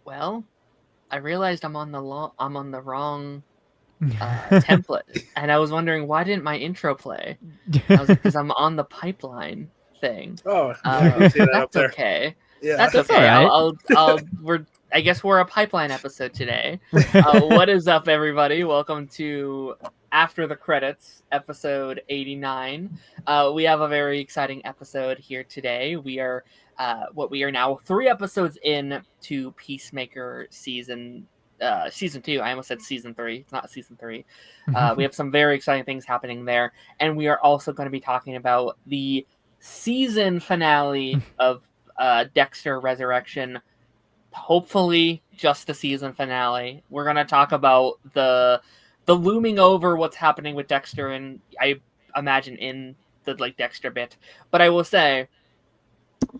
Well, I realized I'm on the wrong template, and I was wondering why didn't my intro play? I was like, because I'm on the pipeline thing. Oh, yeah, I see that up That's there. okay. Yeah, That's That's okay. all right. I guess we're a pipeline episode today. What is up, everybody? Welcome to After the Credits, episode 89. We have a very exciting episode here today. We are now 3 episodes in to Peacemaker season 2. I almost said season 3. It's not season 3. We have some very exciting things happening there, and we are also going to be talking about the season finale of Dexter Resurrection. Hopefully just the season finale. We're going to talk about the looming over what's happening with Dexter, and I imagine in the Dexter bit. But I will say,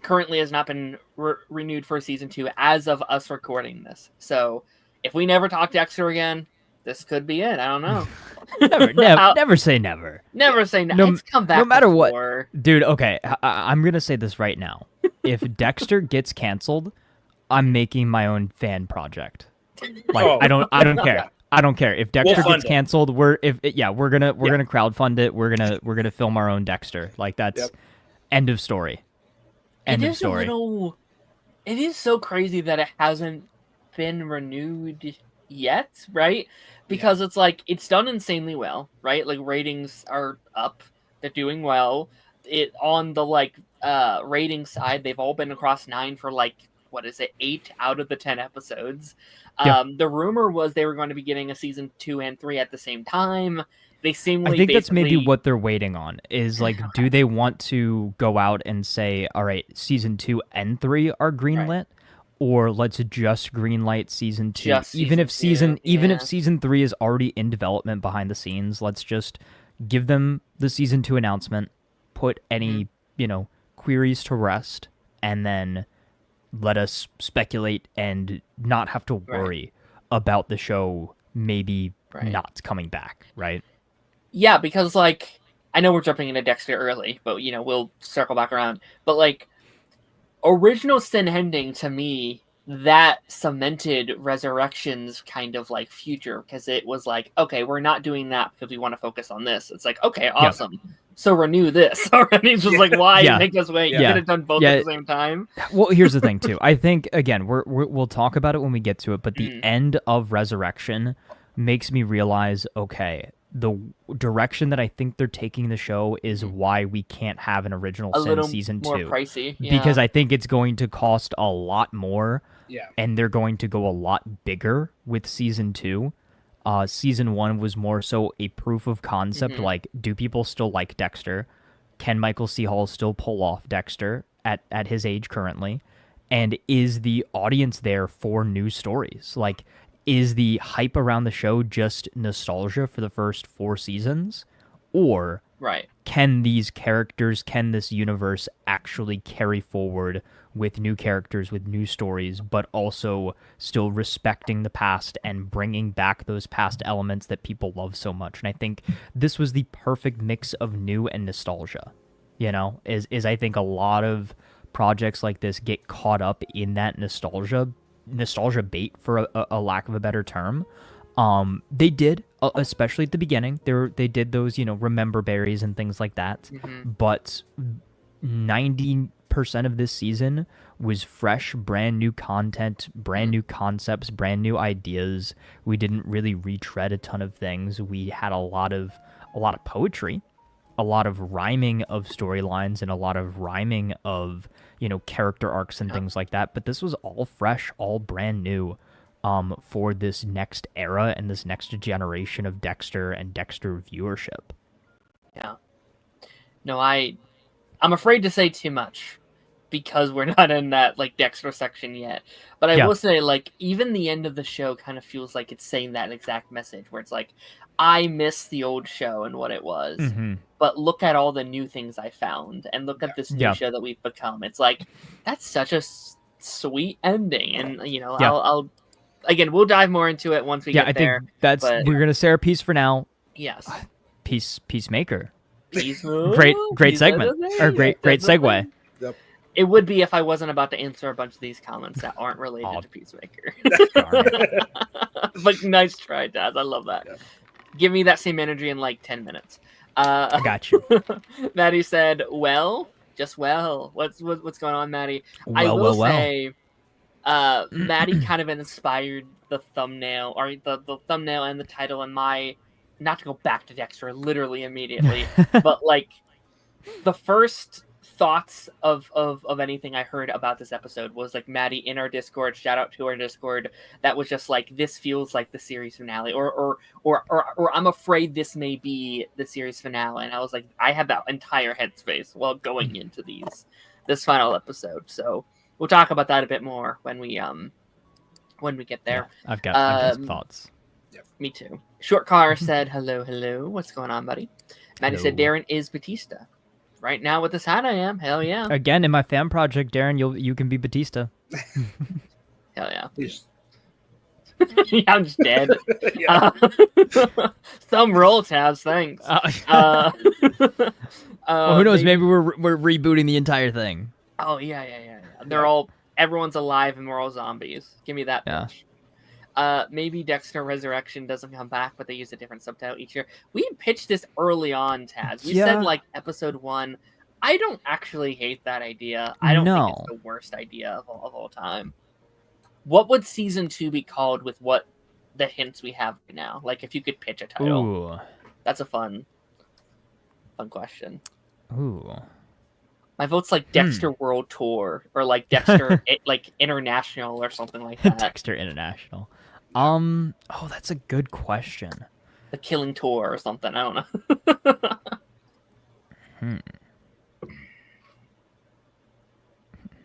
currently has not been renewed for season 2 as of us recording this. So if we never talk Dexter again, this could be it. I don't know. Never say never. Never say never. It's come back no matter before. What. Dude, okay, I'm going to say this right now. If Dexter gets canceled, I'm making my own fan project. I don't care. I don't care if Dexter gets canceled. We're gonna crowdfund it. We're gonna film our own Dexter. That's end of story. End of story. It is so crazy that it hasn't been renewed yet, right? Because it's it's done insanely well, right? Ratings are up. They're doing well. It on the rating side, they've all been across 9 for 8 out of the 10 episodes. The rumor was they were going to be getting a season 2 and 3 at the same time. They seem I think that's maybe what they're waiting on is do they want to go out and say, all right, season 2 and 3 are greenlit, or let's just greenlight season 2, even if season 3 is already in development behind the scenes. Let's just give them the season 2 announcement, put any queries to rest, and then let us speculate and not have to worry about the show maybe not coming back, right? Yeah, because I know we're jumping into Dexter early, but we'll circle back around. But original sin ending, to me, that cemented Resurrection's kind of future, because it was okay, we're not doing that because we want to focus on this. It's okay, awesome. Yeah. So renew this already. It's just why make us wait? You could have done both at the same time. Well, here's the thing too. I think again, we'll talk about it when we get to it. But the end of Resurrection makes me realize, okay, the direction that I think they're taking the show is why we can't have an original sin season 2. More pricey, because I think it's going to cost a lot more. Yeah, and they're going to go a lot bigger with season 2. Season 1 was more so a proof of concept, do people still like Dexter? Can Michael C. Hall still pull off Dexter at his age currently? And is the audience there for new stories? Is the hype around the show just nostalgia for the first 4 seasons? Or can these characters, can this universe actually carry forward with new characters, with new stories, but also still respecting the past and bringing back those past elements that people love so much? And I think this was the perfect mix of new and nostalgia. Is I think a lot of projects like this get caught up in that nostalgia bait, for a lack of a better term. They did, especially at the beginning. They did those, remember berries and things like that. But 90% of this season was fresh, brand new content, brand new concepts, brand new ideas. We didn't really retread a ton of things. We had a lot of poetry, a lot of rhyming of storylines, and a lot of rhyming of character arcs and things like that. But this was all fresh, all brand new. For this next era and this next generation of Dexter and Dexter viewership. Yeah. No, I'm afraid to say too much because we're not in that Dexter section yet. But I will say even the end of the show kind of feels like it's saying that exact message, where it's I miss the old show and what it was, but look at all the new things I found, and look at this new show that we've become. It's that's such a sweet ending, and I'll again, we'll dive more into it once we get there. I think we're gonna say our piece for now. Yes. Peacemaker. Great segment or great segue. Yep. It would be if I wasn't about to answer a bunch of these comments that aren't related to Peacemaker. Darn it. But nice try, Daz. I love that. Yeah. Give me that same energy in like 10 minutes. I got you. Maddie said, well. What's going on, Maddie? Well, I will well. say, Maddie kind of inspired the thumbnail, or the thumbnail and the title, and my, not to go back to Dexter literally immediately, but like the first thoughts of anything I heard about this episode was like Maddie in our Discord, shout out to our Discord, that was just like, this feels like the series finale, or I'm afraid this may be the series finale. And I was like, I had that entire headspace while going into this final episode. So we'll talk about that a bit more when we get there. Yeah, I've got some thoughts. Me too. Short Car said, hello. What's going on, buddy? Maddie said, Darren is Batista. Right now with this hat I am. Hell yeah. Again, in my fan project, Darren, you can be Batista. Hell yeah. He's- Yeah, I'm just dead. Some roll tabs, thanks. Well, who knows? Maybe we're rebooting the entire thing. Oh yeah. Everyone's alive and we're all zombies. Give me that. Yeah. Bitch. Maybe Dexter Resurrection doesn't come back, but they use a different subtitle each year. We pitched this early on, Taz. We said like episode 1. I don't actually hate that idea. I don't think it's the worst idea of all time. What would season 2 be called with what the hints we have right now? Like if you could pitch a title. Ooh. That's a fun question. Ooh. My vote's like Dexter World Tour or like Dexter like International or something like that. Dexter International. Oh, that's a good question. The Killing Tour or something. I don't know.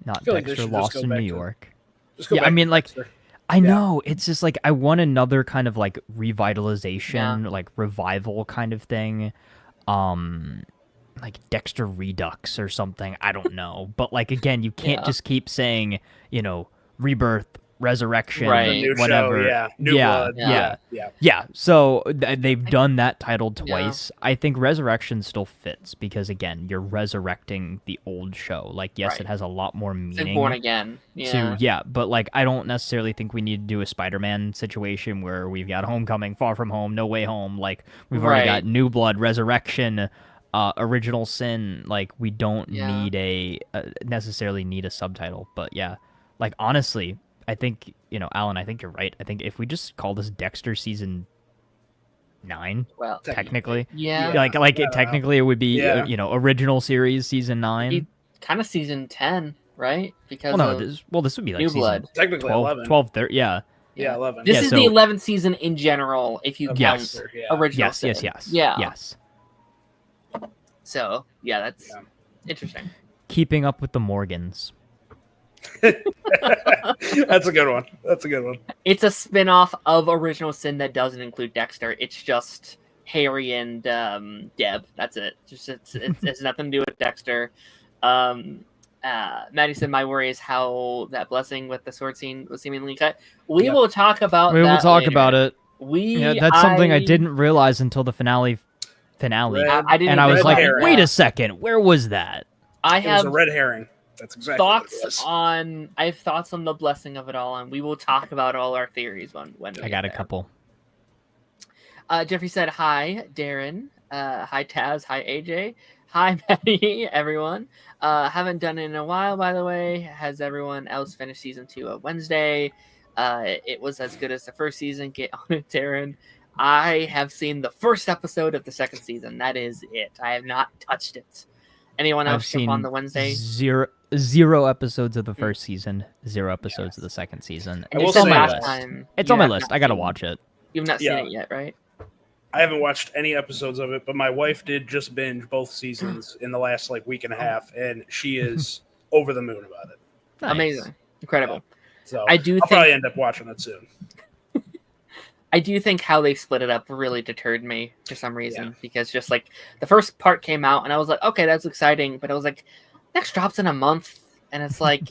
Not feel like they Dexter should just Lost go in back New to- York. Just go Yeah, back I mean, to like, Dexter. I know. It's just like I want another kind of like revitalization, like revival kind of thing. Like Dexter Redux or something. I don't know. But like again, you can't just keep saying, rebirth, resurrection, Right. New whatever. show, New blood. Yeah. So they've done that title twice. I think Resurrection still fits because again, you're resurrecting the old show. Like, yes, Right. it has a lot more It's meaning. Born Again. Yeah. But like, I don't necessarily think we need to do a Spider-Man situation where we've got Homecoming, Far From Home, No Way Home. Like, we've already got New Blood, Resurrection, Original Sin. Like, we don't need necessarily need a subtitle. But yeah, like honestly, I think, Alan, I think you're right. I think if we just call this Dexter season 9, Well, technically, technically it would be, original series season 9. Kind of season 10, right? Because this would be like New season Blood. Technically 12, 11. 12, 13, yeah. Yeah, 11. This Yeah, is so- the 11th season in general, if you count Yes. original Yes, sin. yes. Yeah. Yes. So, yeah, that's interesting. Keeping Up with the Morgans. That's a good one. It's a spin-off of Original Sin that doesn't include Dexter. It's just Harry and Deb. That's it. It has nothing to do with Dexter. Maddie said, my worry is how that blessing with the sword scene was seemingly cut. We will talk about We will that talk later. about it. That's something I didn't realize until the finale. I didn't and I was even like, know that. wait a second, where was that? I It was have a red herring. That's exactly what it was. I have thoughts on the blessing of it all, and we will talk about all our theories when we I get got a there. couple. Jeffrey said, hi, Darren. Hi, Taz. Hi, AJ. Hi, Maddie, everyone. Haven't done it in a while, by the way. Has everyone else finished season 2 on Wednesday? It was as good as the first season. Get on it, Darren. I have seen the first episode of the second season. That is it. I have not touched it. Anyone I've else jump seen on the Wednesday? zero episodes of the first season, 0 episodes of the second season. I will It's on say my this. list. It's you on my have list. not I gotta seen- watch it. You've not seen Yeah. it yet, right? I haven't watched any episodes of it, but my wife did just binge both seasons in the last week and a half, and she is over the moon about it. Nice. Amazing. Incredible. So I do I'll think probably end up watching it soon. I do think how they split it up really deterred me for some reason, because just like the first part came out and I was like, okay, that's exciting, but I was like, next drops in a month, and it's like,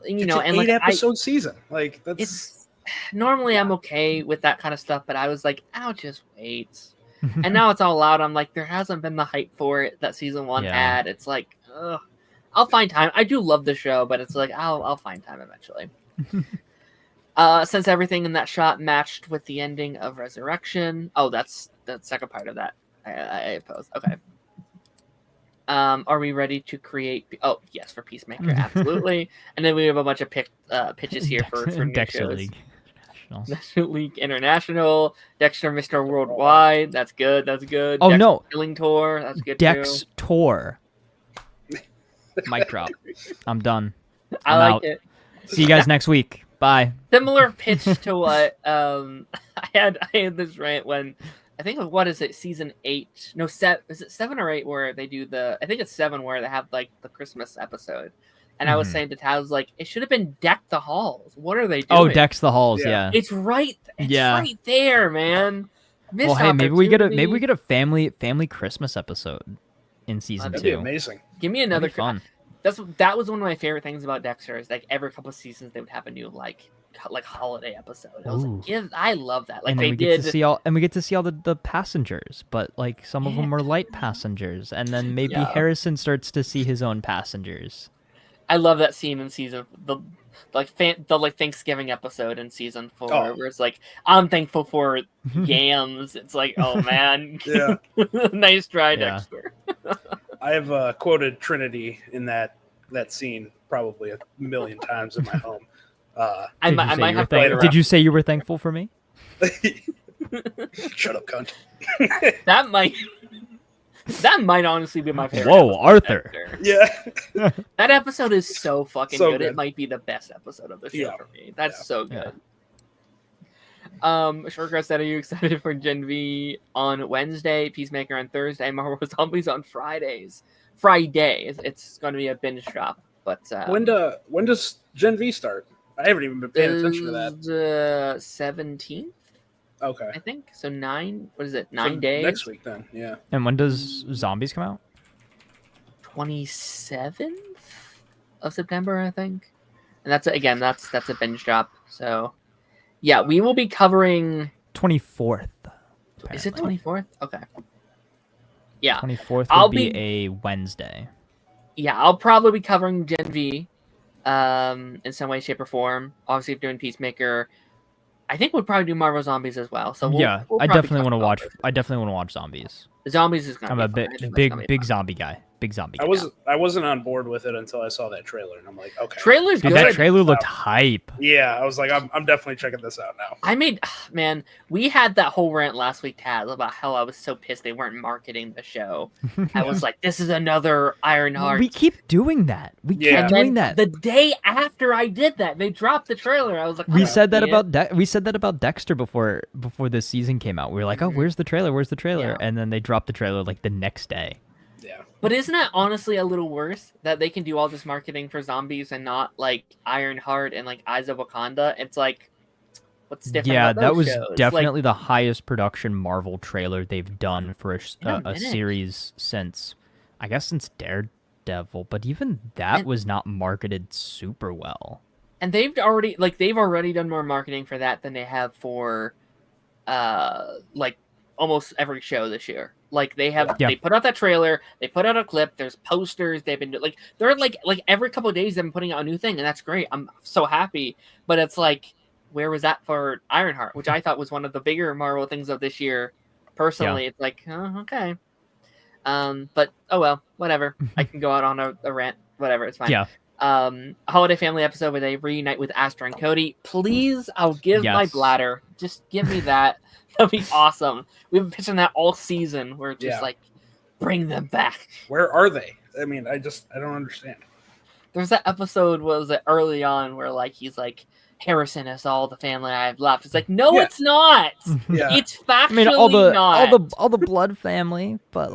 It's and an like 8-episode season. Like that's it's normally I'm okay with that kind of stuff, but I was like, I'll just wait. And now it's all out. I'm like, there hasn't been the hype for it that season 1 Yeah. had. It's like, ugh, I'll find time. I do love the show, but it's like I'll find time eventually. Since everything in that shot matched with the ending of Resurrection. Oh, that's the second part of that. I posed. Okay. Are we ready to create? Oh, yes, for Peacemaker, absolutely. And then we have a bunch of pitches here for new Dexter shows. League. Dexter League International, Dexter Mr. Worldwide. That's good. That's good. Oh, Dexter no. Killing Tour. That's good Dex too. Tour. Mic drop. I'm done. I I'm like out. it. See you guys next week. Bye. Similar pitch to what I had this rant when I think what is it, season 8? No, is it 7 or 8 where they do I think it's 7 where they have like the Christmas episode. And I was saying to Taz, like, it should have been Deck the Halls. What are they doing? Oh, Dex the Halls, yeah. It's right there, man. Well, hey, maybe we get a family Christmas episode in season 2. That'd be amazing. Give me another fun. That was one of my favorite things about Dexter is like every couple of seasons they would have a new like holiday episode. I was like, I love that. Like and they we get to see all the passengers, but like some of them are light passengers, and then maybe Harrison starts to see his own passengers. I love that scene in season the Thanksgiving episode in season 4 where it's like I'm thankful for yams. It's like, oh man, yeah, nice try, Dexter. I have quoted Trinity in that scene probably a million times in my home. I might have to. Did you say you were thankful for me? Shut up, cunt. That might honestly be my favorite. Whoa, Arthur. Yeah. That episode is so fucking So good. good. It might be the best episode of the show for me. That's so good. Yeah. Shortcut said, are you excited for Gen V on Wednesday, Peacemaker on Thursday, Marvel Zombies on Fridays? Friday. It's going to be a binge drop. But when does Gen V start? I haven't even been paying attention to that. 17th. Okay. I think so. 9. What is it? 9 days. Next week then. Yeah. And when does Zombies come out? 27th of September, I think. And that's a binge drop. So, yeah, we will be covering 24th. Is it 24th? Okay. Yeah. 24th I'll will be a Wednesday. Yeah, I'll probably be covering Gen V in some way, shape, or form. Obviously, if doing Peacemaker, I think we'll probably do Marvel Zombies as well. So we'll I definitely want to watch. Zombies. Zombies is gonna. I'm be a fun. big zombie guy. I wasn't on board with it until I saw that trailer, and I'm like, okay. Trailer's Dude, good. that trailer looked hype. Yeah, I was like, I'm definitely checking this out now. Man, we had that whole rant last week, Taz, about how I was so pissed they weren't marketing the show. I was like, this is another Ironheart. We keep doing that. We keep doing that. The day after I did that, they dropped the trailer. I was like, we said that about Dexter before this season came out. We were like, oh, where's the trailer? Yeah. And then they dropped the trailer like the next day. Yeah. But isn't that honestly a little worse that they can do all this marketing for zombies and not like Ironheart and like Eyes of Wakanda? It's like, what's different? Yeah, about that those was shows? definitely the highest production Marvel trailer they've done for a minute. series since Daredevil. But even that was not marketed super well. And they've already done more marketing for that than they have for like almost every show this year. Like they put out that trailer, they put out a clip, there's posters, they've been like they're like every couple of days they've been putting out a new thing, and that's great. I'm so happy. But it's like, where was that for Ironheart, which I thought was one of the bigger Marvel things of this year? Personally, it's like, oh, okay. But oh well, whatever. I can go out on a rant, whatever, it's fine. Yeah. Holiday family episode where they reunite with Astra and Cody. Please, I'll give my bladder. Just give me that. That'd be awesome. We've been pitching that all season. We're just like, bring them back. Where are they? I mean, I don't understand. There's that episode early on where like he's like, Harrison is all the family I've left. It's like, no, it's not. Yeah. It's factually not. all the blood family, but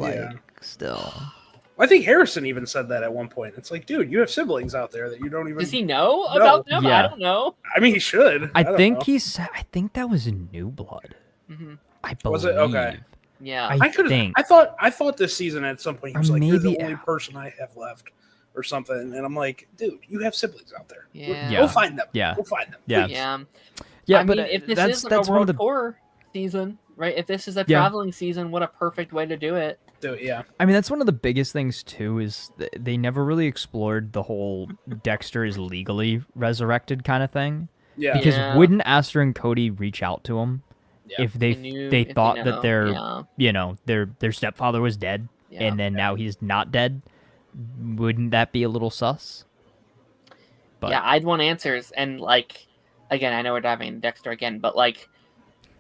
still. I think Harrison even said that at one point. It's like, dude, you have siblings out there that you don't even. Does he know about them? Yeah. I don't know. I mean, he should. I think that was New Blood. Mm-hmm. I believe. Was it? Okay. Yeah. I thought this season at some point he was like, you're the only person I have left or something. And I'm like, dude, you have siblings out there. Yeah. Go find them. Yeah. Go find them. Yeah. Yeah. Yeah, I but mean, if this is that's a one of world the tour season, right? If this is a traveling season, what a perfect way to do it. Yeah. I mean, that's one of the biggest things too. Is they never really explored the whole Dexter is legally resurrected kind of thing. Yeah. Because Yeah. wouldn't Aster and Cody reach out to him Yeah. if they If thought that their yeah. their stepfather was dead, Yeah. and then now he's not dead? Wouldn't that be a little sus? But Yeah, I'd want answers, and like, again, I know we're diving into Dexter again, but like,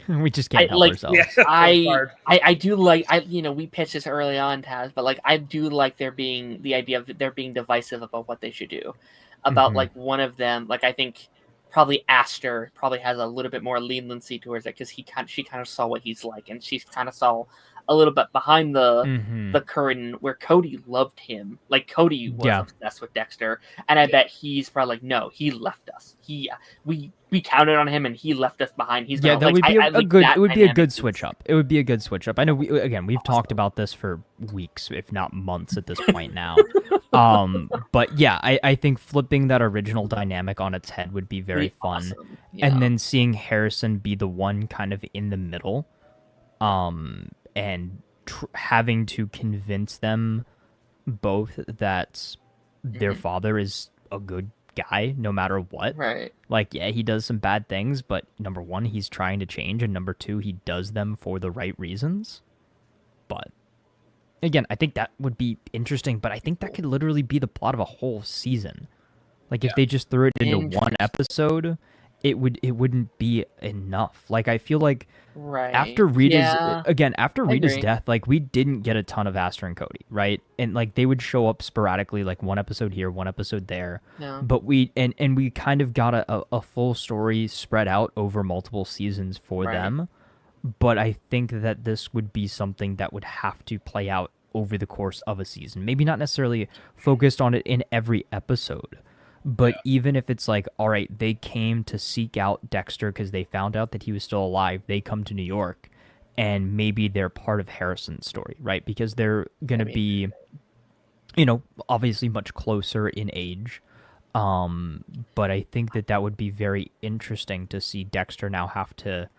we just can't help like, ourselves. Yeah. It's hard. I do like, we pitched this early on, Taz, but like, I do like there being the idea of there being divisive about what they should do, about Mhm. like one of them, like I think probably Aster probably has a little bit more leniency towards it because she kind of saw what he's like, and she kind of saw a little bit behind the curtain where Cody loved him. Like Cody was obsessed with Dexter, and I bet he's probably like, no, he left us. We counted on him, and he left us behind. He's that like, would be a good. It would be a good is- switch up. It would be a good switch up. I know. We've talked about this for weeks, if not months, at this point now. But yeah, I think flipping that original dynamic on its head would be very fun, awesome. Yeah. and then seeing Harrison be the one kind of in the middle, and having to convince them both that their father is a good guy no matter what. Right. Like, yeah, he does some bad things, but number one, he's trying to change, and number two, he does them for the right reasons. But again, I think that would be interesting, but I think that could literally be the plot of a whole season. Like, if they just threw it into one episode, it wouldn't be enough. Like, I feel like after Rita's death, like, we didn't get a ton of Aster and Cody, right? And like, they would show up sporadically, like one episode here, one episode there. No. But we kind of got a full story spread out over multiple seasons for them. But I think that this would be something that would have to play out over the course of a season. Maybe not necessarily focused on it in every episode. But even if it's like, all right, they came to seek out Dexter because they found out that he was still alive. They come to New York, and maybe they're part of Harrison's story, right? Because they're going to be, obviously much closer in age. But I think that would be very interesting to see Dexter now have to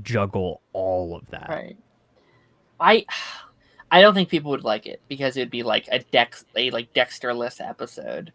juggle all of that. Right. I don't think people would like it because it'd be like a Dexter-less episode.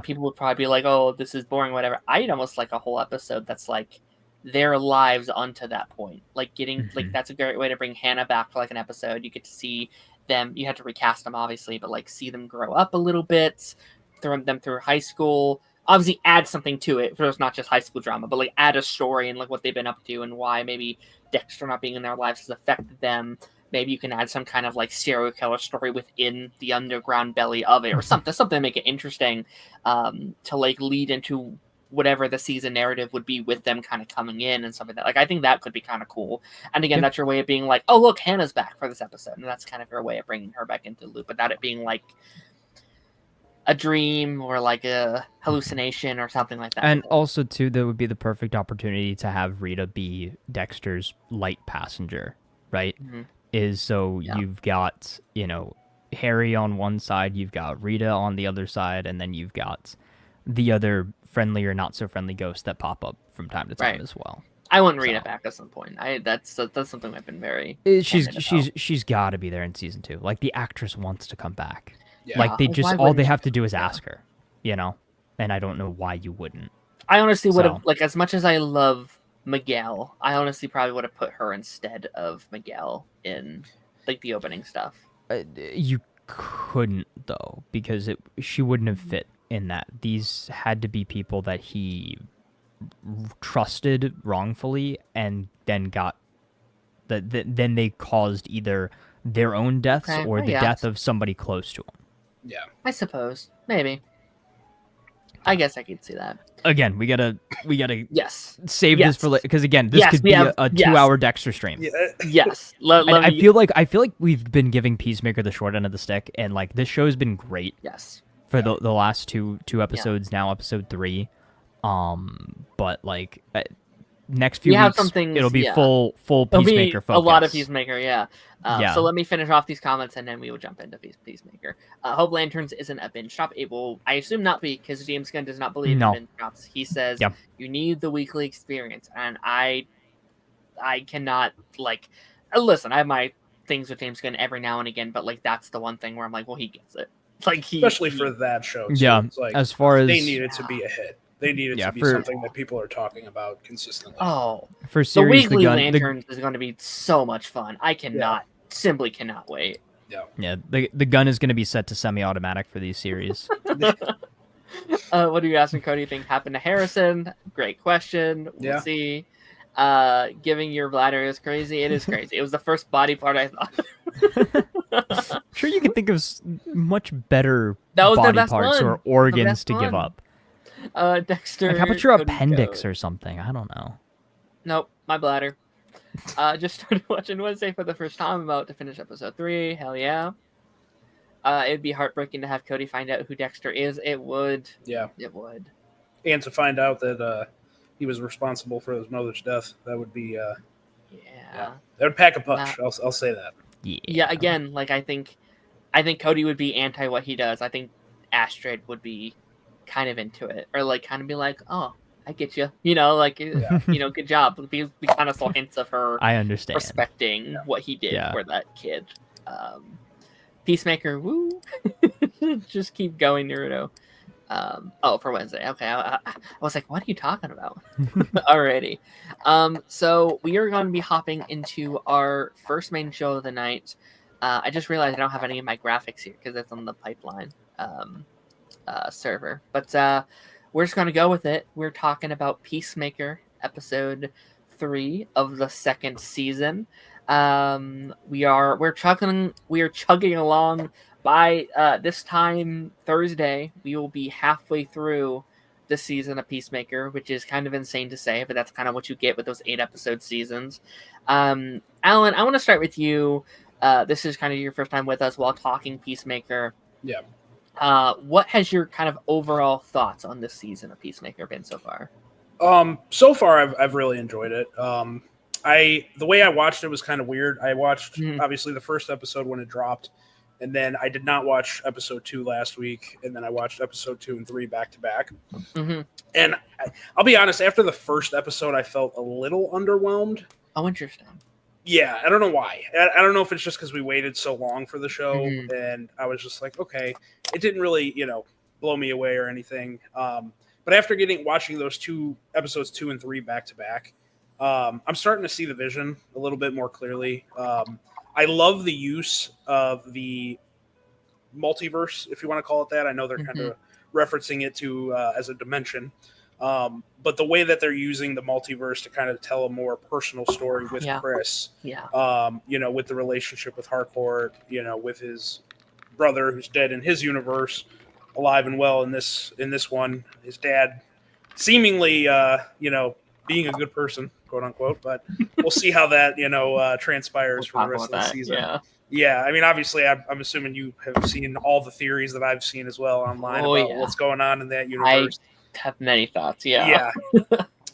People would probably be like, "Oh, this is boring," whatever. I'd almost like a whole episode that's like their lives onto that point, like getting like that's a great way to bring Hannah back for like an episode. You get to see them. You have to recast them, obviously, but like see them grow up a little bit, throw them through high school. Obviously, add something to it. So it's not just high school drama, but like add a story and like what they've been up to and why maybe Dexter not being in their lives has affected them. Maybe you can add some kind of like serial killer story within the underground belly of it, or something to make it interesting, to like lead into whatever the season narrative would be with them kind of coming in and stuff like that. Like I think that could be kind of cool. And again, that's your way of being like, oh look, Hannah's back for this episode, and that's kind of your way of bringing her back into the loop without it being like a dream or like a hallucination or something like that. And also too, that would be the perfect opportunity to have Rita be Dexter's light passenger, right? Mm-hmm. You've got, Harry on one side, you've got Rita on the other side, and then you've got the other friendly or not so friendly ghosts that pop up from time to time as well. I want Rita back at some point. That's something I've been very. She's got to be there in season 2. Like, the actress wants to come back. Yeah. Like, all they have to do is ask her, and I don't know why you wouldn't. I honestly would have, like, as much as I love Miguel, I honestly probably would have put her instead of Miguel in like the opening stuff. You couldn't though, because she wouldn't have fit in that. These had to be people that he trusted wrongfully, and then then they caused either their own deaths or the death of somebody close to them. Yeah, I suppose maybe. I guess I could see that. Again, we gotta save this for later, because again, this could be a 2-hour Dexter stream. Yeah. Yes, I feel like we've been giving Peacemaker the short end of the stick, and like this show's been great. Yes, for the last two episodes, now episode 3, but like next few weeks it'll be full Peacemaker focus. A lot of Peacemaker, So let me finish off these comments and then we will jump into Peacemaker. Hope Lanterns isn't a binge drop. It will, I assume, not be, because James Gunn does not believe in binge drops. He says you need the weekly experience, and I cannot, like, listen, I have my things with James Gunn every now and again, but like that's the one thing where I'm like, well, he gets it. Like especially for that show. Too. Yeah, it's like, as far as they needed to be a hit. They needed to be something that people are talking about consistently. Oh, for series, the Weekly Lanterns is going to be so much fun. I simply cannot wait. Yeah. The gun is going to be set to semi-automatic for these series. What are you asking, Cody? Think happened to Harrison? Great question. We'll see. Giving your bladder is crazy. It is crazy. It was the first body part I thought. I'm sure you can think of much better that was body parts or organs to give up. Dexter. Like, how about your appendix or something? I don't know. Nope, my bladder. Just started watching Wednesday for the first time. About to finish episode 3. Hell yeah. It'd be heartbreaking to have Cody find out who Dexter is. It would. Yeah. It would. And to find out that he was responsible for his mother's death, that would be that would pack a punch. I'll say that. Yeah. Again, like I think Cody would be anti what he does. I think Astrid would be kind of into it, or like kind of be like, oh, I get you. You know, like good job. We kind of saw hints of her. I understand respecting what he did for that kid. Peacemaker, woo! Just keep going, Naruto. For Wednesday. Okay, I was like, what are you talking about? Alrighty. So we are going to be hopping into our first main show of the night. I just realized I don't have any of my graphics here because it's on the pipeline server. But we're just going to go with it. We're talking about Peacemaker, episode 3 of the second season. We're chugging along. By this time Thursday, we will be halfway through the season of Peacemaker, which is kind of insane to say, but that's kind of what you get with those 8-episode seasons. Alan, I want to start with you. This is kind of your first time with us while talking Peacemaker. Yeah. What has your kind of overall thoughts on this season of Peacemaker been so far? So far, I've really enjoyed it. The way I watched it was kind of weird. I watched obviously the first episode when it dropped, and then I did not watch episode 2 last week, and then I watched episode 2 and 3 back to back. And I'll be honest, after the first episode, I felt a little underwhelmed. Oh, interesting. Yeah, I don't know why. I don't know if it's just because we waited so long for the show, and I was just like, okay, it didn't really, blow me away or anything. But after watching those episodes 2 and 3 back to back, I'm starting to see the vision a little bit more clearly. I love the use of the multiverse, if you want to call it that. I know they're kind of referencing it to as a dimension. But the way that they're using the multiverse to kind of tell a more personal story with Chris, with the relationship with Harcourt, with his brother who's dead in his universe, alive and well in this one, his dad seemingly, being a good person, quote unquote, but we'll see how that, transpires for the rest of the season. Yeah. I mean, obviously I'm assuming you have seen all the theories that I've seen as well online about what's going on in that universe. I have many thoughts. Yeah.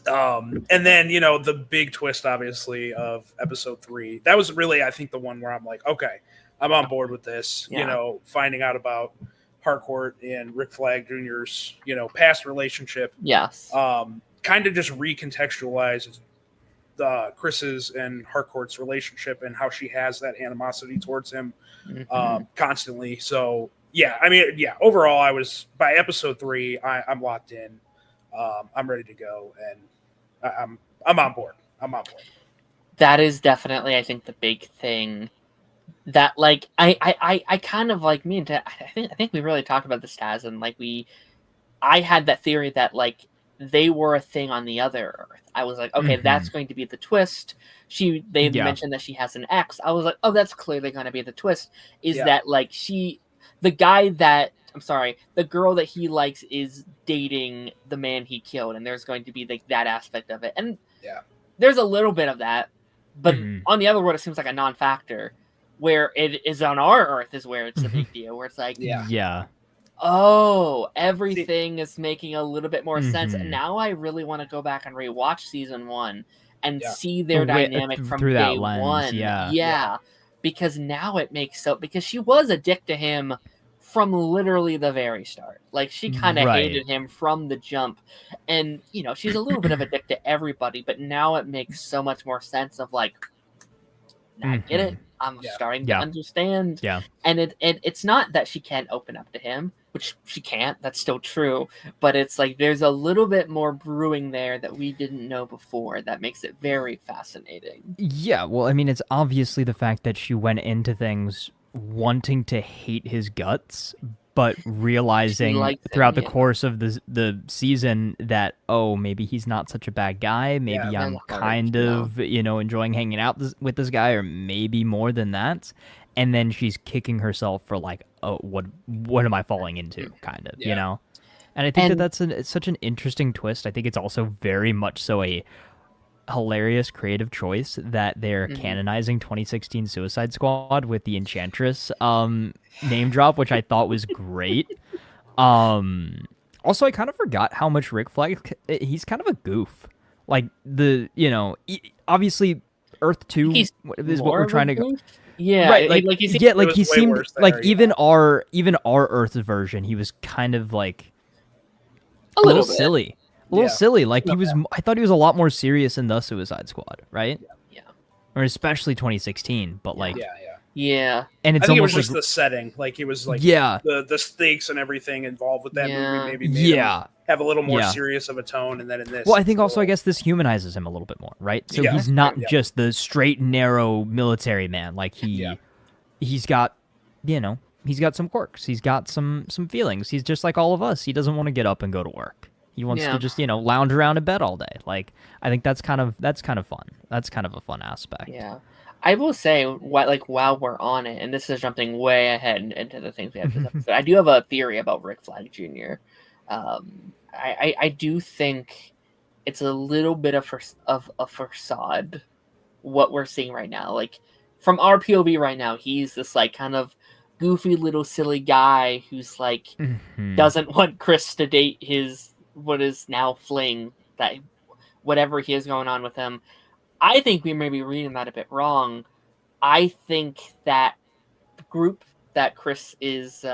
And then, the big twist, obviously, of episode 3, that was really, I think, the one where I'm like, okay, I'm on board with this, finding out about Harcourt and Rick Flag Jr.'s, past relationship. Yes. Kind of just recontextualizes Chris's and Harcourt's relationship and how she has that animosity towards him constantly. So, overall, by episode 3, I'm locked in. I'm ready to go, and I'm on board. That is definitely, I think, the big thing that, like, I kind of, like, me and I think we really talked about this, Taz, and like I had that theory that, like, they were a thing on the other Earth. I was like, okay, that's going to be the twist. They mentioned that she has an ex. I was like, oh, that's clearly going to be the twist. That, like, the girl that he likes is dating the man he killed, and there's going to be, like, that aspect of it. And there's a little bit of that, but on the other world, it seems like a non-factor. Where it is on our Earth is where it's a big deal. Where it's like, oh, everything is making a little bit more sense. And now I really want to go back and rewatch season 1 and see their dynamic from through day that lens, 1. Yeah. Because now it makes because she was a dick to him from literally the very start. Like, she kind of hated him from the jump. And, she's a little bit of a dick to everybody, but now it makes so much more sense of, like, I get it. I'm Yeah. starting to Yeah. understand. Yeah. And it's not that she can't open up to him, which she can't. That's still true. But it's like there's a little bit more brewing there that we didn't know before that makes it very fascinating. Yeah, well, I mean, it's obviously the fact that she went into things wanting to hate his guts, but realizing likes him, throughout the yeah. course of the season that, oh, maybe he's not such a bad guy. Maybe Yeah. I'm And heart, kind of, enjoying hanging out with this guy, or maybe more than that. And then she's kicking herself for like, oh, what am I falling into? Kind of, Yeah. And I think And- it's such an interesting twist. I think it's also very much so a hilarious creative choice that they're canonizing 2016 Suicide Squad with the Enchantress name drop, which I thought was great. Also, I kind of forgot how much Rick Flag, he's kind of a goof. Like obviously Earth 2 He's is what we're trying to go. Yeah, Right, like he seems yeah, It like was he way seemed worse like there, even our Earth's version, he was kind of like a little little bit. silly. A little Yeah. silly. Like No, I thought he was a lot more serious in the Suicide Squad, right? Yeah. Or especially 2016 but like Yeah. Yeah. and it's I think it was almost just like the setting. Like it was like yeah the stakes and everything involved with that Yeah. movie maybe made him yeah have a little more Yeah. serious of a tone, and then in this, well, I think it's a also I little- guess this humanizes him a little bit more, right? So Yeah. he's not Yeah. just the straight narrow military man. Like he's got he's got some quirks, he's got some feelings, he's just like all of us. He doesn't want to get up and go to work. He wants to just lounge around in bed all day. Like I think that's kind of fun. That's kind of a fun aspect. Yeah. I will say, while we're on it, and this is jumping way ahead into the things we have this episode, I do have a theory about Rick Flag Jr. I do think it's a little bit of a facade what we're seeing right now. Like from our POV right now, he's this like kind of goofy little silly guy who's like doesn't want Chris to date his what is now fling, that whatever he has going on with him. I think we may be reading that a bit wrong. I think that the group that Chris is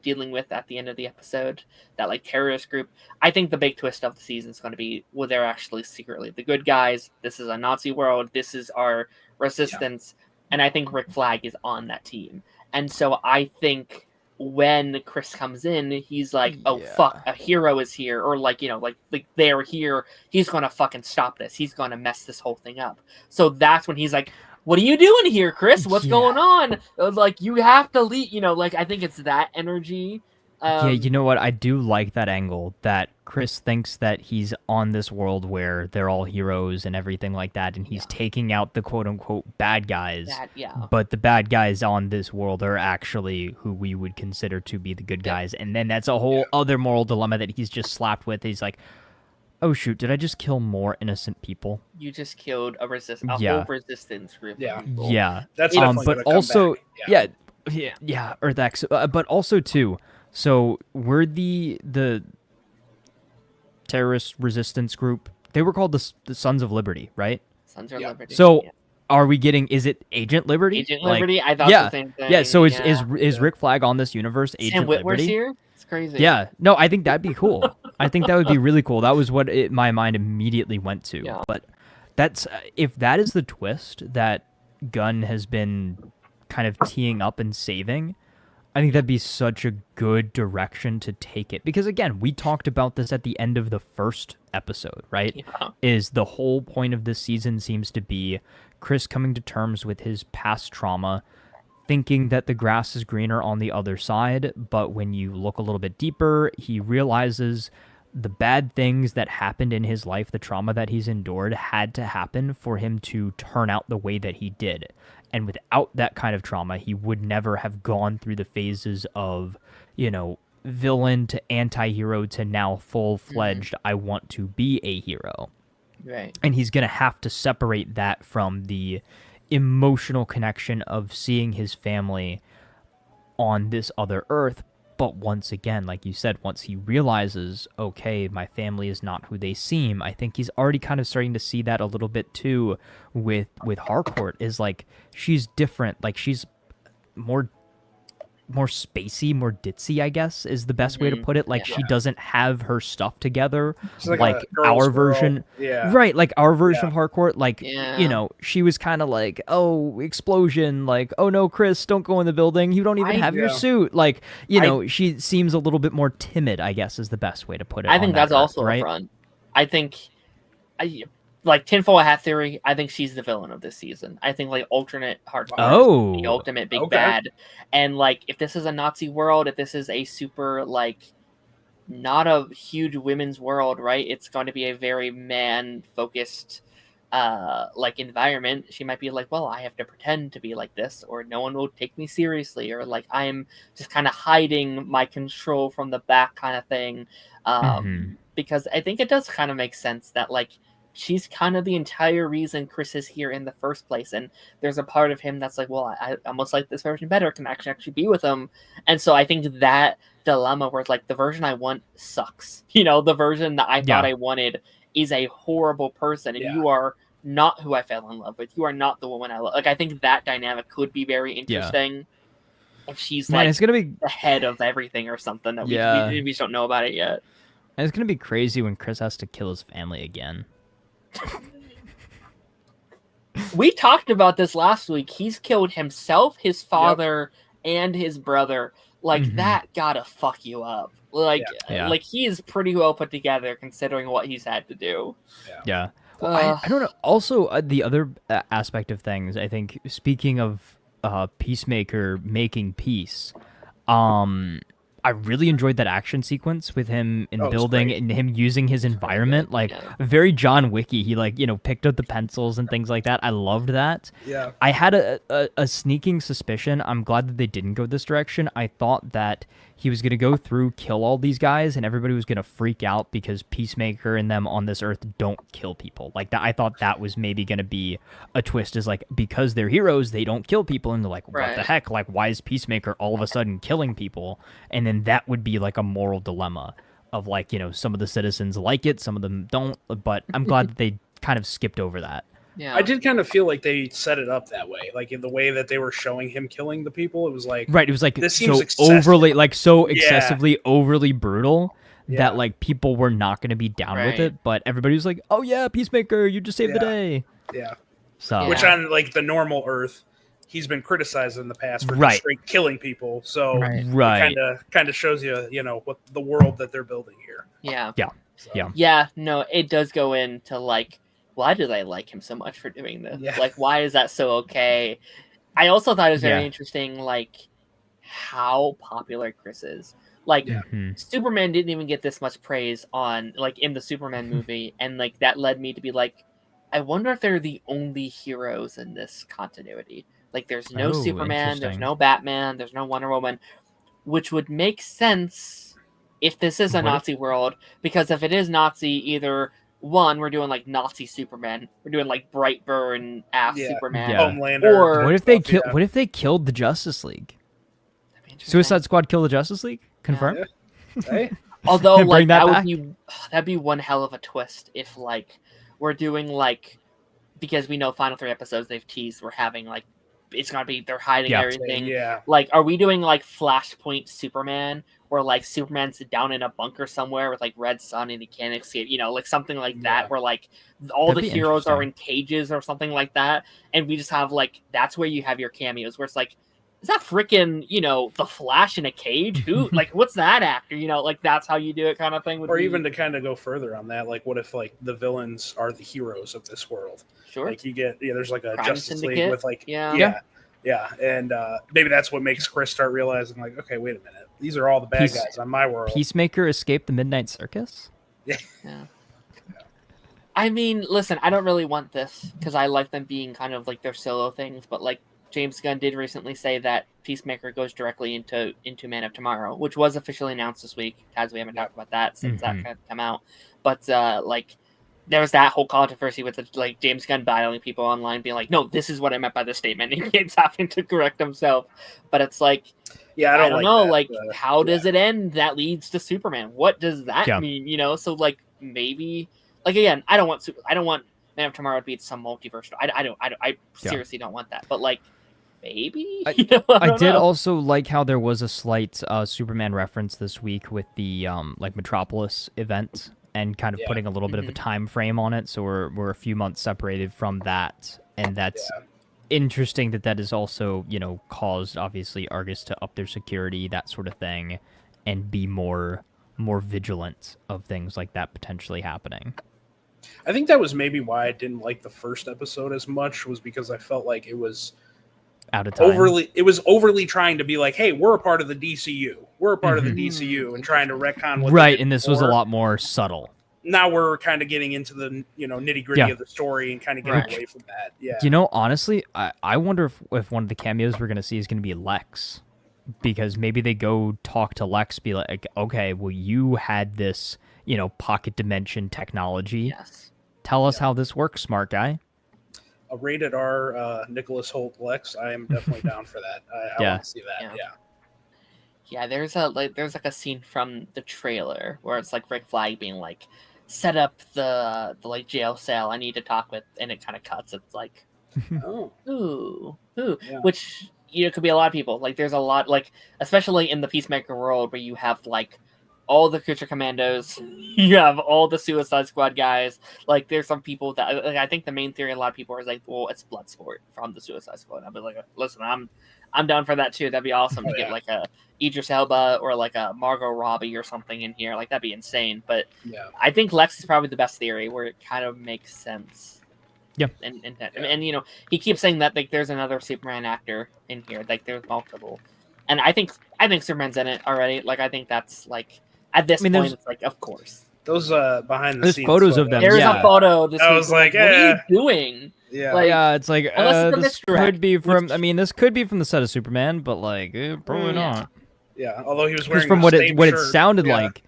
dealing with at the end of the episode, that like terrorist group, I think the big twist of the season is going to be, well, they're actually secretly the good guys. This is a Nazi world. This is our resistance. Yeah. And I think Rick Flag is on that team. And so I think when Chris comes in, he's like, oh, fuck, a hero is here. Or like, like they're here. He's going to fucking stop this. He's going to mess this whole thing up. So that's when he's like, what are you doing here, Chris? What's going on? Like, you have to leave, like, I think it's that energy. Yeah, you know what? I do like that angle, that Chris thinks that he's on this world where they're all heroes and everything like that, and he's taking out the quote-unquote bad guys. But the bad guys on this world are actually who we would consider to be the good guys. And then that's a whole other moral dilemma that he's just slapped with. He's like, oh, shoot, did I just kill more innocent people? You just killed a whole resistance group of people. Yeah. That's definitely but gonna come also, back. Yeah, Earth X. But also, too, so we're the terrorist resistance group. They were called the Sons of Liberty, right? Sons of Liberty. So are we getting? Is it Agent Liberty? Agent Liberty. I thought the same thing. Yeah. So is Rick Flag on this universe? Agent Sam Witwer's Liberty here. It's crazy. Yeah. No, I think that'd be cool. I think that would be really cool. That was what my mind immediately went to. Yeah. But that's if that is the twist that Gunn has been kind of teeing up and saving, I think that'd be such a good direction to take it. Because again, we talked about this at the end of the first episode, right? Yeah. Is the whole point of this season seems to be Chris coming to terms with his past trauma, thinking that the grass is greener on the other side. But when you look a little bit deeper, he realizes the bad things that happened in his life, the trauma that he's endured, had to happen for him to turn out the way that he did. And without that kind of trauma, he would never have gone through the phases of, villain to anti-hero to now full-fledged, I want to be a hero. Right. And he's going to have to separate that from the emotional connection of seeing his family on this other Earth. But once again, like you said, once he realizes, okay, my family is not who they seem, I think he's already kind of starting to see that a little bit too with Harcourt, is like, she's different. Like, she's more more spacey, more ditzy, I guess is the best way to put it. Like she doesn't have her stuff together like our version. Yeah. Right, like our version of Harcourt. Like, you know, she was kind of like, oh, explosion, like, oh no, Chris, don't go in the building. You don't even have your suit. Like, you know, she seems a little bit more timid, I guess is the best way to put it. I think that's also a front. I think like tinfoil hat theory, I think she's the villain of this season. I think like alternate Harcourt is the ultimate big bad. And like if this is a Nazi world, if this is a super like not a huge women's world, right? It's going to be a very man focused like environment. She might be like, well, I have to pretend to be like this, or no one will take me seriously, or like I'm just kind of hiding my control from the back kind of thing. Because I think it does kind of make sense that like she's kind of the entire reason Chris is here in the first place. And there's a part of him that's like, well, I almost like this version better, can actually be with him. And so I think that dilemma where it's like the version I want sucks. You know, the version that I thought I wanted is a horrible person, and you are not who I fell in love with. You are not the woman I love. Like, I think that dynamic could be very interesting. If she's like it's gonna be the head of everything or something that we just don't know about it yet. And it's gonna be crazy when Chris has to kill his family again. We talked about this last week. He's killed himself, his father, and his brother. Like that gotta fuck you up. Like, like he is pretty well put together considering what he's had to do. Yeah. Well, I don't know. Also, the other aspect of things, I think, speaking of Peacemaker making peace, I really enjoyed that action sequence with him in building and him using his environment, like very John Wicky. He like, you know, picked up the pencils and things like that. I loved that. Yeah. I had a sneaking suspicion. I'm glad that they didn't go this direction. I thought that he was going to go through, kill all these guys, and everybody was going to freak out because Peacemaker and them on this earth don't kill people. Like that, I thought that was maybe going to be a twist, is like, because they're heroes, they don't kill people, and they're like, what the heck? Like, why is Peacemaker all of a sudden killing people? And then that would be like a moral dilemma of like, you know, some of the citizens like it, some of them don't, but I'm glad that they kind of skipped over that. Yeah. I did kind of feel like they set it up that way, like in the way that they were showing him killing the people. It was like it was like this so seems excessive. Overly, like so excessively overly brutal that like people were not going to be down with it, but everybody was like, "Oh yeah, Peacemaker, you just saved the day." Yeah. So which on like the normal Earth, he's been criticized in the past for just straight killing people. So it kind of shows you, you know, what the world that they're building here. Yeah. Yeah. So. Yeah. No, it does go into like, why did I like him so much for doing this? Yeah. Like, why is that so okay? I also thought it was very interesting, like, how popular Chris is. Like, Superman didn't even get this much praise on, like, in the Superman movie, and, like, that led me to be like, I wonder if they're the only heroes in this continuity. Like, there's no Superman, there's no Batman, there's no Wonder Woman, which would make sense if this is a Nazi world, because if it is Nazi, either... One, we're doing like Nazi Superman. We're doing like Brightburn Superman. Homelander. Or what if they What if they killed the Justice League? Suicide Squad killed the Justice League? Confirmed. Yeah. Hey. Although like that'd be one hell of a twist if like we're doing like, because we know final 3 episodes they've teased we're having like it's gonna be they're hiding everything. Yeah. Like, are we doing like Flashpoint Superman? Where like Superman's down in a bunker somewhere with like red sun and he can't escape, you know, like something like that, where like all the heroes are in cages or something like that, and we just have like that's where you have your cameos, where it's like, is that freaking, you know, the Flash in a cage? Who like what's that actor? You know, like that's how you do it, kind of thing. Or even to kind of go further on that, like what if like the villains are the heroes of this world? Sure. Like you get there's like a Crime Justice Syndicate. League with like and maybe that's what makes Chris start realizing like, okay, wait a minute. These are all the bad guys on my world. Peacemaker escaped the Midnight Circus? Yeah. I mean, listen, I don't really want this because I like them being kind of like their solo things, but like James Gunn did recently say that Peacemaker goes directly into Man of Tomorrow, which was officially announced this week, as we haven't talked about that since that kind of come out. But like there was that whole controversy with like James Gunn battling people online, being like, "No, this is what I meant by this statement." And he keeps having to correct himself. But it's like, I don't know. Like, how does it end? That leads to Superman. What does that mean? You know, so like maybe, like again, I don't want Man of Tomorrow to be some multiverse. I seriously don't want that. But like, maybe. I did know. also like how there was a slight Superman reference this week with the like Metropolis event and kind of putting a little bit of a time frame on it. So we're a few months separated from that, and that's interesting that is also, you know, caused obviously Argus to up their security, that sort of thing, and be more vigilant of things like that potentially happening. I think that was maybe why I didn't like the first episode as much, was because I felt like it was out of time. overly trying to be like, hey, we're a part of the DCU. We're a part of the DCU, and trying to retcon what right, and this was a lot more subtle. Now we're kind of getting into the, you know, nitty-gritty of the story and kind of getting away from that. Yeah. You know, honestly, I wonder if one of the cameos we're going to see is going to be Lex. Because maybe they go talk to Lex, be like, okay, well, you had this, you know, pocket dimension technology. Yes. Tell us how this works, smart guy. A rated R Nicholas Hoult Lex, I am definitely down for that. I want to see that. Yeah, there's like a scene from the trailer where it's like Rick Flag being like, set up the like jail cell, I need to talk with, and it kind of cuts. It's like, ooh, which, you know, could be a lot of people. Like, there's a lot, like, especially in the Peacemaker world, where you have like all the Creature Commandos, you have all the Suicide Squad guys. Like, there's some people that, like, I think the main theory a lot of people are like, well, it's Bloodsport from the Suicide Squad. I'll be like, listen, I'm down for that too. That'd be awesome to get like a Idris Elba or like a Margot Robbie or something in here. Like, that'd be insane. But I think Lex is probably the best theory, where it kind of makes sense. Yeah. And you know, he keeps saying that like there's another Superman actor in here. Like, there's multiple. And I think Superman's in it already. Like, I think that's like, at this point, it's like, of course. Those behind the there's scenes photos of them. There's a photo. This I was like, what are you doing? Yeah. Like, it's like, this could be from. I mean, this could be from the set of Superman, but like, probably not. Yeah. Although he was wearing from what it sounded yeah. like.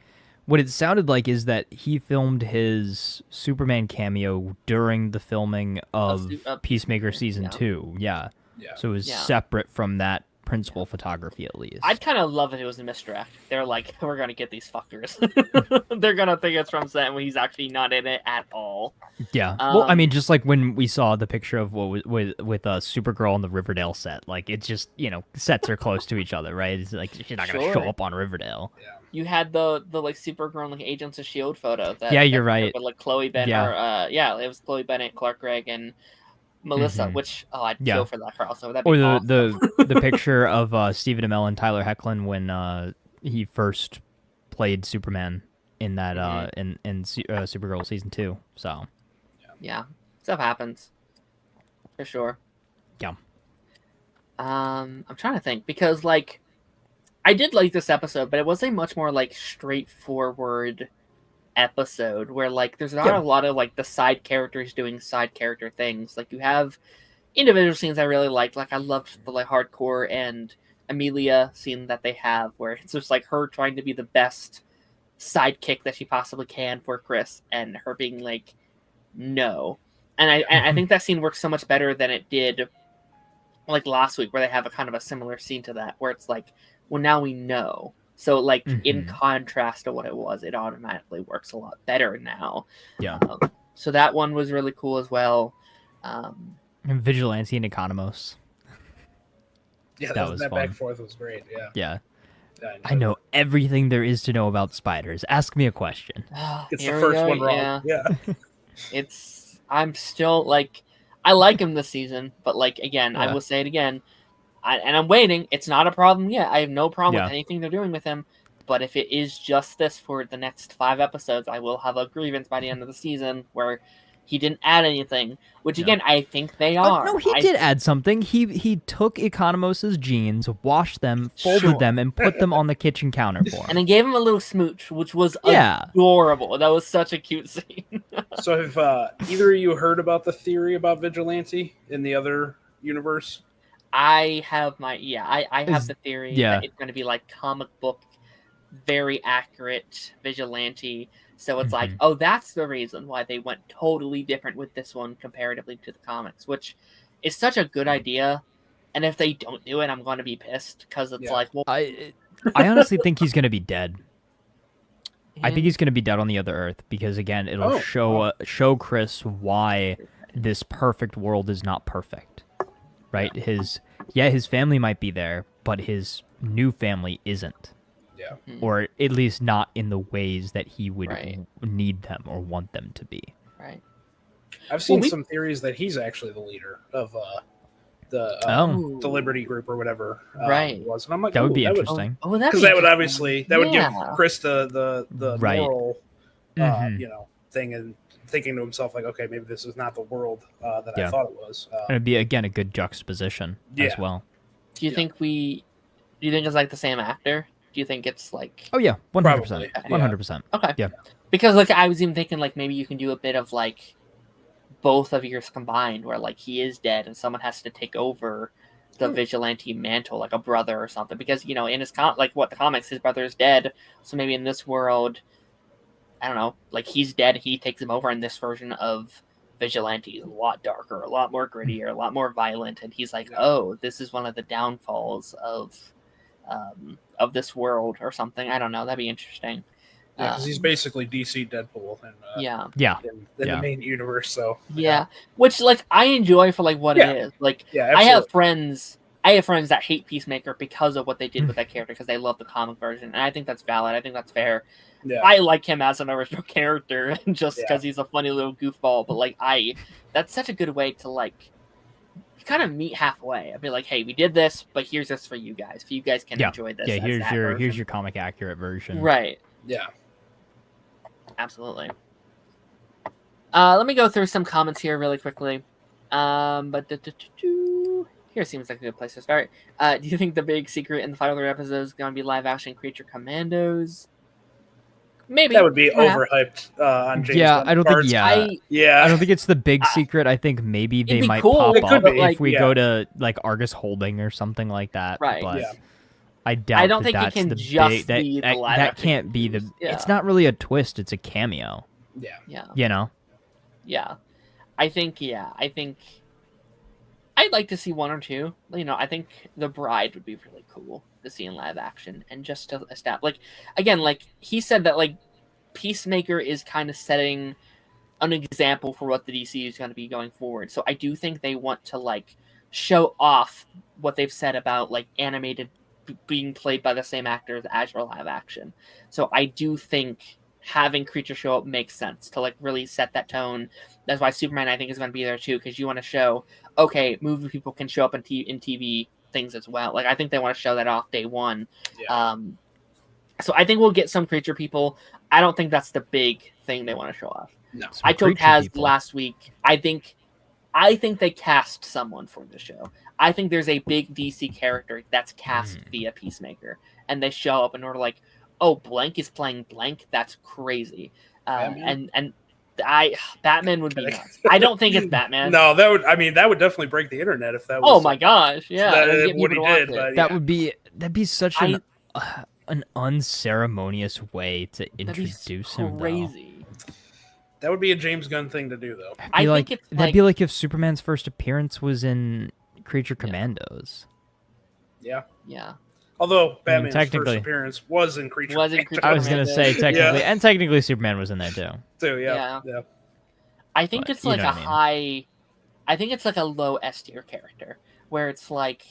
What it sounded like is that he filmed his Superman cameo during the filming of Peacemaker season 2. Yeah. So it was separate from that principal photography, at least. I'd kind of love if it was a misdirect. They're like, we're gonna get these fuckers. They're gonna think it's from set when he's actually not in it at all. Yeah. Well, I mean, just like when we saw the picture of what with Supergirl on the Riverdale set, like, it's just, you know, sets are close to each other, right? It's like, she's not gonna show up on Riverdale. Yeah. You had the like Supergirl and like Agents of S.H.I.E.L.D. photo. You're right. With like Chloe Bennett, it was Chloe Bennett, Clark Gregg, and Melissa, which I'd kill for that crossover. That'd be awesome. the picture of Stephen Amell and Tyler Hoechlin when he first played Superman in that in Supergirl season 2. So yeah, stuff happens for sure. Yeah. I'm trying to think, because like I did like this episode, but it was a much more like straightforward episode where like there's not a lot of like the side characters doing side character things. Like, you have individual scenes I really liked. Like, I loved the like Hardcore and Amelia scene that they have, where it's just like her trying to be the best sidekick that she possibly can for Chris, and her being like, no. And I think that scene works so much better than it did like last week, where they have a kind of a similar scene to that, where it's like, well, now we know. So, like, in contrast to what it was, it automatically works a lot better now. Yeah. So that one was really cool as well. And Vigilante and Economos. Yeah, that was that fun. back and forth was great. Yeah. I know everything there is to know about spiders. Ask me a question. It's the first one wrong. Yeah. I'm still, like, I like him this season, but, like, again, I will say it again. And I'm waiting. It's not a problem yet. I have no problem with anything they're doing with him. But if it is just this for the next 5 episodes, I will have a grievance by the end of the season where he didn't add anything. Which, again, I think they are. No, he did add something. He took Economos' jeans, washed them, folded them, and put them on the kitchen counter for him. And then gave him a little smooch, which was adorable. That was such a cute scene. So have either of you heard about the theory about Vigilante in the other universe? I have I have the theory that it's going to be like comic book, very accurate Vigilante. So it's like, oh, that's the reason why they went totally different with this one comparatively to the comics, which is such a good idea. And if they don't do it, I'm going to be pissed, because it's like, well, I honestly think he's going to be dead. I think he's going to be dead on the other Earth, because again, it'll show Chris why this perfect world is not perfect. Right, his yeah, his family might be there, but his new family isn't. Yeah. Or at least not in the ways that he would Right. need them or want them to be. Right. I've seen some theories that he's actually the leader of the Liberty Group or whatever Right. it was. And I'm like, that would be interesting. Because that would obviously would give Yeah. Chris the Right. moral Mhm. thing, and thinking to himself like, okay, maybe this is not the world that I Yeah. thought it was. And it'd be, again, a good juxtaposition as well. Do you think it's like the same actor? Do you think it's like? Oh yeah, 100%. Probably. 100%. Okay. Yeah. Because like I was even thinking like maybe you can do a bit of like both of yours combined, where like he is dead and someone has to take over the vigilante mantle, like a brother or something. Because in his the comics, his brother is dead. So maybe in this world, I don't know, like he's dead, he takes him over. In this version of vigilante is a lot darker, a lot more grittier, a lot more violent, and he's like, oh, this is one of the downfalls of this world or something. I don't know. That'd be interesting. Yeah, because he's basically DC Deadpool and in the main universe. So which like I enjoy for like what it is. Like I have friends that hate Peacemaker because of what they did with that character, because they love the comic version, and I think that's valid. I think that's fair. Yeah. I like him as an original character just because he's a funny little goofball. But like that's such a good way to like kind of meet halfway. I'd be like, hey, we did this, but here's this for you guys. If you guys can enjoy this, here's your comic accurate version. Right. Yeah. Absolutely. Let me go through some comments here really quickly. Here seems like a good place to start. Do you think the big secret in the final 3 episodes is going to be live action Creature Commandos? Maybe that would be overhyped on James Gunn's I don't parts. think. I don't think it's the big secret. I think maybe they might pop up if we go to like Argus Holding or something like that. Right. But I doubt. I don't think that's it can the just big, be the live that can't be the. It's not really a twist. It's a cameo. Yeah. Yeah. Yeah. I think. I'd like to see 1 or 2. I think The Bride would be really cool to see in live action, and just to establish, like, again, like he said that like Peacemaker is kind of setting an example for what the DC is going to be going forward. So I do think they want to like show off what they've said about like animated being played by the same actors as your live action. So I do think having Creature show up makes sense to like really set that tone. That's why Superman I think is going to be there too, because you want to show, okay, movie people can show up in TV things as well. Like I think they want to show that off day one. So I think we'll get some Creature people. I don't think that's the big thing they want to show off. No, I told Taz last week, I think they cast someone for the show. I think there's a big DC character that's cast via Peacemaker, and they show up and we're like, oh, blank is playing blank. That's crazy. And Batman would be nuts. I don't think it's Batman. No, that would definitely break the internet if that was. Oh my gosh, yeah. What he did, but that'd be such an unceremonious way to introduce him. Crazy. That would be a James Gunn thing to do, though. That'd be like if Superman's first appearance was in Creature Commandos. Yeah. Yeah. Although Batman's first appearance was in Creature Commandos. I was going to say technically, and technically Superman was in there too. Yeah. I think it's like a high. I think it's like a low S tier character where it's like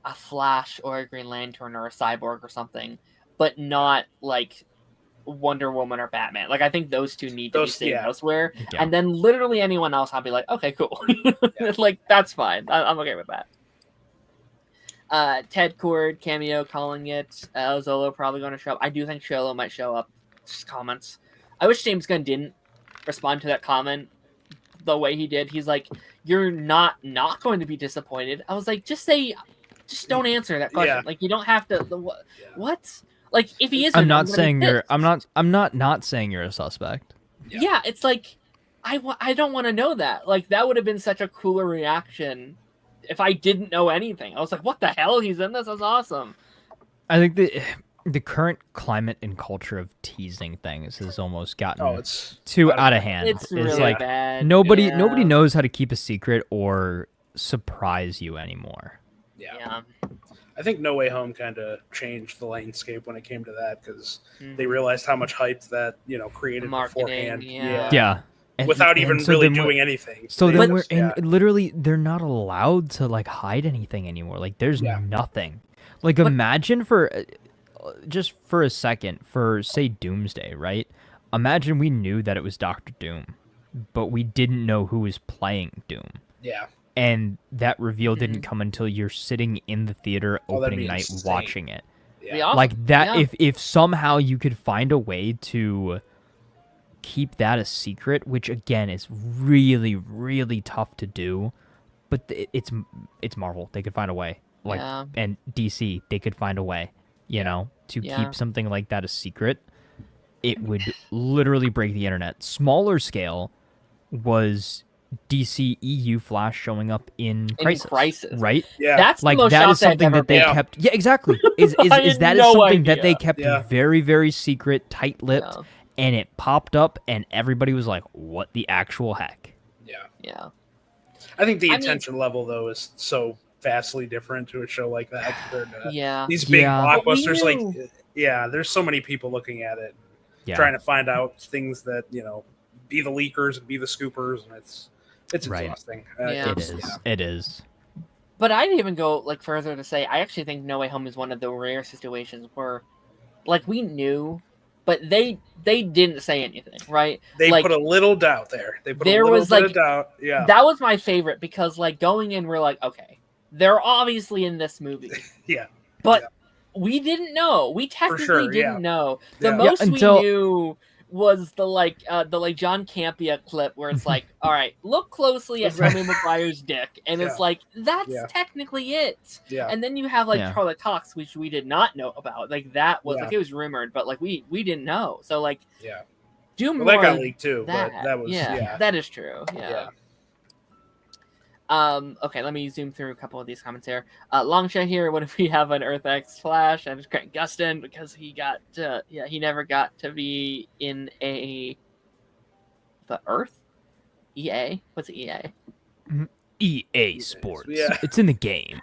a Flash or a Green Lantern or a Cyborg or something, but not like Wonder Woman or Batman. Like I think those two need to be saved elsewhere, and then literally anyone else, I'll be like, okay, cool, like that's fine. I'm okay with that. Ted Cord cameo calling it. Zolo probably going to show up. I do think Sholo might show up. Just comments. I wish James Gunn didn't respond to that comment the way he did. He's like, "You're not going to be disappointed." I was like, just don't answer that question. Like you don't have to. What? Like if he is, I'm not saying you're not saying you're a suspect. Yeah, it's like I don't want to know that. Like that would have been such a cooler reaction if I didn't know anything. I was like, what the hell? He's in this? That's awesome. I think the current climate and culture of teasing things has almost gotten too out of hand. It's really like bad. Nobody knows how to keep a secret or surprise you anymore. Yeah. I think No Way Home kind of changed the landscape when it came to that, because they realized how much hype that created beforehand. Yeah. without even so really then doing anything. So They then just- literally they're not allowed to like hide anything anymore. Like there's Yeah. nothing. Like imagine for just for a second for say Doomsday, right? Imagine we knew that it was Doctor Doom, but we didn't know who was playing Doom. Yeah. And that reveal didn't come until you're sitting in the theater that'd opening be night insane. watching it. Yeah. Awesome. Like that Yeah. if somehow you could find a way to keep that a secret, which again is really really tough to do, but it's Marvel. They could find a way. Like Yeah. and DC, they could find a way, you know, to Yeah. keep something like that a secret. It would literally break the internet. Smaller scale was DC EU Flash showing up in Crisis, right? Yeah. That's Like the most that shocked is something I've ever that they been. kept. Yeah, exactly. Is I had that no is something that idea. they kept Yeah. very very secret, tight-lipped, Yeah. and it popped up, and everybody was like, "What the actual heck?" Yeah. Yeah. I think the I mean- attention level though is so vastly different to a show like that compared to Yeah. these big Yeah. But we blockbusters. knew- Like, yeah, there's so many people looking at it, Yeah, trying to find out things that be the leakers and be the scoopers, and it's Right. exhausting. Yeah. it is. It is. But I'd even go like further to say I actually think No Way Home is one of the rare situations where, like, we knew, but they didn't say anything, right? They like, put a little doubt there. They put there a little was, bit like- of doubt. Yeah. That was my favorite because, like, going in, we're like, okay, they're obviously in this movie. Yeah. But Yeah. we didn't know. We technically sure, didn't yeah. know. The Yeah. most until- we knew was the John Campea clip where it's like, all right, look closely at Roman McGuire's dick, and it's Yeah. like that's Yeah. technically it. Yeah. And then you have like Yeah. Charlotte Cox, which we did not know about. Like that was Yeah. like it was rumored, but like we didn't know. So like Yeah. do Well, more. that got leaked too, that. but that was yeah. that is true. Yeah. Yeah. Okay, let me zoom through a couple of these comments here. Longshot here, what if we have an Earth X Flash and Grant Gustin because he got he never got to be in the Earth? EA? What's EA? EA Sports. Yeah. It's in the game.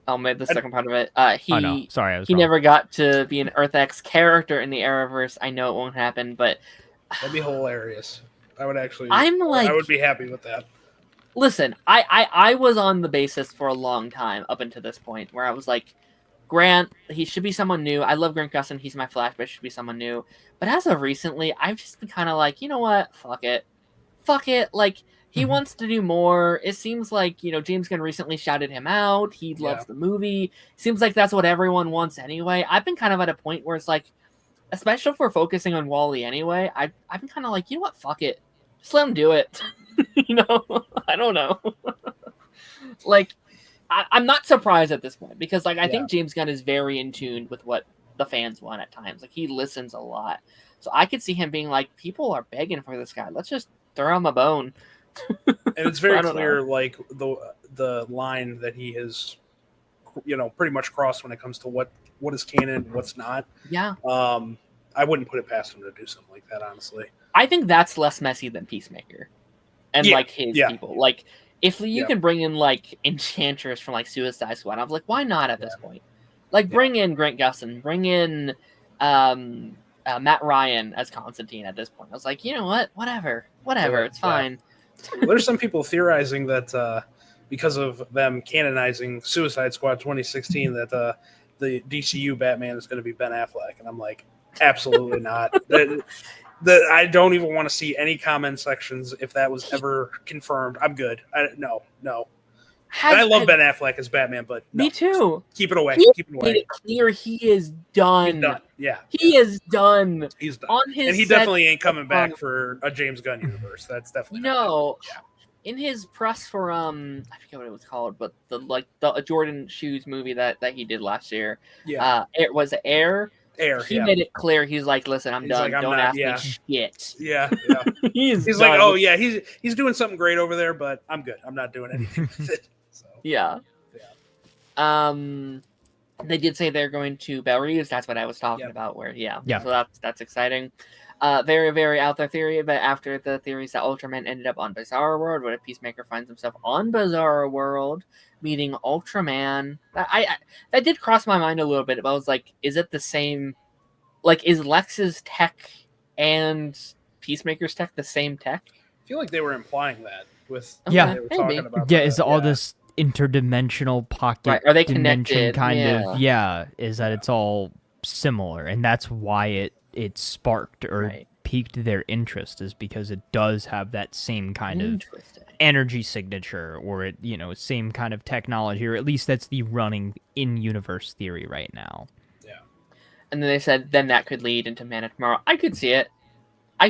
Oh, maybe the second part of it. Oh no, sorry, I was He wrong. never got to be an Earth X character in the Arrowverse. I know it won't happen, but That'd be hilarious. I would actually. I'm like, I would be happy with that. listen, I was on the basis for a long time up until this point where I was like, Grant, he should be someone new. I love Grant Gustin. He's my Flash, but he should be someone new. But as of recently, I've just been kind of like, you know what? Fuck it. Like, he wants to do more. It seems like, James Gunn recently shouted him out. He loves the movie. Seems like that's what everyone wants anyway. I've been kind of at a point where it's like, especially if we're focusing on Wally anyway, I've been kind of like, you know what? Fuck it. Just let him do it. I don't know. Like, I'm not surprised at this point because, like, I think James Gunn is very in tune with what the fans want at times. Like, he listens a lot. So I could see him being like, people are begging for this guy. Let's just throw him a bone. And it's very I don't clear, like the line that he has, pretty much crossed when it comes to what is canon, what's not. Yeah. I wouldn't put it past him to do something like that, honestly. I think that's less messy than Peacemaker and Yeah, like his yeah. people. Like, if you Yeah. can bring in like Enchantress from like Suicide Squad, I was like, why not at this point? Like, bring in Grant Gustin, bring in Matt Ryan as Constantine at this point. I was like, you know what? Whatever, it's fine. Well, there's some people theorizing that because of them canonizing Suicide Squad 2016, that the DCU Batman is going to be Ben Affleck, and I'm like, absolutely not. I don't even want to see any comment sections if that was ever confirmed. I'm good. No. And I love Ben Affleck as Batman, but no, Me too. keep it away. He Keep it made away. it clear he is done. He's done. Yeah, He is done. he's done. On his And he set- definitely ain't coming back for a James Gunn universe. That's definitely not in his press for I forget what it was called, but the Jordan Shoes movie that he did last year. Yeah, It was Air. Air. He made it clear. He's like, listen, I'm He's done. like, I'm Don't not- ask yeah. me shit. Yeah. He's He's done. like, oh yeah, he's doing something great over there, but I'm good. I'm not doing anything with it. So Yeah. They did say they're going to Belle Reeves. That's what I was talking about. Yeah. So that's exciting. Very, very out there theory, but after the theories that Ultraman ended up on Bizarro World, what if Peacemaker finds himself on Bizarro World meeting Ultraman? That did cross my mind a little bit, but I was like, is it the same? Like, is Lex's tech and Peacemaker's tech the same tech? I feel like they were implying that with Yeah. they were Maybe. talking about. Is all this interdimensional pocket Right, are they dimension connected? is that it's all similar, and that's why it sparked or piqued their interest, is because it does have that same kind of energy signature, or it same kind of technology, or at least that's the running in-universe theory right now. Yeah. And then they said then that could lead into Man of Tomorrow. I could see it. I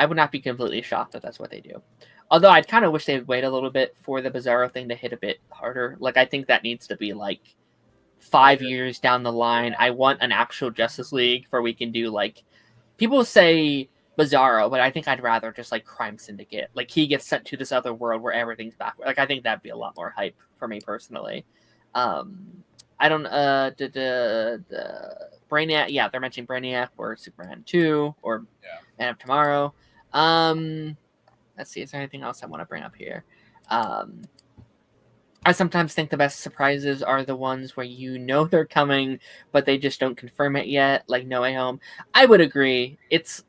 would not be completely shocked if that's what they do. Although I'd kind of wish they'd wait a little bit for the Bizarro thing to hit a bit harder. Like, I think that needs to be, like, 5 years down the line. I want an actual Justice League where we can do, like... People say Bizarro, but I think I'd rather just, like, Crime Syndicate. Like, he gets sent to this other world where everything's backward. Like, I think that'd be a lot more hype for me, personally. I don't... Brainiac... Yeah, they're mentioning Brainiac or Superman 2 or Man of Tomorrow. Let's see, is there anything else I want to bring up here? I sometimes think the best surprises are the ones where they're coming, but they just don't confirm it yet, like No Way Home. I would agree. It's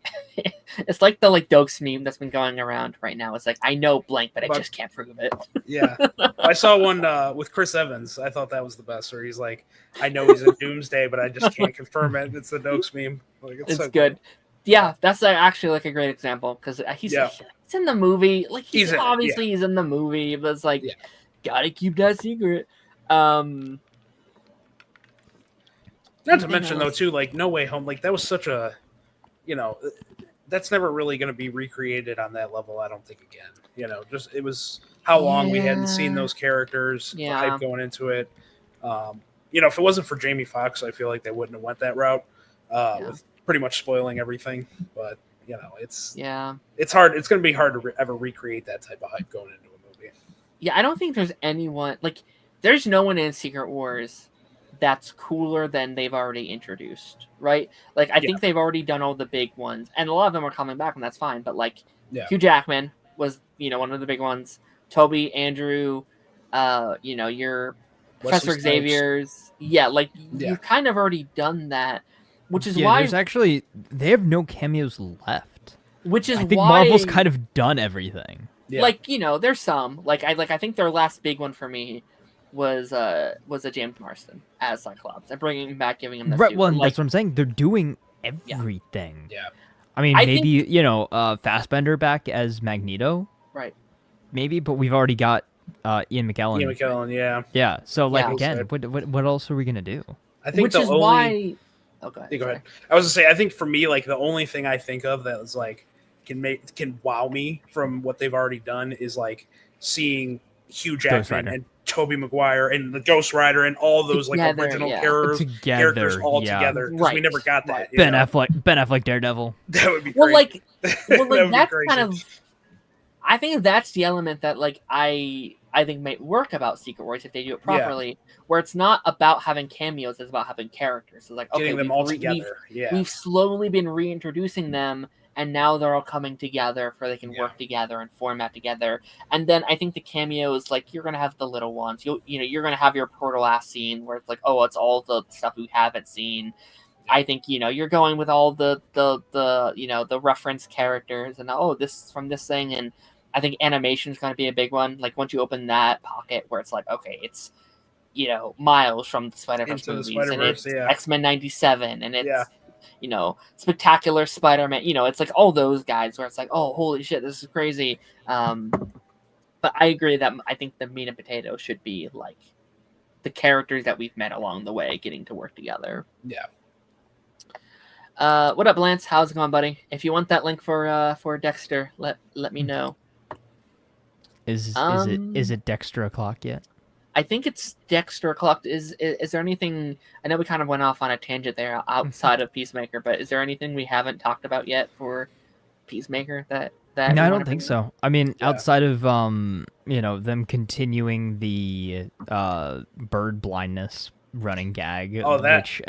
like the Dokes meme that's been going around right now. It's like, I know blank, but I just can't prove it. Yeah. I saw one with Chris Evans. I thought that was the best, where he's like, I know he's in Doomsday, but I just can't confirm it. It's the Dokes meme. Like, it's so good. Yeah, that's actually like a great example, because he's in the movie. Like, he's in the movie, but it's like, gotta keep that secret. Not to mention, though, too, like, No Way Home, like, that was such a, that's never really going to be recreated on that level, I don't think, again. Just, it was how long we hadn't seen those characters, the hype going into it. If it wasn't for Jamie Foxx, I feel like they wouldn't have went that route, with pretty much spoiling everything. But, it's hard. It's going to be hard to ever recreate that type of hype going into a movie. Yeah, I don't think there's anyone, like, there's no one in Secret Wars that's cooler than they've already introduced, right? Like, I think they've already done all the big ones, and a lot of them are coming back, and that's fine. But, like, Hugh Jackman was, one of the big ones. Toby, Andrew, your Professor Xavier's. Yeah, like, you've kind of already done that, which is why... there's actually... They have no cameos left. Which is why... I think Marvel's kind of done everything. Yeah. Like, there's some. Like, I think their last big one for me was a James Marsden as Cyclops, and bringing him back, giving him the suit. Well, that's what I'm saying. They're doing everything. Yeah. I mean, maybe Fassbender back as Magneto. Right. Maybe, but we've already got Ian McKellen. Ian McKellen, yeah. Yeah. So, again, what else are we gonna do? I think why. Oh, go ahead. Go ahead. I was gonna say, I think for me, like, the only thing I think of that was like can wow me from what they've already done is like seeing Hugh Jackman and Tobey Maguire and the Ghost Rider and all those original characters all together, because we never got that. Ben Affleck Daredevil. That would be great. That's kind of. I think that's the element that I think might work about Secret Wars if they do it properly, where it's not about having cameos, it's about having characters. It's like, getting them all together. We've slowly bbeen reintroducing them, and now they're all coming together for they can work together and format together. And then I think the cameos, like, you're gonna have the little ones. You're gonna have your Portal ass scene where it's like, oh, it's all the stuff we haven't seen. I think you're going with all the reference characters, and this is from this thing. And I think animation is going to be a big one. Like, once you open that pocket where it's like, okay, it's Miles from the Spider-Verse movies, and it's X-Men 97, and it's Spectacular Spider-Man, it's like all those guys where it's like, oh, holy shit, this is crazy. But I agree that I think the meat and potato should be like the characters that we've met along the way getting to work together. Yeah. What up, Lance? How's it going, buddy? If you want that link for Dexter, let me know. Is it Dexter o'clock yet? I think it's Dexter o'clock. Is there anything? I know we kind of went off on a tangent there outside of Peacemaker, but is there anything we haven't talked about yet for Peacemaker that? No, I don't think so. I mean, outside of them continuing the bird blindness running gag. Oh, that. Which,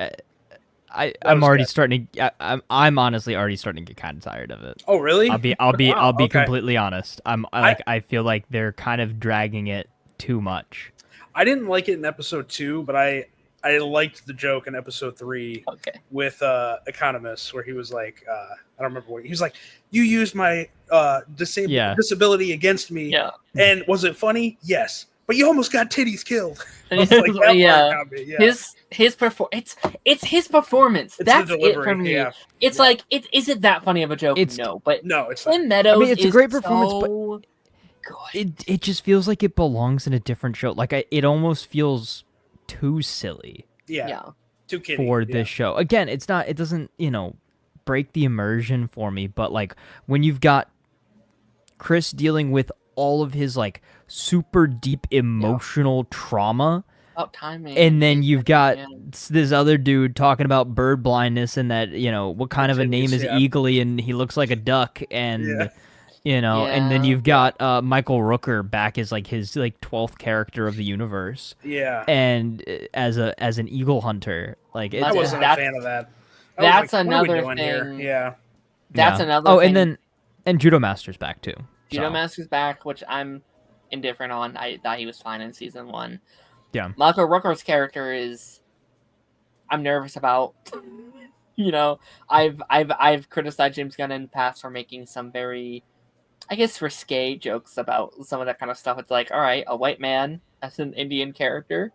I'm already starting to. I'm honestly already starting to get kind of tired of it. Oh, really? I'll be completely honest. I feel like they're kind of dragging it too much. I didn't like it in episode 2, but I I liked the joke in episode 3 with Economist, where he was like, I don't remember what he was like. You used my disability against me, and was it funny? Yes, but you almost got titties killed. I was like, that part got me. It's his performance. That's it for me. Yeah. It's like is it that funny of a joke? No, but it's Tim Meadows. I mean, it's a great performance, so but it just feels like it belongs in a different show. Like it almost feels too silly. Too kiddie for this show. Again, it doesn't, break the immersion for me, but like when you've got Chris dealing with all of his like super deep emotional trauma, about timing, and then you've got this other dude talking about bird blindness and that, what kind of a name is Eagly and he looks like a duck and and then you've got Michael Rooker back as like his like 12th character of the universe. Yeah. And as an eagle hunter, like I wasn't a fan of that. That's another thing. Here? Yeah. That's another thing. And then Judo Master's back too. Judo Master's back, which I'm indifferent on. I thought he was fine in season 1. Yeah. Michael Rooker's character I'm nervous about. I've criticized James Gunn in the past for making some very, I guess, risque jokes about some of that kind of stuff. It's like, all right, a white man as an Indian character.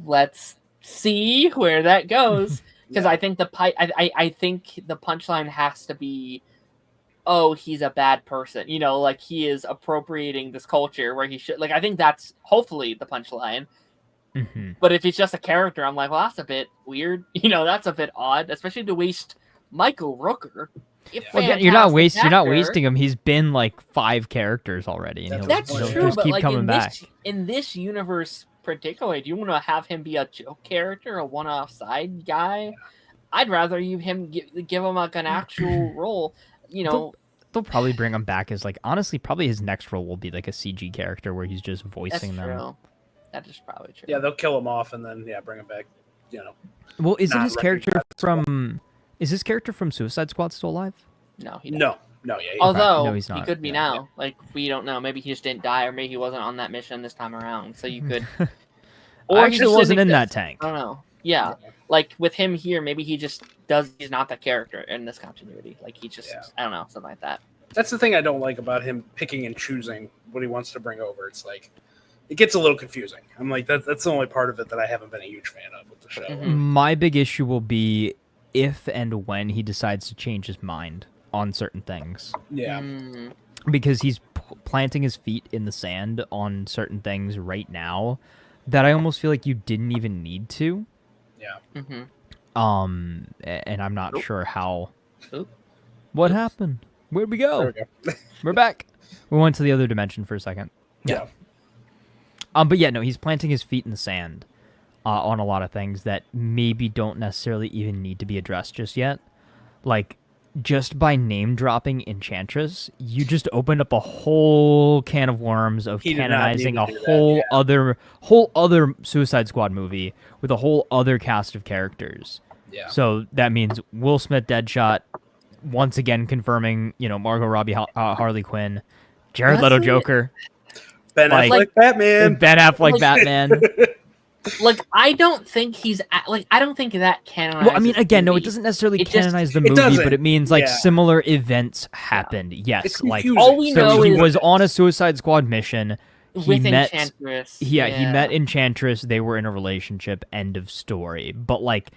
Let's see where that goes. Because I think I think the punchline has to be, oh, he's a bad person. Like he is appropriating this culture where he should. Like I think that's hopefully the punchline. Mm-hmm. But if it's just a character, I'm like, well, that's a bit weird. That's a bit odd, especially to waste Michael Rooker. Well, again, you're not wasting him. He's been like 5 characters already, and that's he'll true. just But keep like coming back. In this universe, particularly, do you want to have him be a joke character, a one-off side guy? I'd rather give him like an actual role. They'll probably bring him back as like honestly, probably his next role will be like a CG character where he's just voicing them. True. That is probably true. Yeah, they'll kill him off and then bring him back. Well, isn't his character from? Is his character from Suicide Squad still alive? No, No. Yeah. Although no, he's not. He could be now. Like we don't know. Maybe he just didn't die, or maybe he wasn't on that mission this time around. So you could. Or he wasn't in that tank. I don't know. Yeah, like with him here, maybe he just does. He's not that character in this continuity. Like he just, I don't know, something like that. That's the thing I don't like about him picking and choosing what he wants to bring over. It's like it gets a little confusing. I'm like that's the only part of it that I haven't been a huge fan of with the show. Mm-hmm. My big issue will be if and when he decides to change his mind on certain things. Yeah. Because he's planting his feet in the sand on certain things right now that I almost feel like you didn't even need to. Yeah. Mm-hmm. And I'm not sure how. What happened? Where'd we go? There we go. We're back. We went to the other dimension for a second. Yeah. But yeah, no, he's planting his feet in the sand on a lot of things that maybe don't necessarily even need to be addressed just yet. Like, just by name dropping Enchantress, you just opened up a whole can of worms of canonizing a whole other Suicide Squad movie with a whole other cast of characters. Yeah. So that means Will Smith, Deadshot, once again confirming, Margot Robbie, Harley Quinn, Jared Leto, Joker, Ben Affleck, Batman, Ben Affleck, Batman. Like, I don't think I don't think that canonizes. Well, I mean, again, no, it doesn't necessarily canonize the movie, but it means like similar events happened. Yes, like all we know he is was on a Suicide Squad mission. He met Enchantress. He met Enchantress. They were in a relationship. End of story. But like,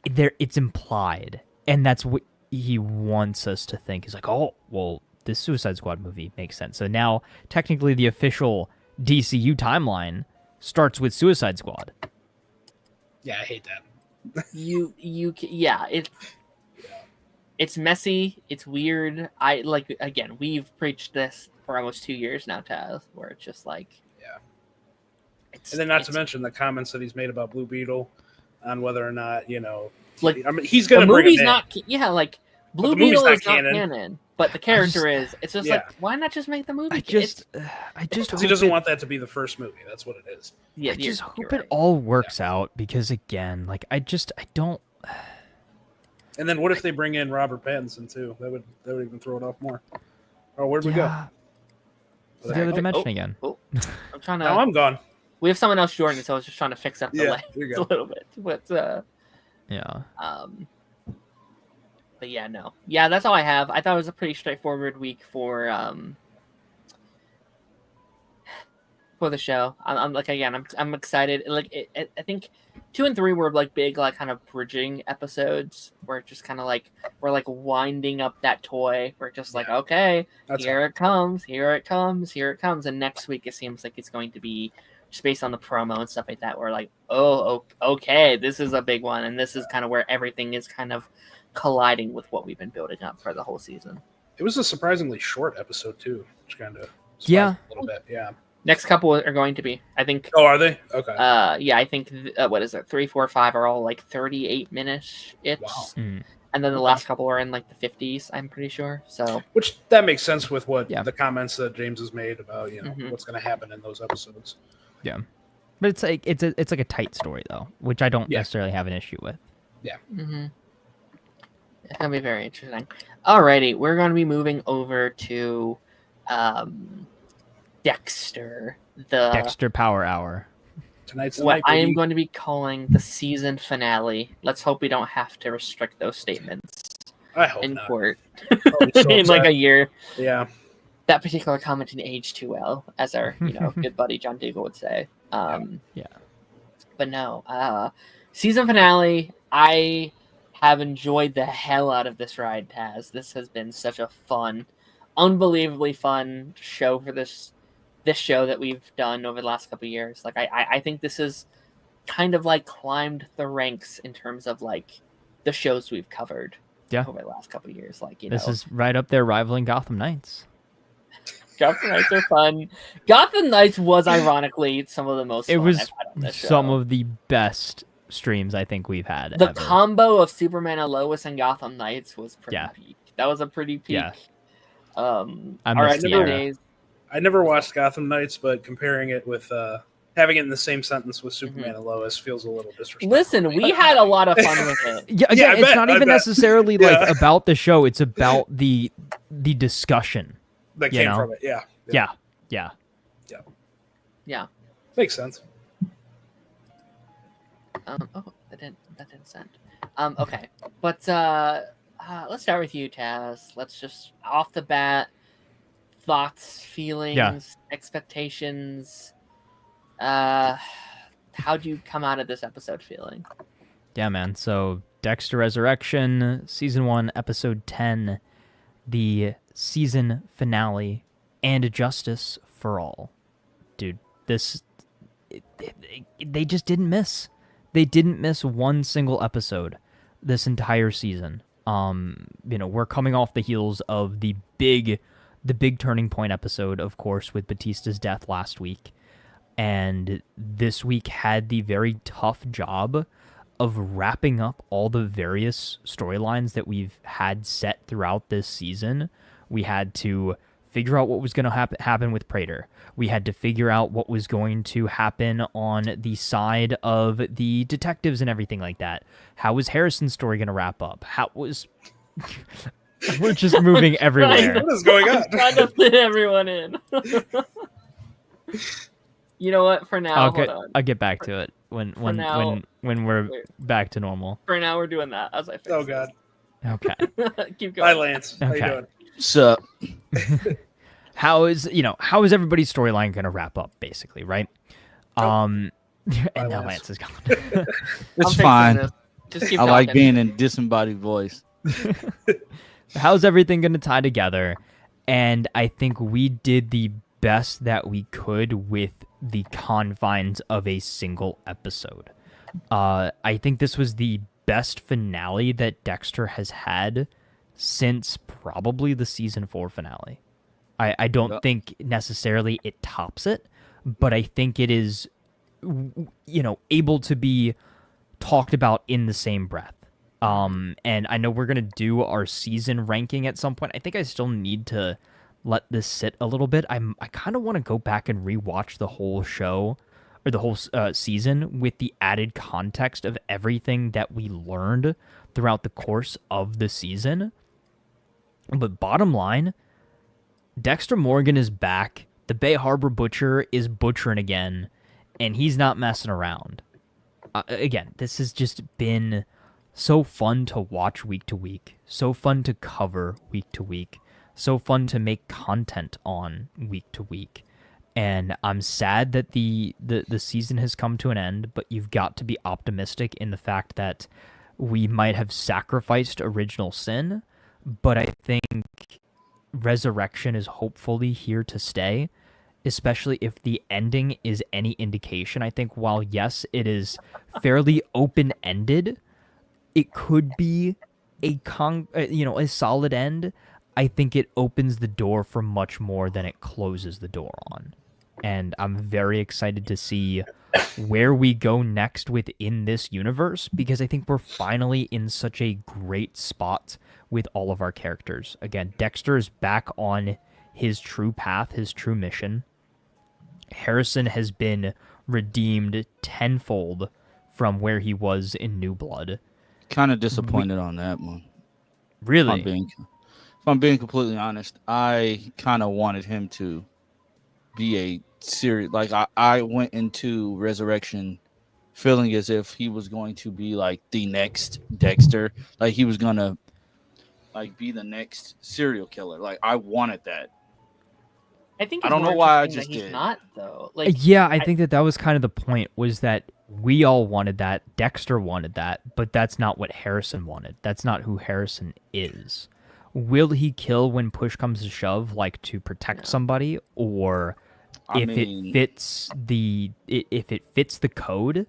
it's implied, and that's what he wants us to think. He's like, oh, well, this Suicide Squad movie makes sense. So now, technically, the official DCU timeline starts with Suicide Squad. Yeah, I hate that. It's messy. It's weird. Again, we've preached this for almost 2 years now, Taz, where it's just like, and then not to mention the comments that he's made about Blue Beetle on whether or not like, I mean, he's gonna bring it in. Blue Beetle is not canon. But the character is. It's just like, why not just make the movie? I just because he doesn't want that to be the first movie. That's what it is. Yeah, I just hope it all works out because again, like I don't. And then what if they bring in Robert Pattinson too? That would even throw it off more. Oh, where'd we go? The other dimension again. I'm trying to. Now I'm gone. We have someone else joining, so I was just trying to fix up the legs you're a good. little bit. But Yeah. but yeah, no. Yeah, that's all I have. I thought it was a pretty straightforward week for the show. I'm like, again, I'm excited. Like I think 2 and 3 were like big, like kind of bridging episodes where it just kind of like we're like winding up that toy. We're just like, okay, here it comes, and next week it seems like it's going to be just based on the promo and stuff like that. We're like, oh, okay, this is a big one, and this is kind of where everything is kind of colliding with what we've been building up for the whole season. It was a surprisingly short episode too, which kind of a little bit. Yeah. Next couple are going to be, I think. Oh, are they? Okay. Yeah, I think what is it? 3, 4, 5 are all like 38 minutes. Wow. And then the last couple are in like the 50s. I'm pretty sure. So, which that makes sense with what the comments that James has made about what's going to happen in those episodes. Yeah, but it's like it's like a tight story though, which I don't necessarily have an issue with. Yeah. It's gonna be very interesting. Alrighty, we're gonna be moving over to Dexter, the Dexter Power Hour. Tonight's what I am going to be calling the season finale. Let's hope we don't have to restrict those statements in court in like a year. Yeah, that particular comment didn't age too well, as our good buddy John Diggle would say. But no, season finale. I have enjoyed the hell out of this ride, Taz. This has been such a fun, unbelievably fun show for this show that we've done over the last couple of years. Like I think this is kind of like climbed the ranks in terms of like the shows we've covered over the last couple of years. Like this is right up there rivaling Gotham Knights. Gotham Knights are fun. Gotham Knights was ironically some of the most fun I've had on this show. Some of the best streams I think we've had. The combo of Superman and Lois and Gotham Knights was pretty peak. That was a pretty peak. Yeah. I never watched Gotham Knights, but comparing it with having it in the same sentence with Superman and Lois feels a little disrespectful. Listen, we had a lot of fun with it. It's not even necessarily like about the show; it's about the discussion that came from it. Yeah. Makes sense. That didn't send. Okay, but let's start with you, Taz. Let's just off the bat. Thoughts, feelings, expectations. How do you come out of this episode feeling? Yeah, man. So Dexter Resurrection, Season 1, Episode 10, the season finale, and Justice for All. Dude, they just didn't miss. They didn't miss one single episode this entire season. We're coming off the heels of the big turning point episode, of course, with Batista's death last week. And this week had the very tough job of wrapping up all the various storylines that we've had set throughout this season. We had to figure out what was going to happen with Prater. We had to figure out what was going to happen on the side of the detectives and everything like that. How was Harrison's story going to wrap up? How was... We're just moving everywhere. What is going on? Trying to fit everyone in. You know what? For now, hold on. I'll get back to it when we're back to normal. For now, we're doing that as I fix Oh God. Okay. Keep going. Hi, Lance. Okay. How you doing? Sup? How is everybody's storyline going to wrap up, basically, right? And now Lance is gone. It's fine. Just keep I like talking. being in disembodied voice. How's everything going to tie together? And I think we did the best that we could with the confines of a single episode. I think this was the best finale that Dexter has had since probably the season 4 finale. I don't think necessarily it tops it, but I think it is, able to be talked about in the same breath. And I know we're going to do our season ranking at some point. I think I still need to let this sit a little bit. I kind of want to go back and rewatch the whole show or the whole season with the added context of everything that we learned throughout the course of the season. But bottom line, Dexter Morgan is back. The Bay Harbor Butcher is butchering again. and he's not messing around. Again, this has just been so fun to watch week to week, so fun to cover week to week, so fun to make content on week to week. And I'm sad that the season has come to an end, but you've got to be optimistic in the fact that we might have sacrificed original sin, but I think resurrection is hopefully here to stay, especially if the ending is any indication. I think while, yes, it is fairly open-ended, it could be a solid end. I think it opens the door for much more than it closes the door on. And I'm very excited to see where we go next within this universe, because I think we're finally in such a great spot with all of our characters. Again, Dexter is back on his true path, his true mission. Harrison has been redeemed tenfold from where he was in New Blood. Kind of disappointed on that one. Really? If I'm being completely honest, I kind of wanted him to be a serious. Like I went into Resurrection feeling as if he was going to be like the next Dexter, like he was gonna like be the next serial killer. Like I wanted that. I think I don't know why I just he's did. not though. Like yeah, I think that was kind of the point, was that we all wanted that, Dexter wanted that, but that's not what Harrison wanted. That's not who Harrison is. Will he kill when push comes to shove, like to protect somebody, or if it fits the code?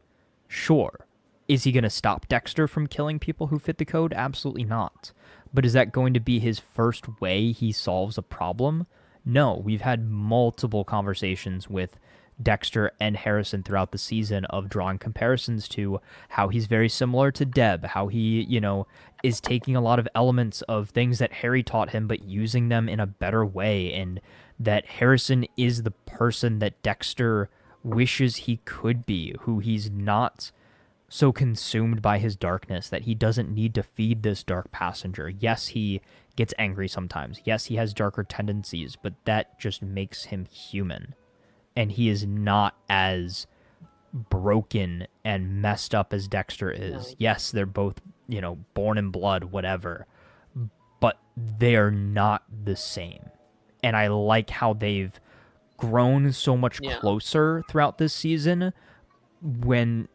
Sure. Is he going to stop Dexter from killing people who fit the code? Absolutely not. But is that going to be his first way he solves a problem? No. We've had multiple conversations with Dexter and Harrison throughout the season of drawing comparisons to how he's very similar to Deb, how he, is taking a lot of elements of things that Harry taught him, but using them in a better way, and that Harrison is the person that Dexter wishes he could be, who he's not so consumed by his darkness that he doesn't need to feed this dark passenger. Yes, he gets angry sometimes. Yes, he has darker tendencies, but that just makes him human. And he is not as broken and messed up as Dexter is. Yes, they're both, born in blood, whatever, but they're not the same. And I like how they've grown so much closer throughout this season, when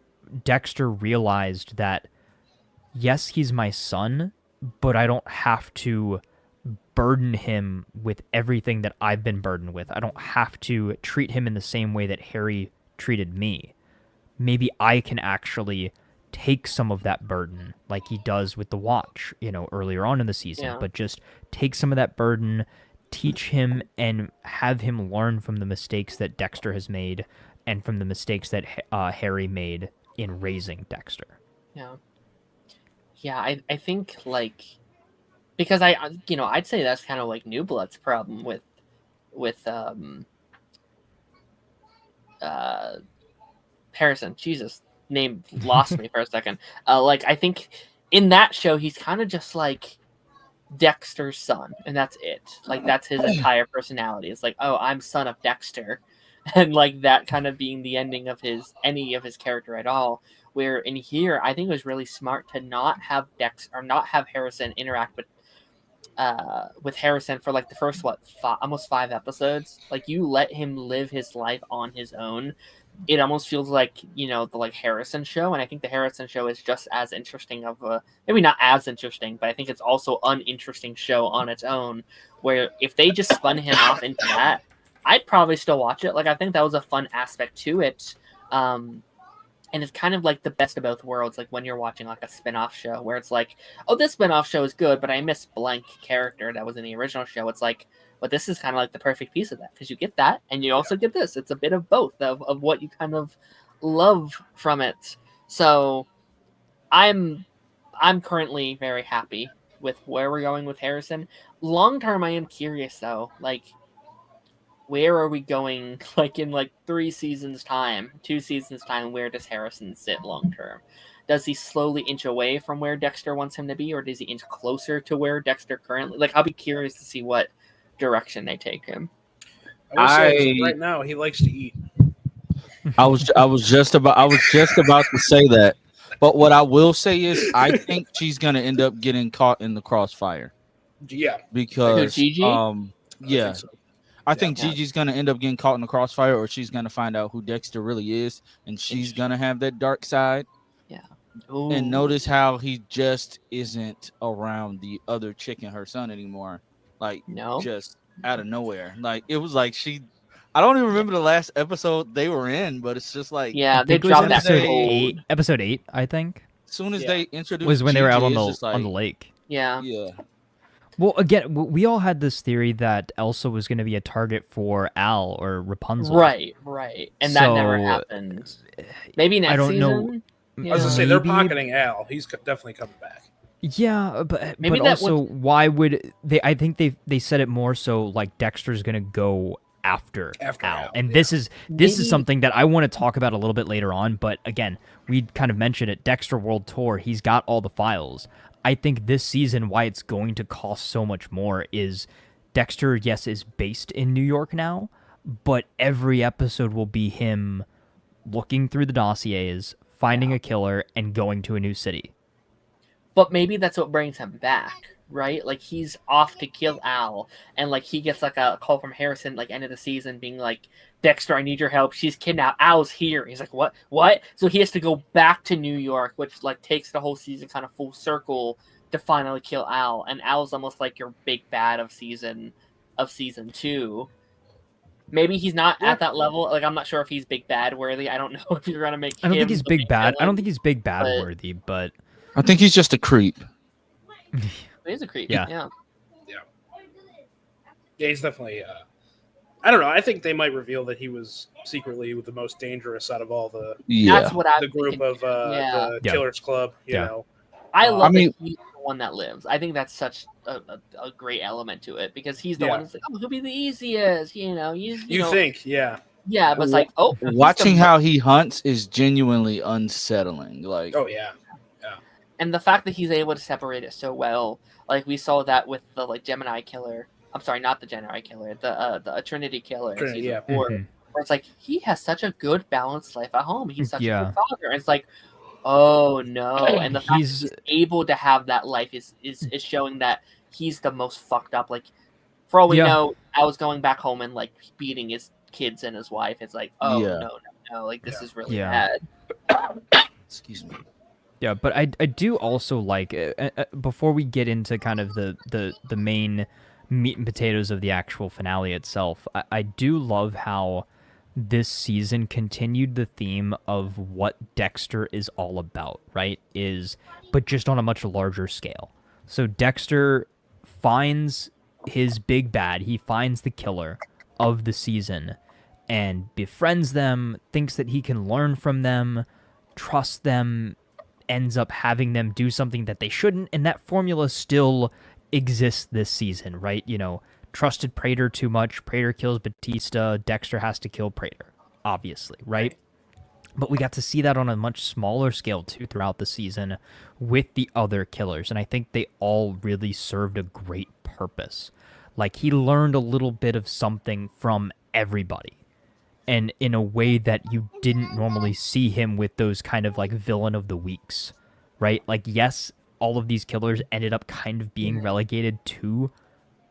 Dexter realized that, yes, he's my son, but I don't have to burden him with everything that I've been burdened with. I don't have to treat him in the same way that Harry treated me. Maybe I can actually take some of that burden, like he does with the watch, earlier on in the season, but just take some of that burden, teach him, and have him learn from the mistakes that Dexter has made and from the mistakes that Harry made in raising Dexter. Yeah, I think, like, because I'd say that's kind of like New Blood's problem with Harrison. Jesus, name lost me for a second. Like, I think in that show he's kind of just like Dexter's son, and that's it. Like, that's his entire personality. It's like, oh, I'm son of Dexter, and like that kind of being the ending of any of his character at all. Where in here, I think it was really smart to not have not have Harrison interact with Harrison for like the first almost 5 episodes. Like, you let him live his life on his own. It almost feels like the like Harrison show, and I think the Harrison show is just as interesting of a, maybe not as interesting, but I think it's also an uninteresting show on its own. Where if they just spun him off into that, I'd probably still watch it. Like, I think that was a fun aspect to it. And it's kind of like the best of both worlds, like when you're watching like a spin-off show where it's like, oh, this spin-off show is good, but I miss blank character that was in the original show. It's like, but this is kind of like the perfect piece of that, because you get that and you also get this. It's a bit of both of what you kind of love from it. So I'm currently very happy with where we're going with Harrison. Long term, I am curious though, like, where are we going, like, in, like, 2 seasons time, where does Harrison sit long term? Does he slowly inch away from where Dexter wants him to be, or does he inch closer to where Dexter currently... Like, I'll be curious to see what direction they take him. I will say, right now, he likes to eat. I was just about to say that. But what I will say is, I think she's gonna end up getting caught in the crossfire. Yeah, Who, Because Gigi? yeah, I think Yeah. Gigi's gonna end up getting caught in the crossfire, or she's gonna find out who Dexter really is, and she's gonna have that dark side. Ooh. And notice how he just isn't around the other chick and her son anymore. Like, No. just out of nowhere. Like, it was like I don't even remember the last episode they were in, but it's just like, Yeah, they It was dropped that episode cold. Episode 8, I think, as soon as Yeah. they introduced was when they were out Gigi, on it's the just like, on the lake. Yeah. yeah. Well, again, we all had this theory that Elsa was going to be a target for Al or Rapunzel. Right. And that never So, happened. Maybe next I don't know. season. I was gonna say they're Maybe- pocketing Al. He's definitely coming back. Yeah, but Maybe but that also, why would they? I think they said it more so like Dexter's gonna go after Al, Al, and yeah. this is Maybe- something that I want to talk about a little bit later on. But again, we kind of mentioned it. Dexter World Tour. He's got all the files. I think this season, why it's going to cost so much more is Dexter. Yes, is based in New York now, but every episode will be him looking through the dossiers, finding a killer, and going to a new city. But maybe that's what brings him back, right? Like he's off to kill Al, and like he gets like a call from Harrison, like end of the season, being like, "Dexter, I need your help. She's kidnapped. Al's here." He's like, "What? What?" So he has to go back to New York, which like takes the whole season kind of full circle to finally kill Al. And Al's almost like your big bad of season 2. Maybe he's not at that level. Like I'm not sure if he's big bad worthy. I don't know if you're gonna make. I don't think him he's the big bad. I don't villain. think he's big bad but- worthy, but I think he's just a creep. He is a creep. Yeah. Yeah. Yeah, he's definitely. I don't know. I think they might reveal that he was secretly the most dangerous out of all the Yeah. That's what I. group of Yeah. the Yeah. Killers Club. You Yeah. know, I love I mean- that he's the one that lives. I think that's such a great element to it because he's the Yeah. one that's like, oh, he'll be the easiest, you know. You know, think, yeah. yeah, but it's like, oh, he's Watching the- how he hunts is genuinely unsettling. Like, Oh yeah. and the fact that he's able to separate it so well, like we saw that with the like Gemini killer. I'm sorry, not the Gemini killer, the Trinity killer. in Trinity, season yeah. 4, Mhm. where it's like he has such a good balanced life at home. He's such a Yeah. good father. And it's like, oh no, and the fact that He's- he's able to have that life is showing that he's the most fucked up. Like, for all we Yeah. know, I was going back home and like beating his kids and his wife. It's like, oh Yeah. no, like this is really Yeah. bad. excuse me. Yeah, but I do also like before we get into kind of the main meat and potatoes of the actual finale itself. I do love how this season continued the theme of what Dexter is all about, right? But just on a much larger scale. So Dexter finds his big bad. He finds the killer of the season and befriends them, thinks that he can learn from them, trusts them, ends up having them do something that they shouldn't, and that formula still exists this season, right? You know, trusted Prater too much, Prater kills Batista, Dexter has to kill Prater, obviously, right? But we got to see that on a much smaller scale too throughout the season with the other killers, and I think they all really served a great purpose. Like, he learned a little bit of something from everybody, and in a way that you didn't normally see him with those kind of like villain of the weeks, right? Like, yes, all of these killers ended up kind of being relegated to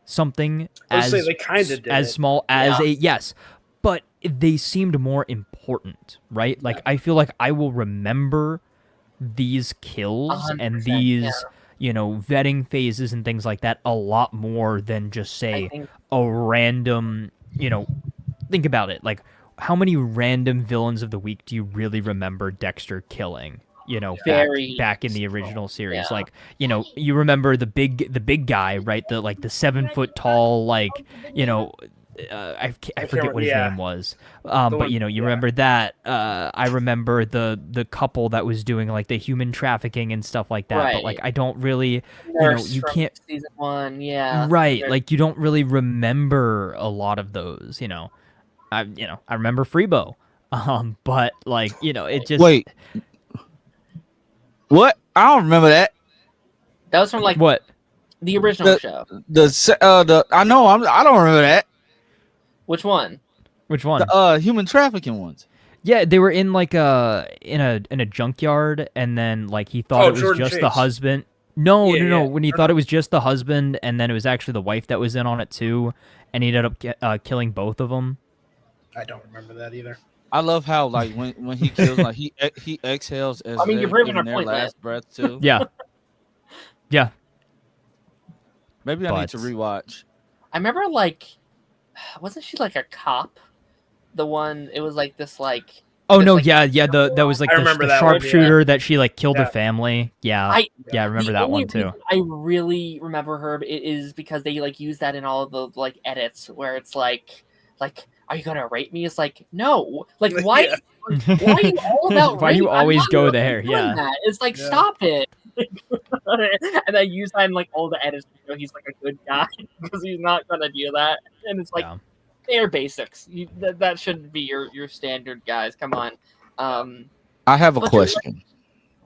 something I would as say they kind of did as it. small as Yeah. yes, but they seemed more important, right? Like, I feel like I will remember these kills and 100%, these yeah. you know, vetting phases and things like that a lot more than just I say think a random, you know, think about it. Like, how many random villains of the week do you really remember Dexter killing? You know, Very back in the original series. yeah. Like, you know, you remember the big guy, right? The 7-foot tall, like, you know, I forget what his yeah. name was. But one- you know, you yeah. remember that. I remember the couple that was doing like the human trafficking and stuff like that. But like, Right. I don't really, you know, Nurse you from can't. season 1, yeah. Right, Very- like, you don't really remember a lot of those, you know. I remember Freebo. But like, you know, it just Wait, what? I don't remember that. that was from like what? the original The- show. I know I don't remember that. Which one? Which one? The human trafficking ones. Yeah, they were in like in a junkyard, and then like he thought it was Jordan just the Chase. husband. No, Yeah, no, no. yeah. When he thought it was just the husband, and then it was actually the wife that was in on it too, and he ended up killing both of them. I don't remember that either. I love how like when he kills, like he exhales as I mean, they're you're proving giving our their point, last breath too. Yeah, yeah. Maybe I need to But- rewatch. I remember, like, wasn't she like a cop? The one, it was like this, like. Oh this, no, like, yeah. That was like I the remember that one, yeah. sharpshooter that she like killed her Yeah. family. Yeah, I yeah, I remember the that only one too. reason I really remember her is because they like use that in all of the like edits where it's like, are you gonna rape me? It's like, no, like why? Yeah. Why are you all about Why do you rape? I'm always not go really there? doing Yeah. that. It's like, Yeah. stop it. And I use that in like all the edits to show he's like a good guy because he's not gonna do that. And it's like Yeah. they're basics. That shouldn't be your standard guys. Come on. I have a But question.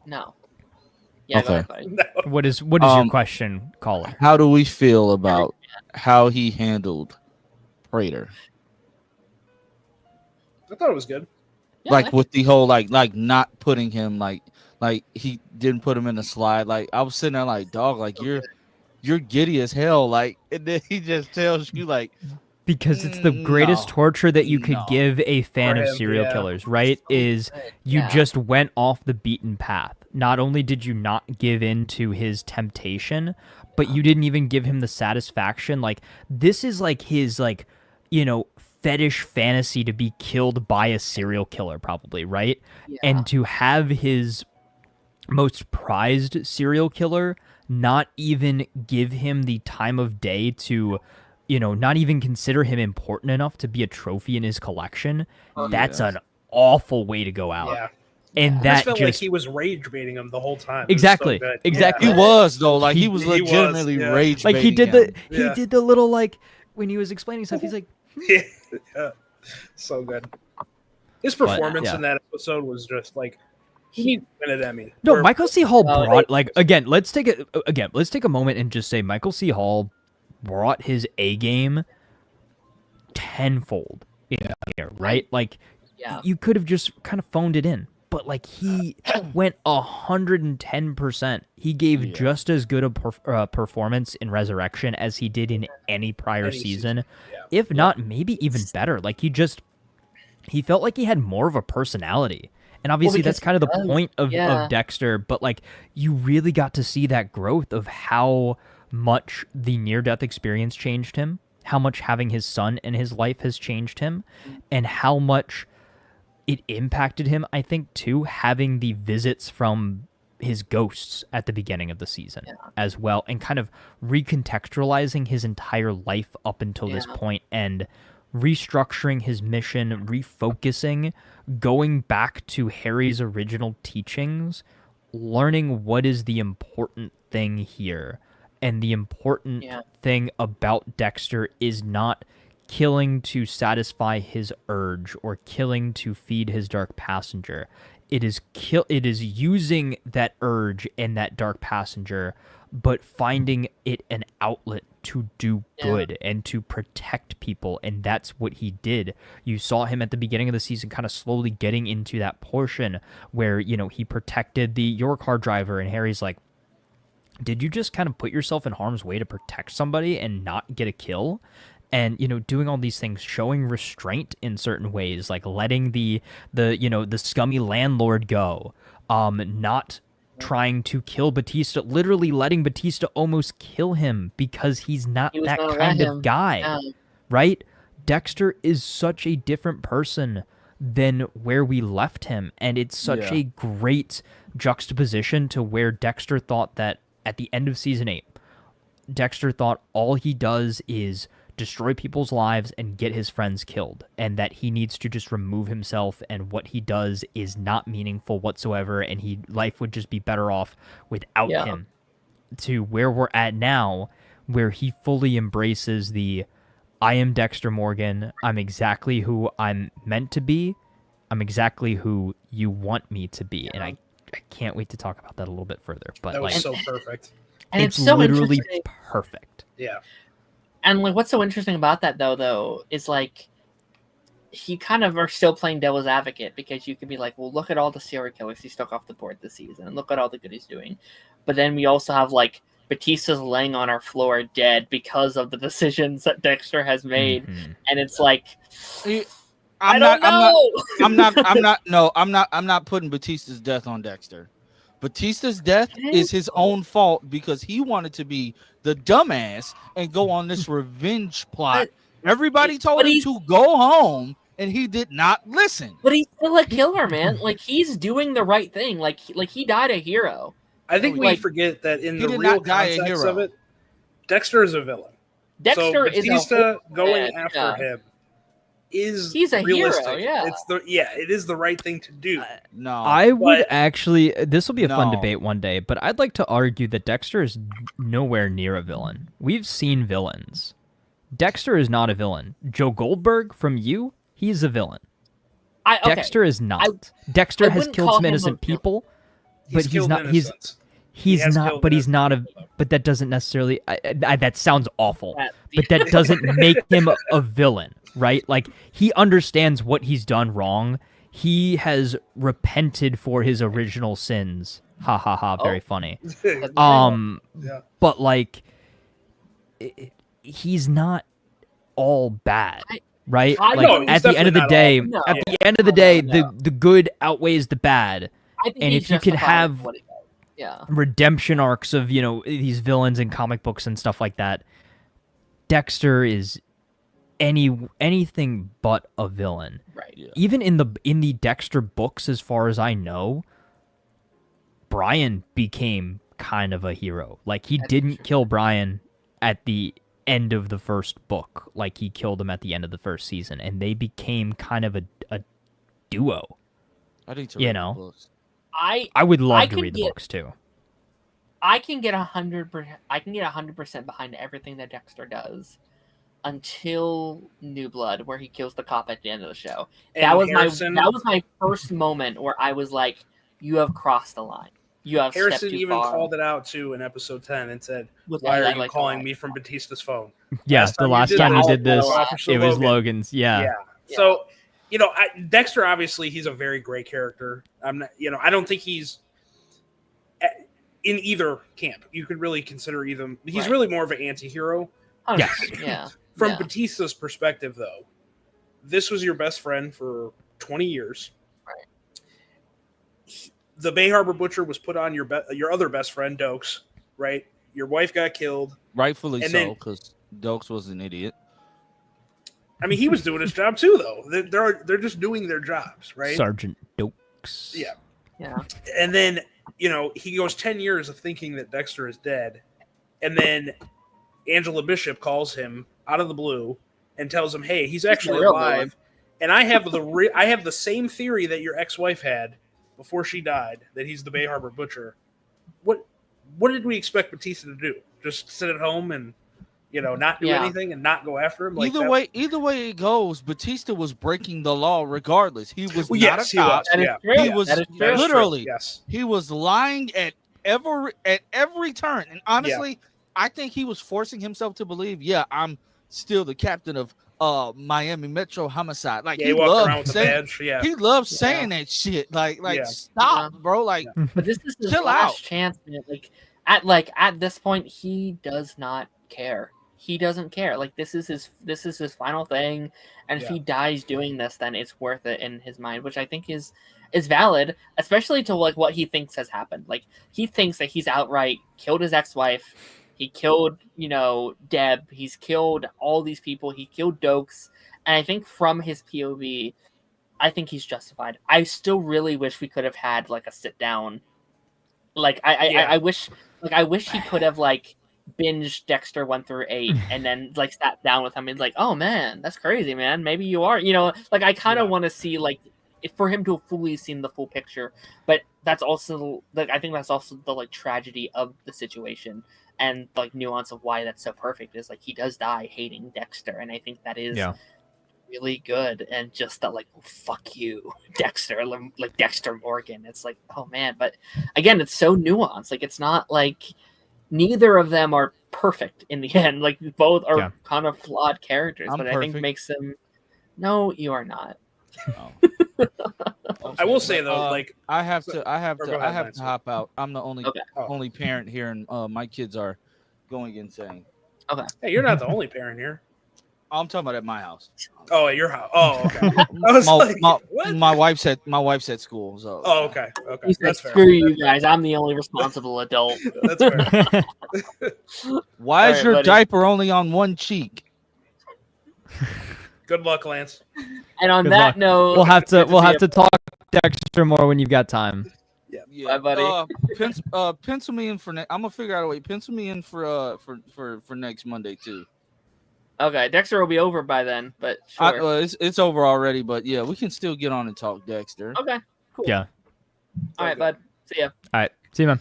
No. Yeah. Go Okay. ahead, buddy. What is your question, caller? How do we feel about how he handled Prater? I thought it was good. Yeah, Like with the whole like not putting him like he didn't put him in the slide. Like I was sitting there like, dog, like you're giddy as hell. Like, and then he just tells you like, Because it's the greatest torture that you could No. give a fan For of him, serial yeah. killers, right? Is you Yeah. just went off the beaten path. Not only did you not give in to his temptation, but you didn't even give him the satisfaction. Like, this is like his, like, fetish fantasy to be killed by a serial killer, probably, right? Yeah. And to have his most prized serial killer not even give him the time of day to not even consider him important enough to be a trophy in his collection. That's an awful way to go out. Yeah. And I that just felt just like he was rage baiting him the whole time. It was exactly so good. exactly he was though. Like he was He was, legitimately yeah. rage like he baiting did him. he Yeah. did the little, like, when he was explaining stuff, he's like, Yeah. Yeah. So good. His performance yeah. in that episode was just like he needs to win an Emmy. no, Or- Michael C. Hall No, brought, like, let's take a moment and just say Michael C. Hall brought his A game tenfold in here, right? Like, Yeah. you could have just kind of phoned it in, but like he went 110%. He gave just as good a performance in Resurrection as he did in any prior Any season, yeah. if not maybe even better. Like he felt like he had more of a personality. And obviously because that's kind of the he does, point of yeah. Dexter, but like you really got to see that growth of how much the near-death experience changed him, how much having his son in his life has changed him, and how much it impacted him, I think, too, having the visits from his ghosts at the beginning of the season as well, and kind of recontextualizing his entire life up until this point and restructuring his mission, refocusing, going back to Harry's original teachings, learning what is the important thing here. And the important thing about Dexter is not killing to satisfy his urge or killing to feed his dark passenger. It is using that urge and that dark passenger, but finding it an outlet to do good and to protect people, and that's what he did. You saw him at the beginning of the season kind of slowly getting into that portion where, he protected the York car driver, and Harry's like, did you just kind of put yourself in harm's way to protect somebody and not get a kill? And, doing all these things, showing restraint in certain ways, like letting the scummy landlord go, not trying to kill Batista, literally letting Batista almost kill him because he's not that kind of guy, right? Dexter is such a different person than where we left him, and it's such a great juxtaposition to where Dexter thought that at the end of season 8, Dexter thought all he does is destroy people's lives and get his friends killed, and that he needs to just remove himself, and what he does is not meaningful whatsoever, and life would just be better off without him. To where we're at now, where he fully embraces I am Dexter Morgan, I'm exactly who I'm meant to be, I'm exactly who you want me to be, and I can't wait to talk about that a little bit further. But that was like, so perfect. And it's so literally interesting. perfect. Yeah. And like, what's so interesting about that though, is like, he kind of are still playing devil's advocate, because you could be like, well, look at all the serial killers he's took off the board this season, and look at all the good he's doing. But then we also have like Batista's laying on our floor dead because of the decisions that Dexter has made, and it's like, I'm not putting Batista's death on Dexter. Batista's death is his own fault because he wanted to be the dumbass and go on this revenge plot. Everybody told him to go home, and he did not listen. But he's still a killer, man. Like, he's doing the right thing. Like he died a hero. I think we forget that in the real context of it, Dexter is a villain. Dexter is Batista going after him. He's a realistic. Hero, yeah. It is the right thing to do. I would actually, this will be a fun debate one day, but I'd like to argue that Dexter is nowhere near a villain. We've seen villains. Dexter is not a villain. Joe Goldberg from You, he's a villain. Dexter is not. Dexter has killed some innocent people, but he's not. But that doesn't necessarily. That sounds awful. But that doesn't make him a villain, right? Like, he understands what he's done wrong. He has repented for his original sins. Ha ha ha! Very funny. But like, he's not all bad, right? At the end of the day, the good outweighs the bad. And if you can have redemption arcs of, these villains in comic books and stuff like that, Dexter is anything but a villain. Right. Yeah. Even in the Dexter books, as far as I know, Brian became kind of a hero. Like, he didn't kill Brian at the end of the first book, like he killed him at the end of the first season, and they became kind of a duo. I need to read the books. I would love to read the books too. I can get 100%. I can get 100% behind everything that Dexter does until New Blood, where he kills the cop at the end of the show. That was my first moment where I was like, "You have crossed the line. You have Harrison stepped too even far." called it out too in episode 10 and said, "Why are you calling me from Batista's phone?" Yeah, the last time you did this, it was Logan's. Yeah. So, Dexter, obviously, he's a very great character. I'm not, I don't think he's in either camp. You could really consider either. He's really more of an anti-hero. Yes. Yeah. From Batista's perspective, though, this was your best friend for 20 years. Right. The Bay Harbor Butcher was put on your other best friend, Dokes, right? Your wife got killed. Rightfully so, because Dokes was an idiot. I mean, he was doing his job too, though. They're just doing their jobs, right? Sergeant Dokes. Yeah. Yeah. And then, he goes 10 years of thinking that Dexter is dead. And then Angela Bishop calls him out of the blue and tells him, "Hey, he's actually alive." And I have the same theory that your ex-wife had before she died, that he's the Bay Harbor Butcher. What did we expect Batista to do? Just sit at home and not do anything and not go after him? Either way it goes, Batista was breaking the law regardless. He was not a cop. He was literally he was lying at every turn. And honestly, I think he was forcing himself to believe, I'm still the captain of Miami Metro Homicide. Like, he loves saying, he loves saying that shit. Like stop, bro. Like, but this is his chill last out. chance, man. At this point, he does not care. He doesn't care. Like, this is his final thing, and if he dies doing this, then it's worth it in his mind, which I think is valid, especially to like what he thinks has happened. Like, he thinks that he's outright killed his ex-wife. He killed, Deb. He's killed all these people. He killed Dokes. And I think from his POV, I think he's justified. I still really wish we could have had like a sit down. Like, I wish he could have like binged Dexter 1 through 8 and then like sat down with him and like, "Oh man, that's crazy, man. Maybe you are." Like, I kind of want to see like for him to have fully seen the full picture. But that's also like, I think that's also the like tragedy of the situation. And like nuance of why that's so perfect is like he does die hating Dexter, and I think that is really good. And just that like, fuck you, Dexter, like Dexter Morgan. It's like, oh man, but again, it's so nuanced. Like, it's not like neither of them are perfect in the end. Like, both are kind of flawed characters, but I think makes them No, you are not. Oh. I will say though, I have to go ahead, Lance. hop out. I'm the only Okay. only parent here, and my kids are going insane. Okay. Hey, you're not the only parent here. I'm talking about at my house. Oh, at your house. Oh, okay. I was like, what? My wife's at school. So. Oh, okay. Okay. You said, That's fair. screw you guys. I'm the only responsible adult. That's fair. Why is Alright, your buddy. diaper only on one cheek? Good luck, Lance. And on Good that luck. note, We'll have good to see you. talk Dexter more when you've got time. Yeah, Bye, buddy. Pencil me in for next. I'm gonna figure out a way. Pencil me in for next Monday too. Okay, Dexter will be over by then, but sure. It's over already, but yeah, we can still get on and talk Dexter. Okay, cool. Yeah. All right, bud. See ya. All right. See you, man.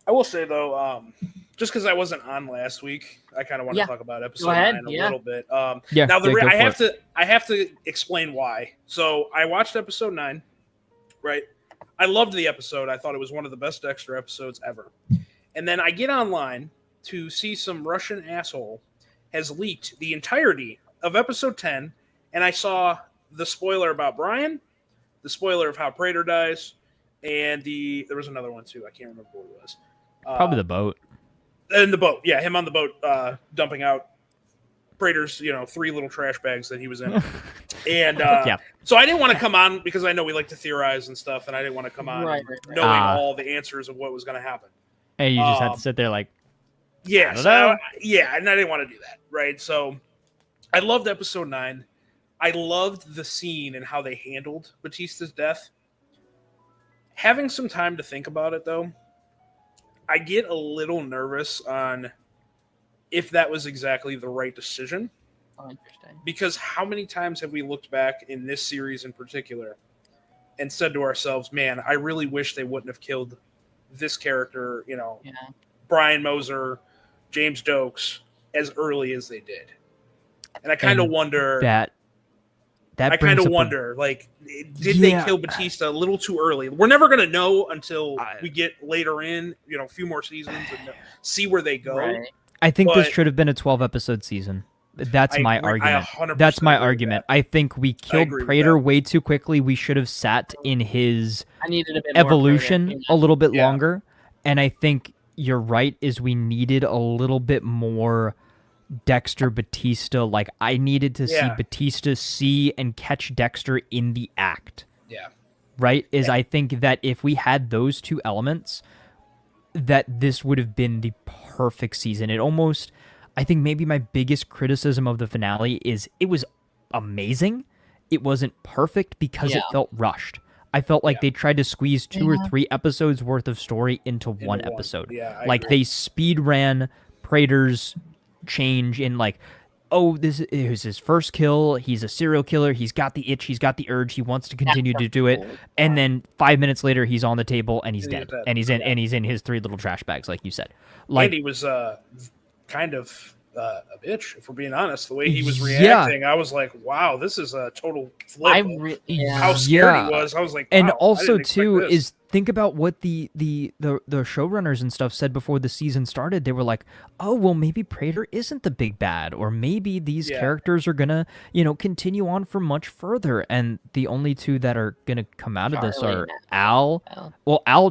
I will say though, just because I wasn't on last week, I kind of want to talk about episode 9 a little bit. Yeah. Now go for it. I have to explain why. So I watched episode 9, right? I loved the episode. I thought it was one of the best Dexter episodes ever. And then I get online to see some Russian asshole has leaked the entirety of episode 10, and I saw the spoiler about Brian, the spoiler of how Prater dies, and there was another one too. I can't remember what it was. Probably the boat. And the boat, yeah, him on the boat dumping out Prater's, 3 little trash bags that he was in. And so I didn't want to come on because I know we like to theorize and stuff, and I didn't want to come on knowing all the answers of what was going to happen. And you just had to sit there like, yeah, I don't know. And I didn't want to do that, right? So I loved episode 9. I loved the scene and how they handled Batista's death. Having some time to think about it, though, I get a little nervous on if that was exactly the right decision. Oh, interesting. Because how many times have we looked back in this series in particular and said to ourselves, man, I really wish they wouldn't have killed this character, Brian Moser, James Dokes, as early as they did. And I kind of wonder that I kind of wonder, did they kill Batista a little too early? We're never going to know until we get later in, a few more seasons and see where they go. Right. I think this should have been a 12-episode season. That's my argument. That's my argument. I think we killed Prater way too quickly. We should have sat in his evolution a little bit longer. And I think you're right, is we needed a little bit more Dexter Batista. Like, I needed to see Batista see and catch Dexter in the act. Yeah. Right? I think that if we had those two elements, that this would have been the perfect season. I think maybe my biggest criticism of the finale is it was amazing. It wasn't perfect because it felt rushed. I felt like they tried to squeeze 2 or 3 episodes worth of story into one episode. Yeah, they speed ran Prater's change in this is his first kill. He's a serial killer. He's got the itch. He's got the urge. He wants to continue to do it. And then 5 minutes later, he's on the table and he's dead. And he's in his 3 little trash bags, like you said. And he was kind of a bitch, if we're being honest. The way he was reacting, I was like, wow, this is a total flip. How scared he was. I was like, wow, and also too this. is think about what the showrunners and stuff said before the season started. They were like, oh, well, maybe Prater isn't the big bad, or maybe these characters are gonna, continue on for much further. And the only 2 that are gonna come out of this are Al,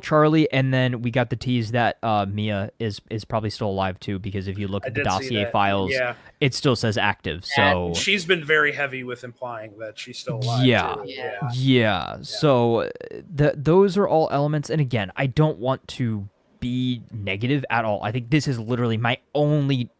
Charlie, and then we got the tease that Mia is probably still alive too, because if you look at the dossier files, it still says active. So she's been very heavy with implying that she's still alive. Yeah. So those are all elements, and again, I don't want to be negative at all. I think this is literally my only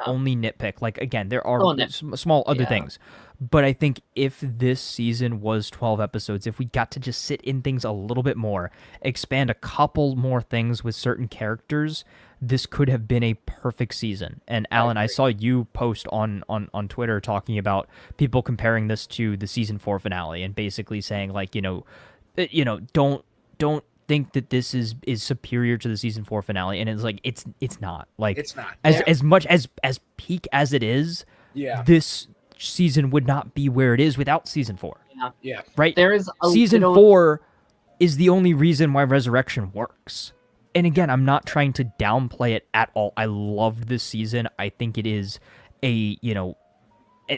only nitpick. Again, there are small other things, but I think if this season was 12 episodes, if we got to just sit in things a little bit more, expand a couple more things with certain characters, this could have been a perfect season. And Alan, I saw you post on Twitter talking about people comparing this to the season 4 finale and basically saying don't think that this is superior to the season 4 finale, and it's it's not. It's not. As much as peak as it is, this season would not be where it is without season 4. Yeah. Right? There is season 4 is the only reason why Resurrection works. And again, I'm not trying to downplay it at all. I loved this season. I think it is a,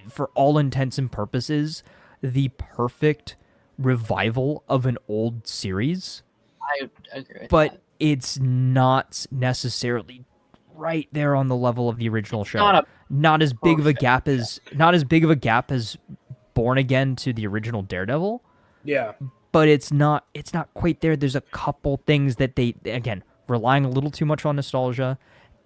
for all intents and purposes, the perfect revival of an old series. I agree with but that. it's not necessarily right there on the level of the original show. Not a Not as big of a gap perfect as not as big of a gap as Born Again to the original Daredevil, Yeah. but it's not quite there. There's a couple things that they, again, relying a little too much on nostalgia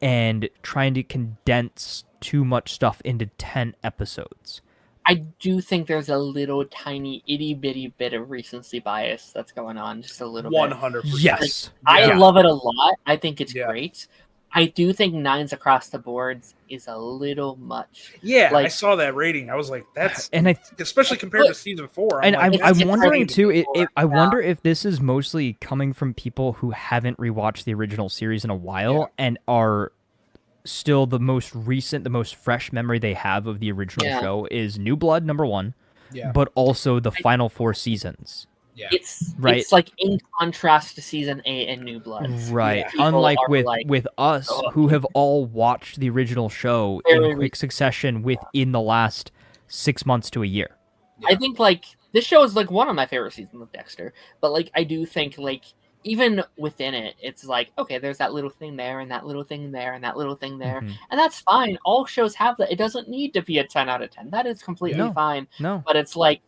and trying to condense too much stuff into 10 episodes. I do think there's a little tiny itty bitty bit of recency bias that's going on, just a little bit. 100%. Yes. I Yeah. love it a lot. I think it's Yeah. great. I do think 9s across the boards is a little much. Yeah, I Like- saw that rating. I was like, that's And I especially compared to season 4. and like, I'm it's wondering different too. before. I wonder if this is mostly coming from people who haven't rewatched the original series in a while and are still the most recent, the most fresh memory they have of the original show is New Blood #1, Yeah. but also the final 4 seasons. Yeah. It's Right. It's like in contrast to season 8 and New Blood. Right. Yeah. People Unlike are with like, with us "Oh." who have all watched the original show Very in quick succession within the last 6 months to a year. I think like this show is like one of my favorite seasons of Dexter, but like I do think like even within it, it's like okay, there's that little thing there, and that little thing there, and that little thing there, Mhm. and that's fine. All shows have that. It doesn't need to be a 10 out of 10. That is completely No. fine. No. But it's like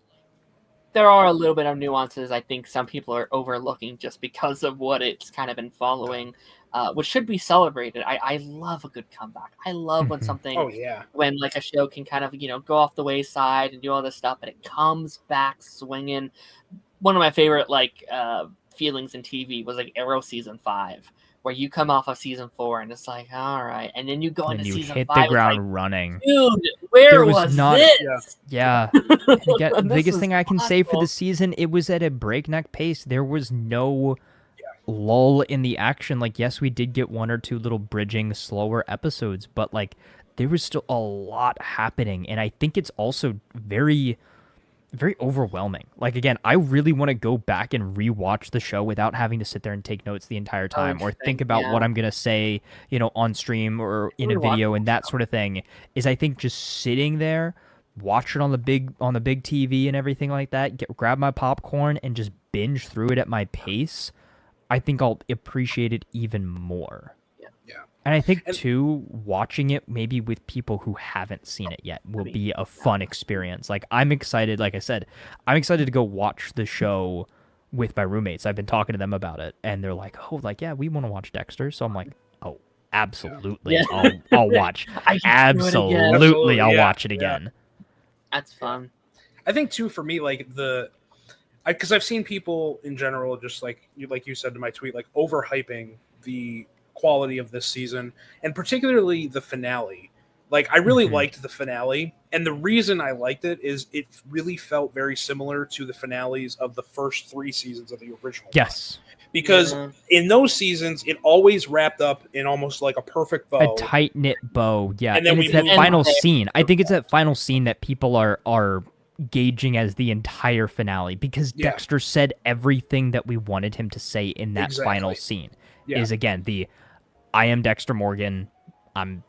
there are a little bit of nuances I think some people are overlooking just because of what it's kind of been following, which should be celebrated. I love a good comeback. I love when Mhm. something Oh yeah. when like a show can kind of go off the wayside and do all this stuff, but it comes back swinging. One of my favorite feelings in TV was like Arrow season 5, where you come off of season 4 and it's like all right, and then you go And into you season hit 5. the It's ground like, running. dude, where There was was not- this? Yeah. Again, the This biggest is thing I can say for awful. the season, it was at a breakneck pace. There was no lull in the action. Like, yes, we did get one or two little bridging, slower episodes, but like there was still a lot happening, and I think it's also very, very overwhelming. Like, again, I really want to go back and rewatch the show without having to sit there and take notes the entire time or think about what I'm gonna say, on stream or in a Rewatch video the and that sort of thing. Is I think just sitting there, watch it on the big TV and everything like that, grab my popcorn and just binge through it at my pace. I think I'll appreciate it even more. Yeah. And I think too, watching it maybe with people who haven't seen it yet will be a fun experience. Like, I'm excited, like I said, I'm excited to go watch the show with my roommates. I've been talking to them about it and they're like, "Oh, like yeah, we want to watch Dexter." So I'm like, "Oh, absolutely. Yeah. I'll watch. I can do it again. Absolutely, I'll Yeah, watch it yeah. again." That's fun. I think too for me, like because I've seen people in general just like you said in my tweet, like overhyping the quality of this season and particularly the finale. Like I really liked the finale, and the reason I liked it is it really felt very similar to the finales of the first 3 seasons of the original. Yes. Because in those seasons, it always wrapped up in almost like a perfect bow. A tight knit bow, yeah. And then And we it's that move final on. scene. I think it's that final scene that people are gauging as the entire finale because Yeah. Dexter said everything that we wanted him to say in that final scene. Yeah. Is again I am Dexter Morgan. I'm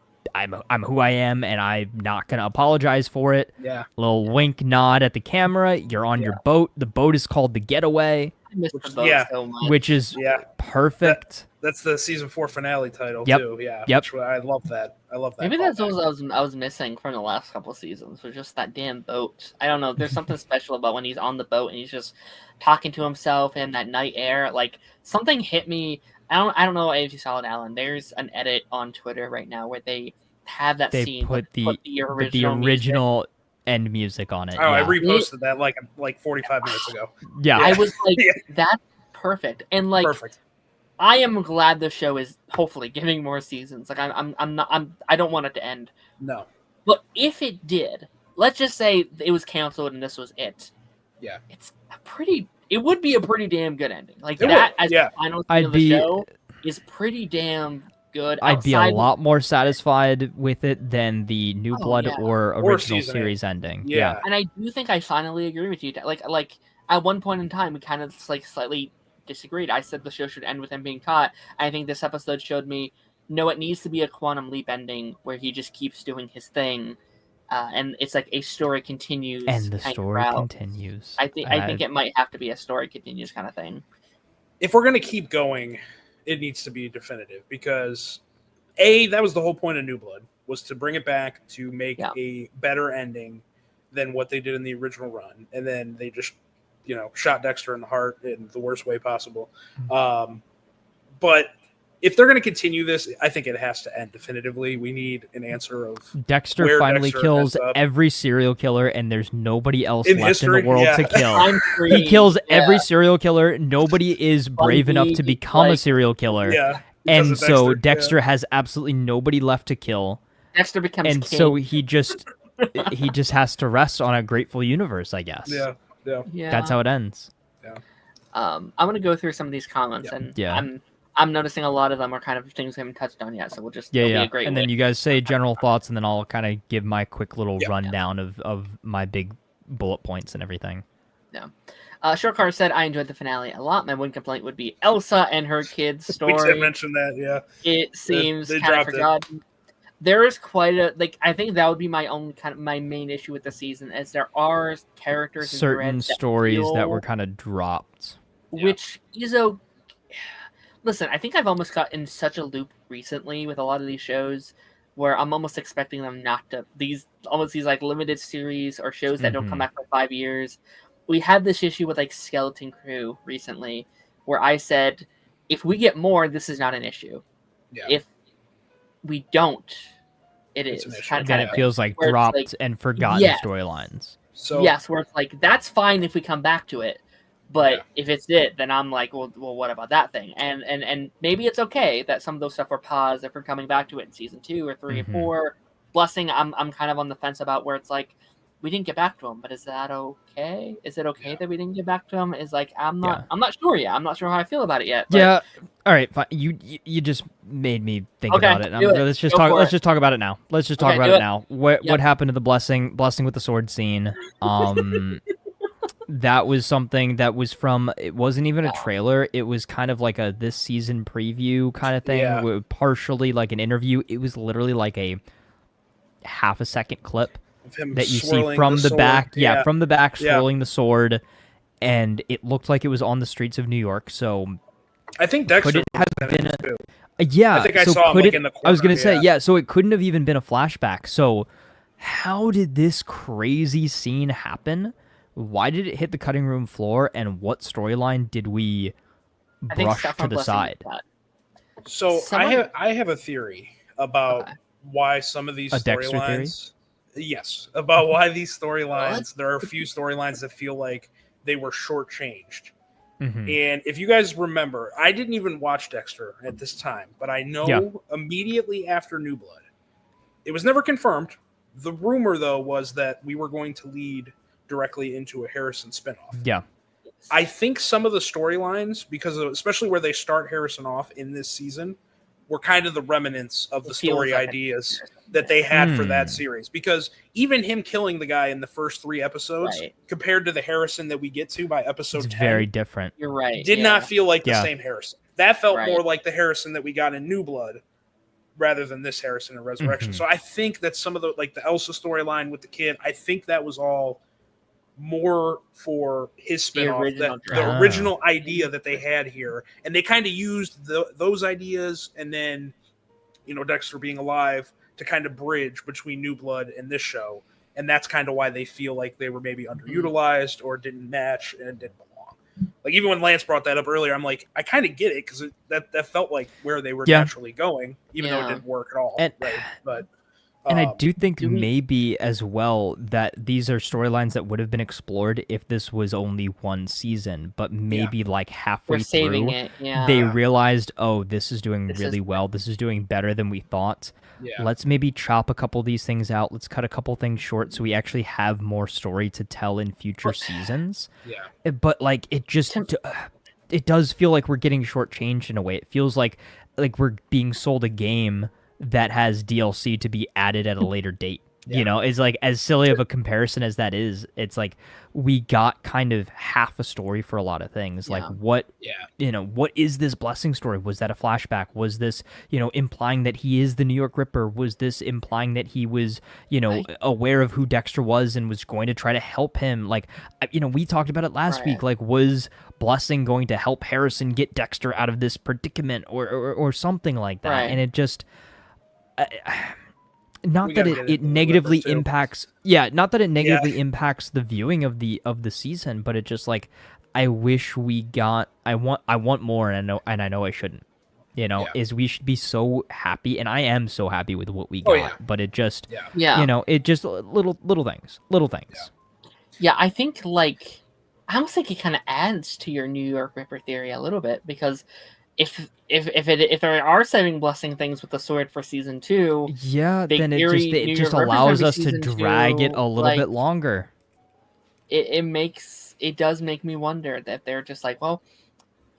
who I am, and I'm not gonna apologize for it. Yeah. Little wink nod at the camera. You're on your boat. The boat is called the Getaway, I miss the boat so much. which is Yeah. perfect. That's the season 4 finale title Yep. too. Yeah. Yep. Which I love that. I love that. Maybe that's callback. what I was missing from the last couple seasons, was just that damn boat. I don't know. There's something special about when he's on the boat and he's just talking to himself in that night air. Like something hit me. I don't know if you saw it, Alan. There's an edit on Twitter right now where they have that They scene. put but the original music. original end music on it. Oh, I yeah. reposted that like 45 minutes ago. Yeah. I was like, Yeah. that's perfect. And like, Perfect. I am glad the show is hopefully giving more seasons. Like I don't want it to end. No. But if it did, let's just say it was canceled and this was it. Yeah. It would be a pretty damn good ending. Like It that would, as yeah. the final I'd scene of the be- show is pretty damn good. I'd be a outside- lot more satisfied with it than the New Oh, Blood yeah. or Or original season series ending. Yeah. And I do think I finally agree with you. Like at one point in time, we kind of like slightly disagreed. I said the show should end with him being caught. I think this episode showed me, no, it needs to be a quantum leap ending where he just keeps doing his thing, and it's like a story continues. And the kind of story route. continues. I think it might have to be a story continues kind of thing. If we're gonna keep going, it needs to be definitive because that was the whole point of New Blood, was to bring it back to make a better ending than what they did in the original run, and then they just shot Dexter in the heart in the worst way possible. But if they're going to continue this, I think it has to end definitively. We need an answer of Dexter finally kills every serial killer, and there's nobody else left in the world to kill. He kills every serial killer. Nobody is brave enough to become a serial killer. Yeah, and so Dexter has absolutely nobody left to kill. Dexter becomes and king. So he just has to rest on a grateful universe, I guess. Yeah. That's how it ends. Yeah. I'm gonna go through some of these comments, and I'm noticing a lot of them are kind of things we haven't touched on yet, so we'll just be a great and then you guys say general thoughts, and then I'll kind of give my quick little rundown of my big bullet points and everything. Yeah. Shortcar said, I enjoyed the finale a lot. My one complaint would be Elsa and her kids' story. We did mention that, yeah. It seems kind of forgotten. There is quite a I think that would be my own my main issue with the season, as there are characters and certain stories that were kind of dropped, which is Listen, I think I've almost got in such a loop recently with a lot of these shows where I'm almost expecting them not to these like limited series or shows that don't come back for 5 years. We had this issue with like Skeleton Crew recently where I said, if we get more, this is not an issue. Yeah. If we don't, it is. Then it feels like dropped and forgotten storylines. So yes, where it's like, that's fine if we come back to it. But if it's it, then I'm like, well, what about that thing? And maybe it's okay that some of those stuff were paused if we're coming back to it in season 2 or 3 or 4. Blessing, I'm kind of on the fence about where it's like, we didn't get back to him, but is that okay? Is it okay that we didn't get back to him? Is like, I'm not sure yet. I'm not sure how I feel about it yet. But... Yeah. All right. Fine. You just made me think about it. Let's just talk about it now. Let's just talk about it now. What happened to the blessing with the sword scene? That was something that was from, it wasn't even a trailer. It was kind of like a this season preview kind of thing, partially like an interview. It was literally like a half a second clip that you see from the back. Yeah, from the back, swirling the sword. And it looked like it was on the streets of New York. So I think Dexter could it have been I think I saw him in the corner. I was going to say, so it couldn't have even been a flashback. So how did this crazy scene happen? Why did it hit the cutting room floor, and what storyline did we brush to the side? So I have a theory about why some of these storylines. Yes, about why these storylines. There are a few storylines that feel like they were shortchanged. And if you guys remember, I didn't even watch Dexter at this time, but I know immediately after New Blood, it was never confirmed. The rumor, though, was that we were going to lead directly into a Harrison spinoff. Yeah. I think some of the storylines, because especially where they start Harrison off in this season, were kind of the remnants of the story ideas that they had for that series. Because even him killing the guy in the first 3 episodes, compared to the Harrison that we get to by episode 10, very different. You're right. Did not feel like the same Harrison. That felt more like the Harrison that we got in New Blood, rather than this Harrison in Resurrection. So I think that some of the Elsa storyline with the kid, I think that was all more for his spinoff, the original idea that they had here, and they kind of used those ideas, and then Dexter being alive to kind of bridge between New Blood and this show, and that's kind of why they feel like they were maybe underutilized or didn't match and didn't belong. Like even when Lance brought that up earlier, I'm like, I kind of get it because that felt like where they were naturally going, even though it didn't work at all. And I do think maybe as well that these are storylines that would have been explored if this was only one season, but maybe like halfway through, they realized, this is doing really well. This is doing better than we thought. Yeah. Let's maybe chop a couple of these things out. Let's cut a couple things short so we actually have more story to tell in future seasons. Yeah. But like it does feel like we're getting shortchanged in a way. It feels like we're being sold a game that has DLC to be added at a later date. You know, is like as silly of a comparison as that is, it's like we got kind of half a story for a lot of things. Like what is this Blessing story? Was that a flashback? Was this, implying that he is the New York Ripper? Was this implying that he was, aware of who Dexter was and was going to try to help him? Like, we talked about it last week. Like, was Blessing going to help Harrison get Dexter out of this predicament or something like that? And it just... Not that it negatively impacts impacts the viewing of the season, but it just like I wish we got I want more, and I know I shouldn't. Is we should be so happy, and I am so happy with what we got, but it just it just little things. Yeah, I think I almost think it kind of adds to your New York Ripper theory a little bit, because if they are saving Blessing things with the sword for season 2, then it just allows us to drag it a little bit longer. It does make me wonder that they're just like, well,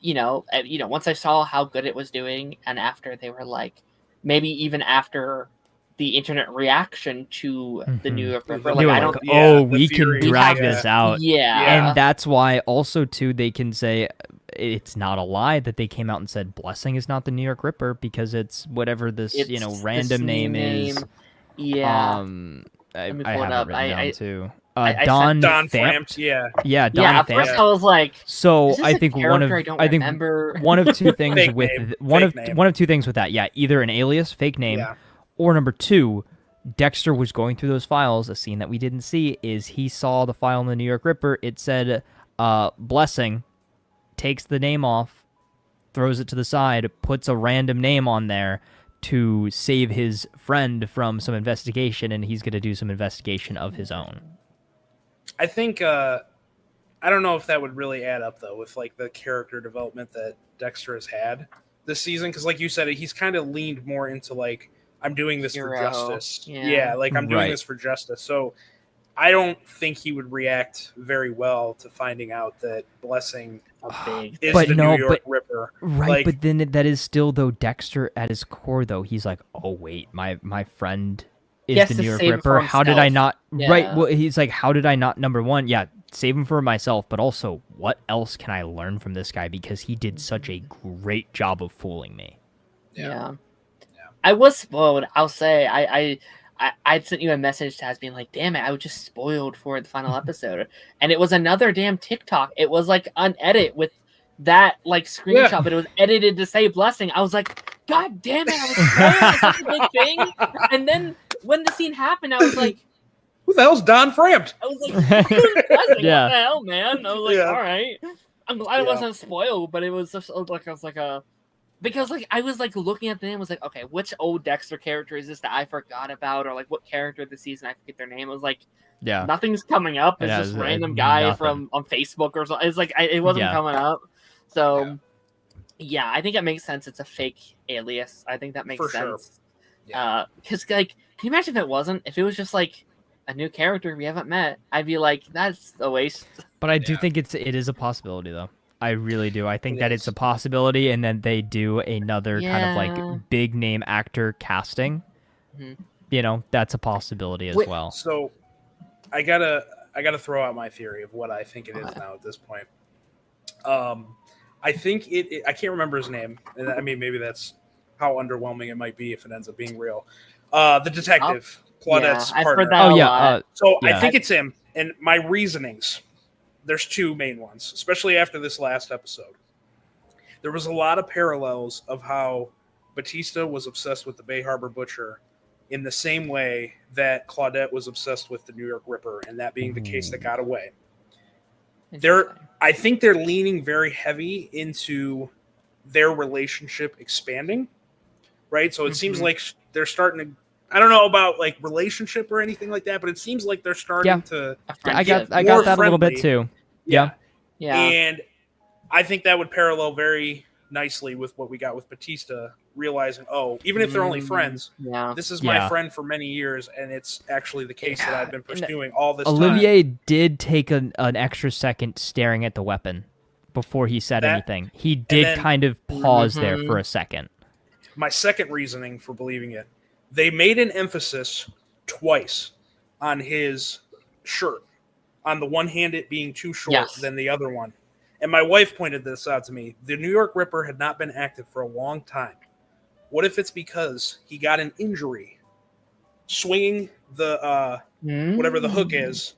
once I saw how good it was doing, and after they were like, maybe even after the internet reaction to the New York Ripper, we can drag this out. And that's why also too they can say it's not a lie that they came out and said Blessing is not the New York Ripper, because it's whatever this random name is. I have it written down too. Don Thampt. Don at first I was like, so I think one of two things Fake with name. one of two things with that. Either an alias, fake name, or number 2, Dexter was going through those files. A scene that we didn't see is he saw the file in the New York Ripper. It said Blessing, takes the name off, throws it to the side, puts a random name on there to save his friend from some investigation, and he's going to do some investigation of his own. I think I don't know if that would really add up though with like the character development that Dexter has had this season, because like you said, he's kind of leaned more into like, I'm doing this for justice. I'm doing this for justice. So I don't think he would react very well to finding out that Blessing is the New York Ripper. Right, but then that is still, though, Dexter at his core, though. He's like, oh, wait, my friend is the New York Ripper. How did I not... Yeah. Right, well, he's like, how did I not... Number one, save him for myself, but also, what else can I learn from this guy? Because he did such a great job of fooling me. Yeah. I was spoiled, I'll say. I'd sent you a message, Taz, being like, damn it, I was just spoiled for the final episode. And it was another damn TikTok. It was like an edit with that like screenshot, but it was edited to say Blessing. I was like, God damn it, I was spoiled. It's such a big thing. And then when the scene happened, I was like, who the hell's Don Thampt? I was like, who's Blessing? What the hell, man? I was like, all right. I'm glad I wasn't spoiled, but it was just like, I was like because like I was like looking at the name, was like, okay, which old Dexter character is this that I forgot about, or like what character of the season I forget their name. It was like, nothing's coming up. It's just random guy from on Facebook or something. It's like it wasn't coming up. So I think it makes sense. It's a fake alias. I think that makes sense. Sure. Because like, can you imagine if it wasn't? If it was just like a new character we haven't met, I'd be like, that's a waste. But I do think it is a possibility though. I really do. I think that it's a possibility, and then they do another kind of like big name actor casting. Mm-hmm. That's a possibility as well. So I gotta throw out my theory of what I think it is now at this point. I think I can't remember his name, and I mean maybe that's how underwhelming it might be if it ends up being real. The detective, Claudette's partner. I've heard that a lot. I think it's him, and my reasonings. There's 2 main ones, especially after this last episode. There was a lot of parallels of how Batista was obsessed with the Bay Harbor Butcher in the same way that Claudette was obsessed with the New York Ripper, and that being the case that got away. I think they're leaning very heavy into their relationship expanding, right? So it seems like they're starting to... I don't know about like relationship or anything like that, but it seems like they're starting to. I got that a little bit too. Yeah. And I think that would parallel very nicely with what we got with Batista, realizing, even if they're only friends, this is my friend for many years, and it's actually the case that I've been pursuing all this time. Olivier did take an extra second staring at the weapon before he said anything. He did kind of pause there for a second. My second reasoning for believing it. They made an emphasis twice on his shirt. On the one hand, it being too short than the other one. And my wife pointed this out to me. The New York Ripper had not been active for a long time. What if it's because he got an injury swinging the whatever the hook is,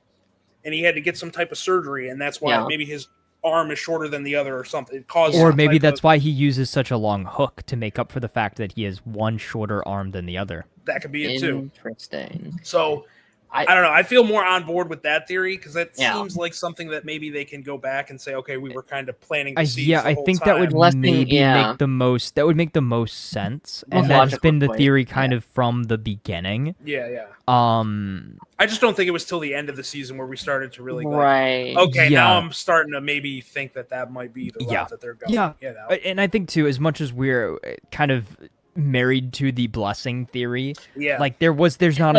and he had to get some type of surgery, and that's why maybe his arm is shorter than the other or something. It caused or maybe that's why he uses such a long hook to make up for the fact that he has one shorter arm than the other. That could be it too. Interesting. So I don't know. I feel more on board with that theory because it seems like something that maybe they can go back and say, okay, we were kind of planting the seeds I think that would maybe make the most. That would make the most sense, and that's been the theory kind of from the beginning. Yeah. I just don't think it was till the end of the season where we started to really now I'm starting to maybe think that might be the route that they're going. Yeah, you know? And I think too, as much as we're kind of married to the blessing theory, like there's not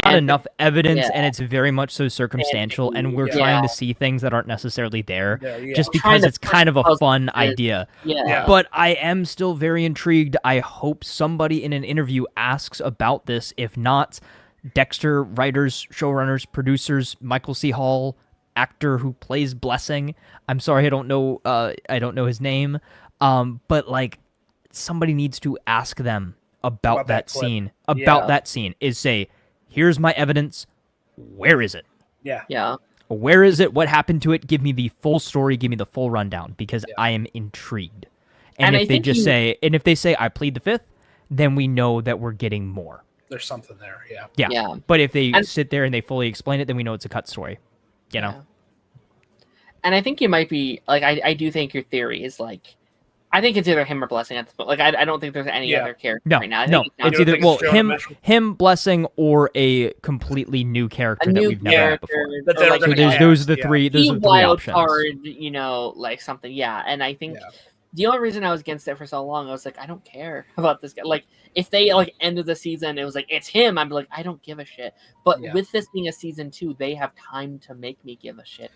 enough evidence, and it's very much so circumstantial, and we're trying to see things that aren't necessarily there just because it's kind of a fun idea. But I am still very intrigued. I hope somebody in an interview asks about this. If not, Dexter writers, showrunners, producers, Michael C. Hall, actor who plays Blessing. I'm sorry, I don't know his name. But like, somebody needs to ask them about that scene. That scene is say, here's my evidence. Where is it? Yeah. Where is it? What happened to it? Give me the full story. Give me the full rundown because I am intrigued. And if they say I plead the fifth, then we know that we're getting more. There's something there. Yeah. But if they sit there and they fully explain it, then we know it's a cut story. You know. And I think you might be like I do think your theory is like. I think it's either him or Blessing at this point. Like, I don't think there's any other character right now. It's either him, Blessing, or a completely new character that we've never had before. Those are the three. Those are the three wild options. Card, like something. Yeah, and I think the only reason I was against it for so long, I was like, I don't care about this guy. Like, if they ended the season, it was like it's him. I'm like, I don't give a shit. But with this being a season 2, they have time to make me give a shit.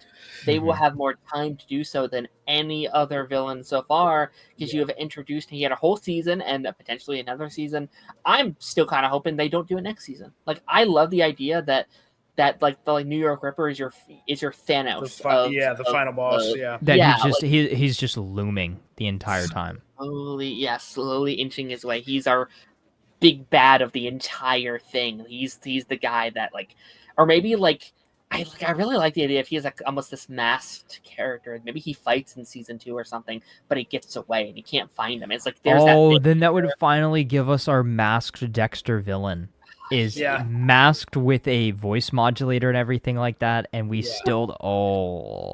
They will have more time to do so than any other villain so far because you have introduced. He had a whole season and potentially another season. I'm still kind of hoping they don't do it next season. Like, I love the idea that the New York Ripper is your Thanos. The final boss. He's just looming the entire time. Slowly inching his way. He's our big bad of the entire thing. He's the guy that or maybe I really like the idea if he's almost this masked character. Maybe he fights in season 2 or something, but he gets away and you can't find him. It's like there's then that would finally give us our masked Dexter villain. Is masked with a voice modulator and everything like that, and we still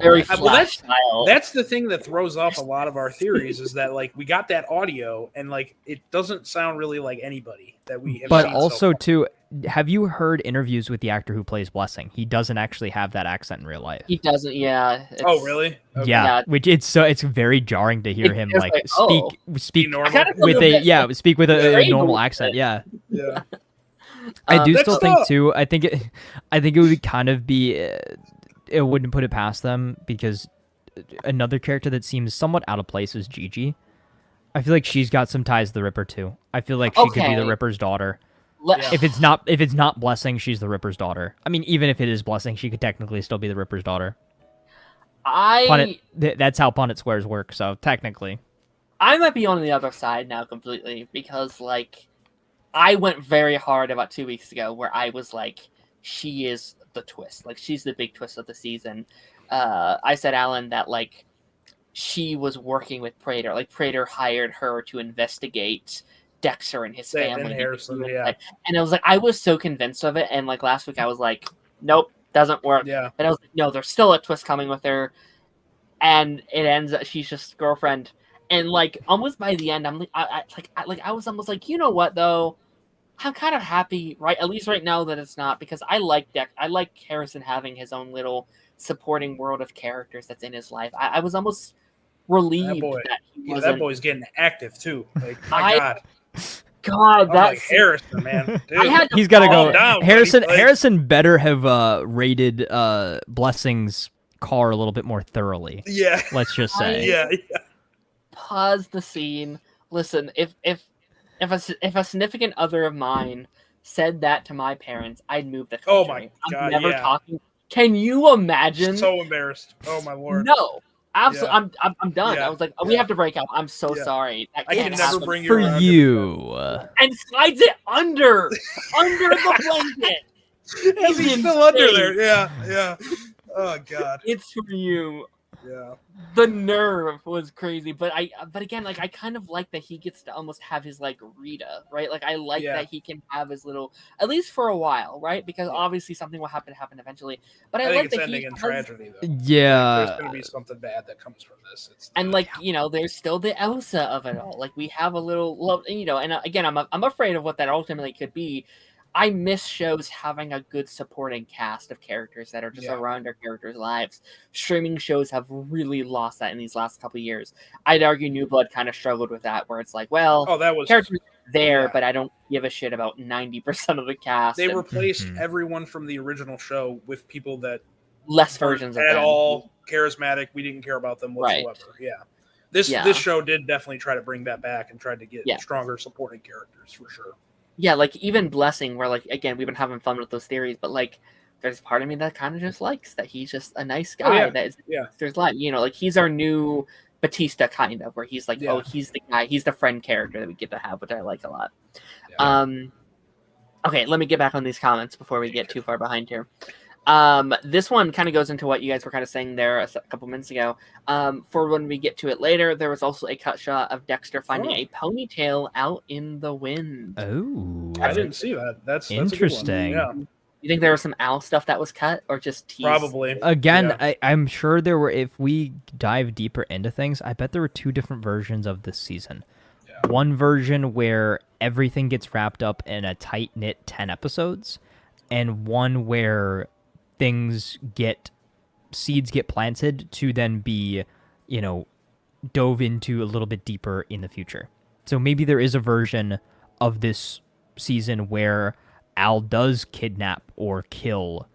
very Flash style. That's the thing that throws off a lot of our theories is that we got that audio and it doesn't sound really like anybody that we have. But seen also so too, have you heard interviews with the actor who plays Blessing? He doesn't actually have that accent in real life. He doesn't. Yeah. Oh really? Okay. Yeah. Which it's very jarring to hear him speak with a normal accent. Yeah. Yeah. I do still think too. I think it would kind of be. It wouldn't put it past them because another character that seems somewhat out of place is Gigi. I feel like she's got some ties to the Ripper too. I feel like she could be the Ripper's daughter. If it's not Blessing, she's the Ripper's daughter. I mean, even if it is Blessing, she could technically still be the Ripper's daughter. That's how Punnett squares work. So technically, I might be on the other side now completely because I went very hard about 2 weeks ago where I was like, she is the twist. She's the big twist of the season. I said, Alan, that she was working with Prater. Prater hired her to investigate Dexter and his family. And Harrison, and I was like, I was so convinced of it. And last week I was like, nope, doesn't work. Yeah. And I was like, no, there's still a twist coming with her. And it ends that she's just girlfriend. And almost by the end, I'm I was almost like, you know what though, I'm kind of happy, right? At least right now that it's not because I like Harrison having his own little supporting world of characters that's in his life. I was almost relieved that he wasn't. That boy's getting active too. God. God, that's Harrison, man. Dude, he's got to go. Down, Harrison better have raided Blessing's car a little bit more thoroughly. Yeah. Let's just say. Yeah. Pause the scene. Listen, if a significant other of mine said that to my parents, I'd move the country. Oh my God, I'm never yeah. talking. Can you imagine? So embarrassed. Oh my Lord. No. Absolutely, Yeah. I'm done. Yeah. I was like, we have to break up. I'm so Yeah. sorry. That I can't can never happen. bring you For around you. And slides it under the blanket. Is he It's still under insane. there? Yeah. Oh God. It's for you. Yeah. The nerve was crazy, but again, like I kind of like that he gets to almost have his like Rita, right? Like I like Yeah. that he can have his little, at least for a while, right? Because obviously something will happen eventually. But I think like it's that ending he in has, tragedy though. Yeah. There's gonna be something bad that comes from this. and like there's still the Elsa of it all. Like we have a little love, and again, I'm afraid of what that ultimately could be. I miss shows having a good supporting cast of characters that are just around our characters' lives. Streaming shows have really lost that in these last couple of years. I'd argue New Blood kind of struggled with that, where it's like, well, that was characters there, but I don't give a shit about 90% of the cast. They replaced everyone from the original show with people that less versions of at them. all charismatic. We didn't care about them whatsoever. Right. Yeah. This show did definitely try to bring that back and tried to get stronger supporting characters for sure. Yeah, like even Blessing, where like again we've been having fun with those theories, but like there's part of me that kind of just likes that he's just a nice guy. That is, there's a lot, like he's our new Batista kind of, where he's like, oh, he's the guy, he's the friend character that we get to have, which I like a lot. Yeah. Okay, let me get back on these comments before we get too far behind here. This one kind of goes into what you guys were kind of saying there a couple minutes ago. For when we get to it later, there was also a cut shot of Dexter finding a ponytail out in the wind. Oh, I didn't see that. That's interesting. A good one. You think there was some owl stuff that was cut or just teased? Probably. Again, I'm sure there were. If we dive deeper into things, I bet there were two different versions of this season. Yeah. One version where everything gets wrapped up in a tight knit 10 episodes, and one where seeds get planted to then be, dove into a little bit deeper in the future. So maybe there is a version of this season where Al does kidnap or kill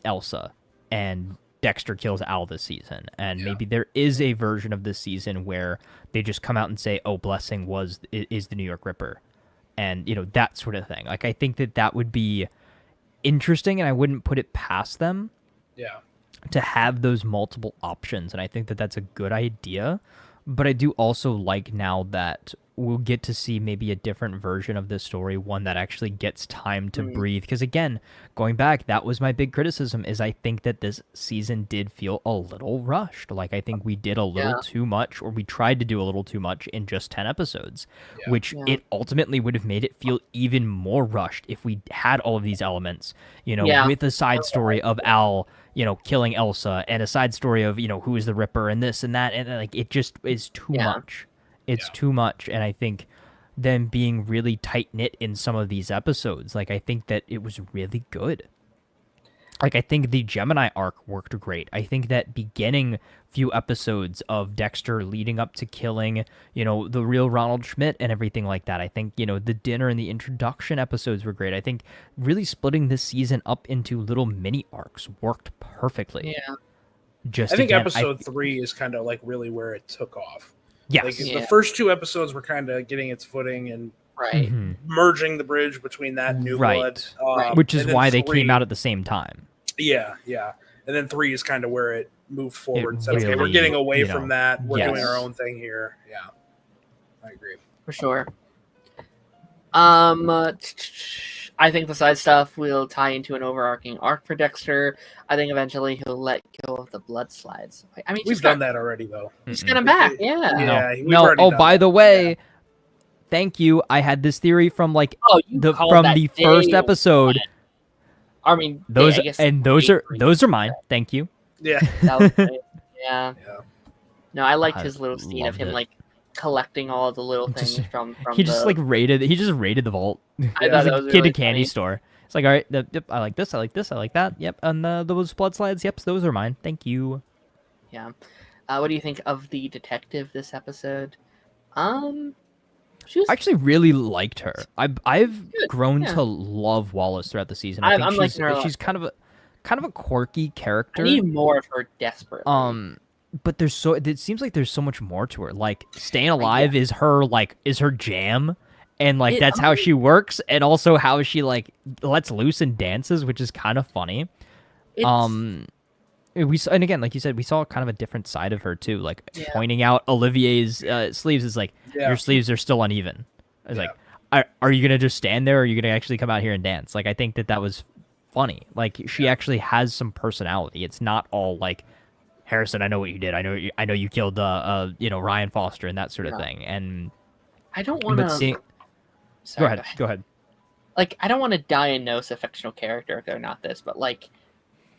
Elsa, and Dexter kills Al this season. And maybe there is a version of this season where they just come out and say, oh, Blessing is the New York Ripper. And, that sort of thing. Like, I think that would be interesting, and I wouldn't put it past them to have those multiple options, and I think that that's a good idea. But I do also like now that we'll get to see maybe a different version of this story, one that actually gets time to breathe. Because again, going back, that was my big criticism, is I think that this season did feel a little rushed. Like, I think we did a little too much, or we tried to do a little too much in just 10 episodes, which it ultimately would have made it feel even more rushed if we had all of these elements, with a side story of Al, killing Elsa, and a side story of, who is the Ripper and this and that. And like, it just is too much. It's too much, and I think them being really tight-knit in some of these episodes, like, I think that it was really good. Like, I think the Gemini arc worked great. I think that beginning few episodes of Dexter leading up to killing, the real Ronald Schmidt and everything like that. I think, the dinner and the introduction episodes were great. I think really splitting this season up into little mini arcs worked perfectly. Yeah. I think episode 3 is kind of like really where it took off. Yes. Like, the first 2 episodes were kind of getting its footing and merging the bridge between that and New Blood. Which is why they came out at the same time. Yeah. And then 3 is kind of where it moved forward and said, okay, we're getting away from that. We're doing our own thing here. Yeah. I agree. For sure. I think the side stuff will tie into an overarching arc for Dexter. I think eventually he'll let go of the blood slides. I mean, we've done that already, though. Just get him back, No. Oh, by the way, thank you. I had this theory from the first episode. I mean, those are mine. Thank you. Yeah. That was great. Yeah. No, I liked his little scene of him collecting all the little things from he just raided the vault. I thought that was kid really in candy funny. store. It's like, all right, yep, I like this, I like this, I like that. Yep, and those blood slides, yep, those are mine. Thank you. Yeah. What do you think of the detective this episode? I actually really liked her. I've grown to love Wallace throughout the season. I think she's kind of a quirky character. I need more of her desperately. But it seems like there's so much more to her. Like, staying alive is her jam, and like that's how she works, and also how she like lets loose and dances, which is kind of funny. We saw, and again, like you said, we saw kind of a different side of her too, like pointing out Olivier's sleeves is like your sleeves are still uneven. I was like, are you gonna just stand there, or are you gonna actually come out here and dance? Like, I think that was funny. Like, she actually has some personality. It's not all like, Harrison, I know what you did. I know you killed Ryan Foster and that sort of thing. And I don't want to. Go ahead. Like, I don't want to diagnose a fictional character if they're not this, but like,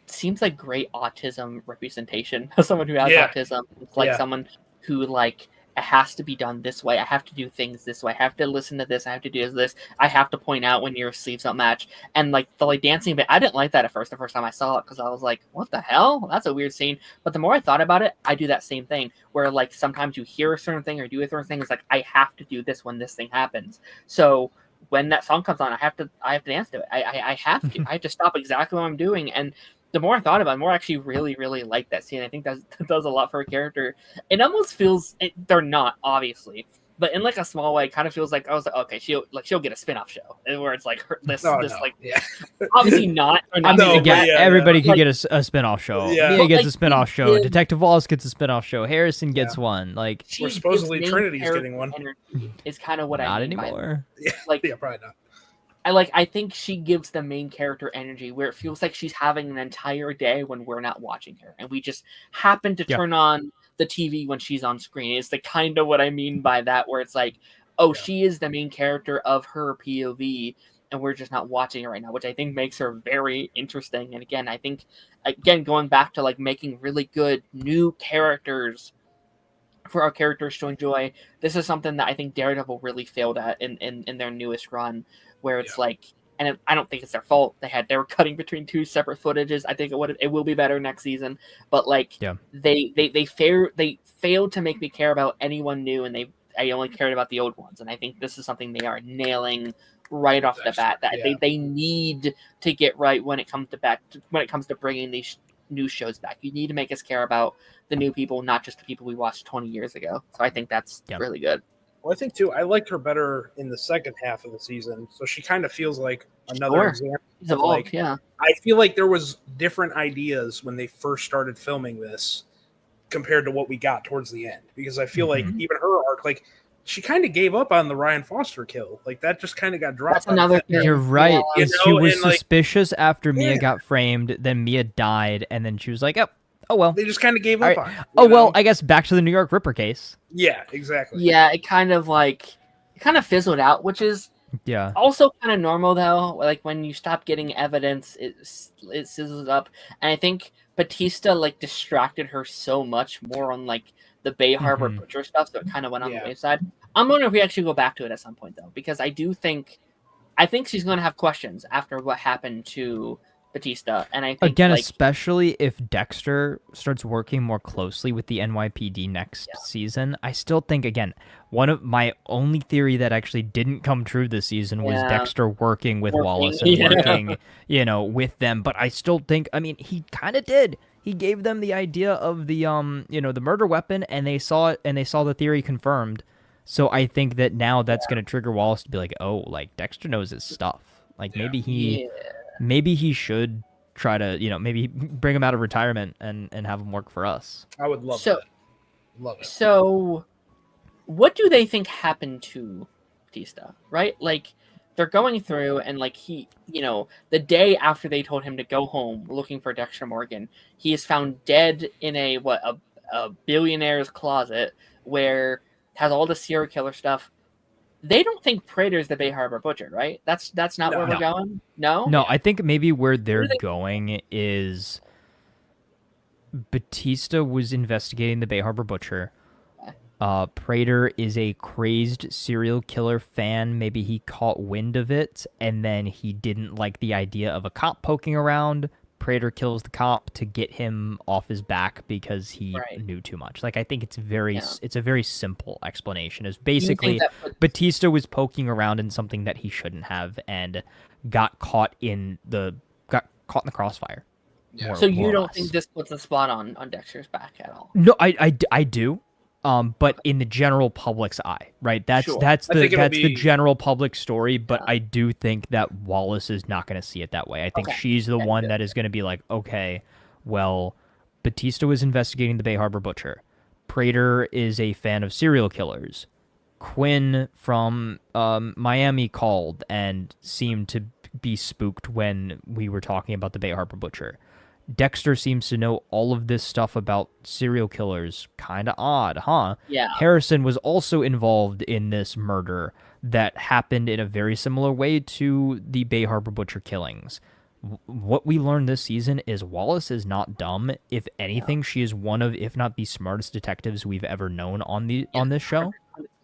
seems like great autism representation of someone who has autism. It's like someone who like, it has to be done this way. I have to do things this way. I have to listen to this. I have to do this. I have to point out when your sleeves don't match. And like the like dancing bit, I didn't like that at first. The first time I saw it, because I was like, "What the hell? That's a weird scene." But the more I thought about it, I do that same thing. Where like sometimes you hear a certain thing or do a certain thing. It's like I have to do this when this thing happens. So when that song comes on, I have to dance to it. I have to. I have to stop exactly what I'm doing. And the more I thought about it, the more I actually really, really like that scene. I think that does a lot for a character. It almost feels they're not, obviously, but in like a small way, it kind of feels like I was like, okay, she'll get a spin-off show where it's like obviously not. Everybody could get a spin-off show. Yeah. Mia gets a spin-off show. Detective Wallace gets a spin-off show. Harrison gets one. Like, we're supposedly Trinity's getting one. Is kind of what not I mean anymore. Probably not. I think she gives the main character energy where it feels like she's having an entire day when we're not watching her, and we just happen to turn on the TV when she's on screen. It's the kind of what I mean by that, where it's like, she is the main character of her POV, and we're just not watching her right now, which I think makes her very interesting. And again, I think going back to like making really good new characters for our characters to enjoy, this is something that I think Daredevil really failed at in their newest run, where it's like, and I don't think it's their fault. They were cutting between two separate footages. I think it will be better next season, but like they failed to make me care about anyone new, and I only cared about the old ones. And I think this is something they are nailing right off the bat, that they need to get right when it comes to bringing these new shows back. You need to make us care about the new people, not just the people we watched 20 years ago. So I think that's really good. Well, I think too, I liked her better in the second half of the season. So she kind of feels like another example. I feel like there was different ideas when they first started filming this compared to what we got towards the end. Because I feel like even her arc, like she kind of gave up on the Ryan Foster kill. Like that just kind of got dropped. That's another thing. You're right. She was suspicious after Mia got framed. Then Mia died, and then she was like, "Oh well." They just kind of gave up on it. Well, I guess back to the New York Ripper case. Yeah, exactly. Yeah, it kind of fizzled out, which is also kind of normal though. Like when you stop getting evidence, it sizzles up, and I think Batista like distracted her so much more on like the Bay Harbor Butcher stuff, so it kind of went on the wayside. I'm wondering if we actually go back to it at some point though, because I think she's going to have questions after what happened to Batista, and I think again, especially if Dexter starts working more closely with the NYPD next season. I still think, again, one of my only theory that actually didn't come true this season was Dexter working with Wallace and working, with them. But I still think, I mean, he kind of did. He gave them the idea of the the murder weapon, and they saw it, and they saw the theory confirmed. So I think that now that's going to trigger Wallace to be like, oh, like Dexter knows his stuff. Like maybe he should try to, maybe bring him out of retirement and have him work for us. I would love that. Love it. So what do they think happened to Batista, right? Like they're going through and like he, the day after they told him to go home looking for Dexter Morgan, he is found dead in a billionaire's closet where has all the serial killer stuff. They don't think Prater's the Bay Harbor Butcher, right? That's not where we're going? No? No, I think maybe where they're going is Batista was investigating the Bay Harbor Butcher. Prater is a crazed serial killer fan. Maybe he caught wind of it, and then he didn't like the idea of a cop poking around. Prater kills the cop to get him off his back because he knew too much. Like I think it's a very simple explanation. Is basically Batista was poking around in something that he shouldn't have and got caught in the crossfire. Yeah. So you don't think this puts a spot on Dexter's back at all? No, I do. But in the general public's eye, right? That's Sure. that's I the think it'll that's the be- general public story. But Yeah. I do think that Wallace is not going to see it that way. I think Okay. she's the Okay, one good. that is going to be like, okay, well, Batista was investigating the Bay Harbor Butcher. Prater is a fan of serial killers. Quinn from Miami called and seemed to be spooked when we were talking about the Bay Harbor Butcher. Dexter seems to know all of this stuff about serial killers. Kind of odd, huh? Yeah. Harrison was also involved in this murder that happened in a very similar way to the Bay Harbor Butcher killings. What we learned this season is Wallace is not dumb. If anything, she is one of, if not the smartest detectives we've ever known on this show.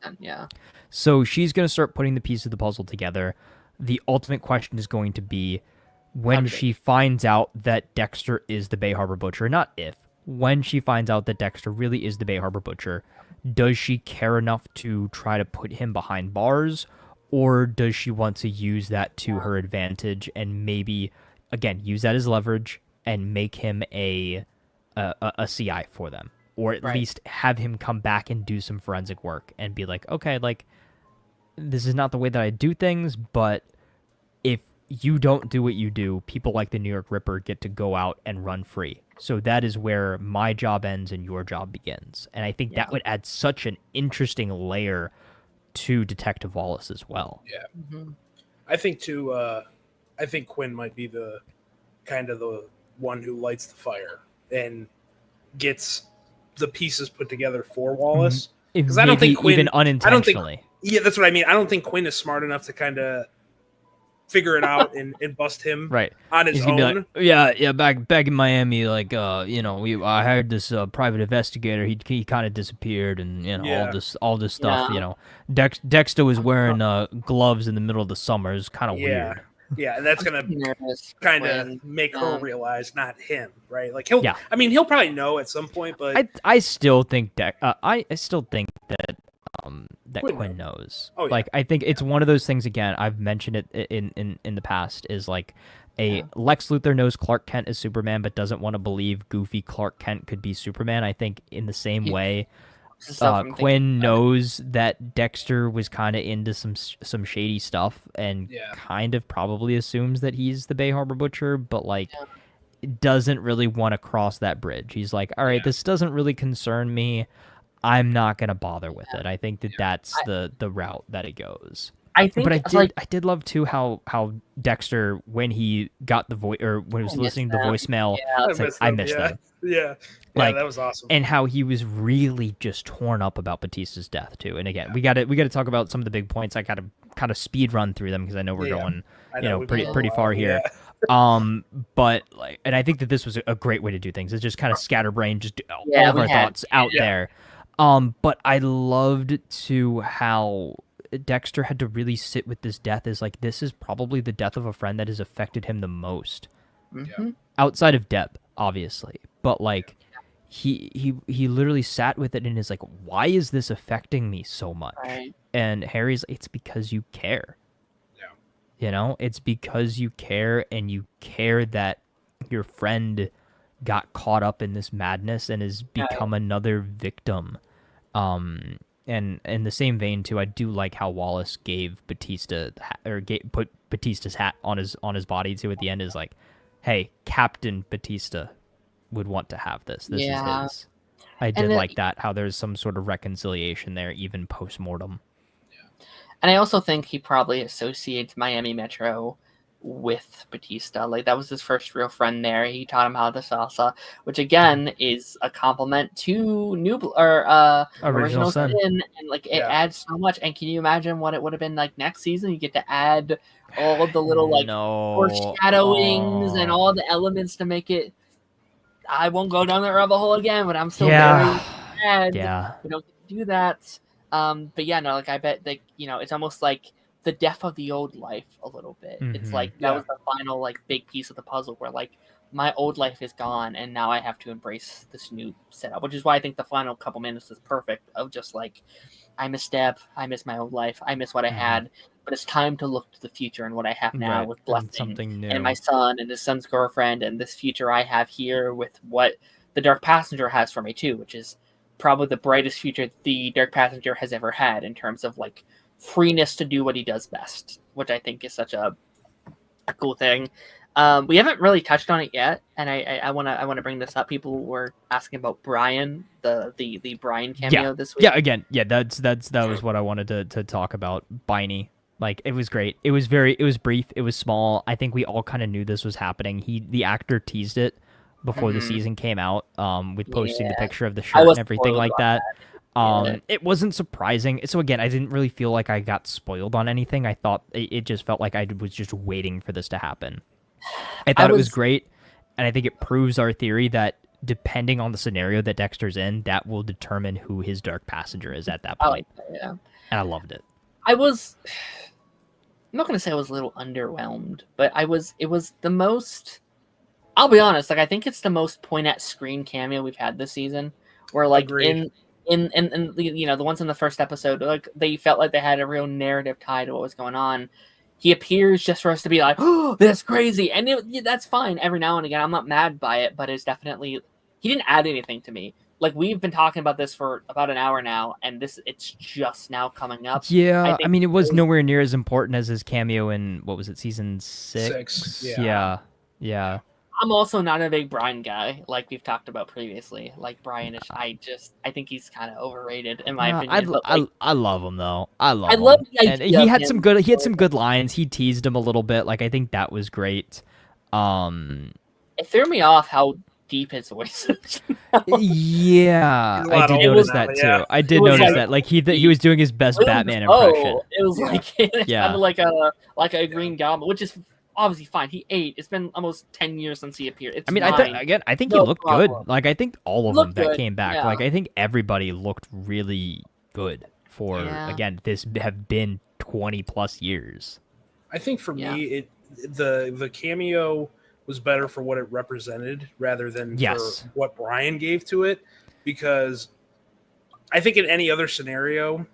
100%, yeah. So she's going to start putting the pieces of the puzzle together. The ultimate question is going to be when she finds out that Dexter is the Bay Harbor Butcher, not if, when she finds out that Dexter really is the Bay Harbor Butcher, does she care enough to try to put him behind bars, or does she want to use that to her advantage and maybe, again, use that as leverage and make him a CI for them? Or at least have him come back and do some forensic work and be like, okay, like, this is not the way that I do things, but if you don't do what you do, people like the New York Ripper get to go out and run free. So that is where my job ends and your job begins. And I think that would add such an interesting layer to Detective Wallace as well. Yeah. Mm-hmm. I think too. I think Quinn might be the one who lights the fire and gets the pieces put together for Wallace. Because I don't think Quinn, even unintentionally. Yeah, that's what I mean. I don't think Quinn is smart enough to kind of figure it out and bust him on his own. Like, yeah. Back in Miami, like I hired this private investigator. He kind of disappeared, and all this stuff. Yeah. Dexter was wearing gloves in the middle of the summer. It's kind of weird. Yeah, and that's gonna kind of make her realize, not him, right? Like he'll probably know at some point, but I still think that Quinn knows. Oh, yeah. Like, I think it's one of those things. Again, I've mentioned it in the past. Is like Lex Luthor knows Clark Kent is Superman, but doesn't want to believe goofy Clark Kent could be Superman. I think in the same way, Quinn knows that Dexter was kind of into some shady stuff and kind of probably assumes that he's the Bay Harbor Butcher, but like doesn't really want to cross that bridge. He's like, all right, this doesn't really concern me. I'm not gonna bother with it. I think that's the route that it goes. I think, but I did love too how Dexter, when he got the voice, or when he was listening to the voicemail, I missed them. Yeah, that was awesome. And how he was really just torn up about Batista's death too. And again, we got to talk about some of the big points. I got to kind of speed run through them because I know we're going, pretty far here. But like, and I think that this was a great way to do things. It's just kind of scatterbrain, just all of our thoughts out there. But I loved to how Dexter had to really sit with this death as like, this is probably the death of a friend that has affected him the most. Mm-hmm. Outside of Deb, obviously. But like he literally sat with it and is like, why is this affecting me so much? Right. And Harry's like, it's because you care. Yeah. It's because you care, and you care that your friend got caught up in this madness and has become another victim. And in the same vein too, I do like how Wallace gave Batista put Batista's hat on his body too. At the end, is like, hey, Captain Batista would want to have this. This is his. I did like that, how there's some sort of reconciliation there, even post mortem. Yeah. And I also think he probably associates Miami Metro with Batista. Like, that was his first real friend there. He taught him how to salsa, which again is a compliment to Original Sin, and like it adds so much. And can you imagine what it would have been like next season? You get to add all of the little foreshadowings and all the elements to make it. I won't go down that rabbit hole again, but I'm still very sad. We don't get to do that. But I bet it's almost like the death of the old life a little bit. Mm-hmm. It's like that was the final like big piece of the puzzle where like my old life is gone and now I have to embrace this new setup, which is why I think the final couple minutes is perfect of just like, I miss Deb, I miss my old life, I miss what I had, but it's time to look to the future and what I have now with Blessing something new. And my son and his son's girlfriend and this future I have here with what the Dark Passenger has for me too, which is probably the brightest future the Dark Passenger has ever had in terms of like freeness to do what he does best, which I think is such a cool thing. We haven't really touched on it yet, and I want to bring this up. People were asking about Brian, the Brian cameo this week. Yeah, again, that was what I wanted to talk about. Biney. Like, it was great. It was brief. It was small. I think we all kind of knew this was happening. The actor teased it before the season came out, with posting the picture of the shirt and everything like that. It wasn't surprising. So again, I didn't really feel like I got spoiled on anything. I thought it just felt like I was just waiting for this to happen. I thought it was great, and I think it proves our theory that depending on the scenario that Dexter's in, that will determine who his Dark Passenger is at that point. I like that, yeah. And I loved it. I'm not going to say I was a little underwhelmed, but it was the most, I'll be honest, like I think it's the most point at screen cameo we've had this season, where like in you know, the ones in the first episode, like they felt like they had a real narrative tie to what was going on. He appears just for us to be like, oh, that's crazy. And that's fine every now and again. I'm not mad by it, but it's definitely, he didn't add anything to me. Like, we've been talking about this for about an hour now, and it's just now coming up. Yeah, I mean, it was nowhere near as important as his cameo in, what was it, season 6? Yeah. I'm also not a big Brian guy, like we've talked about previously. Like, Brian is, I think he's kind of overrated, in my opinion. I love him, though. I love him. The and he had some good lines. He teased him a little bit. Like, I think that was great. It threw me off how deep his voice is. Yeah, I did notice that too. Yeah. I did notice that. Like he was doing his best Batman impression. It was like kind of like a Green Goblin, which is obviously fine. He ate. It's been almost 10 years since he appeared. It's I think he looked good. Like I think all of them that came back. Yeah. Like I think everybody looked really good for again. This have been 20 plus years. I think for me, the cameo was better for what it represented rather than for what Brian gave to it, because I think in any other scenario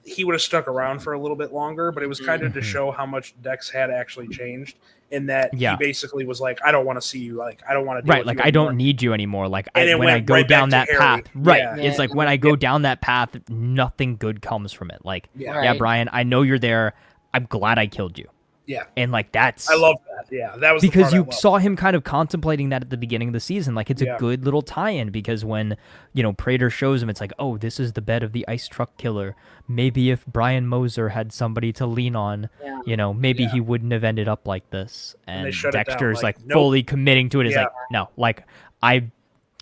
he would have stuck around for a little bit longer, but it was kind of to show how much Dex had actually changed, in that he basically was like, I don't want to see you, like I don't want to deal with you I don't need you anymore, like when I go down that path it's like when I go down that path, nothing good comes from it. Like Brian, I know you're there, I'm glad I killed you. Yeah. And like that's I love that. Yeah. That was because you saw him kind of contemplating that at the beginning of the season. Like it's a good little tie-in, because when, you know, Prater shows him, it's like, oh, this is the bed of the ice truck killer. Maybe if Brian Moser had somebody to lean on, you know, maybe he wouldn't have ended up like this. And Dexter's like fully committing to it. It's like, no, like I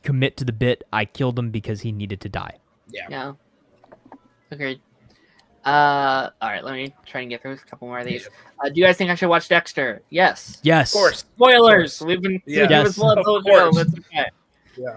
commit to the bit. I killed him because he needed to die. Yeah. Agreed. All right, let me try and get through a couple more of these. Do you guys think I should watch Dexter? Yes. Of course. Spoilers. We've been spoiled. Of course. It's okay. Yeah.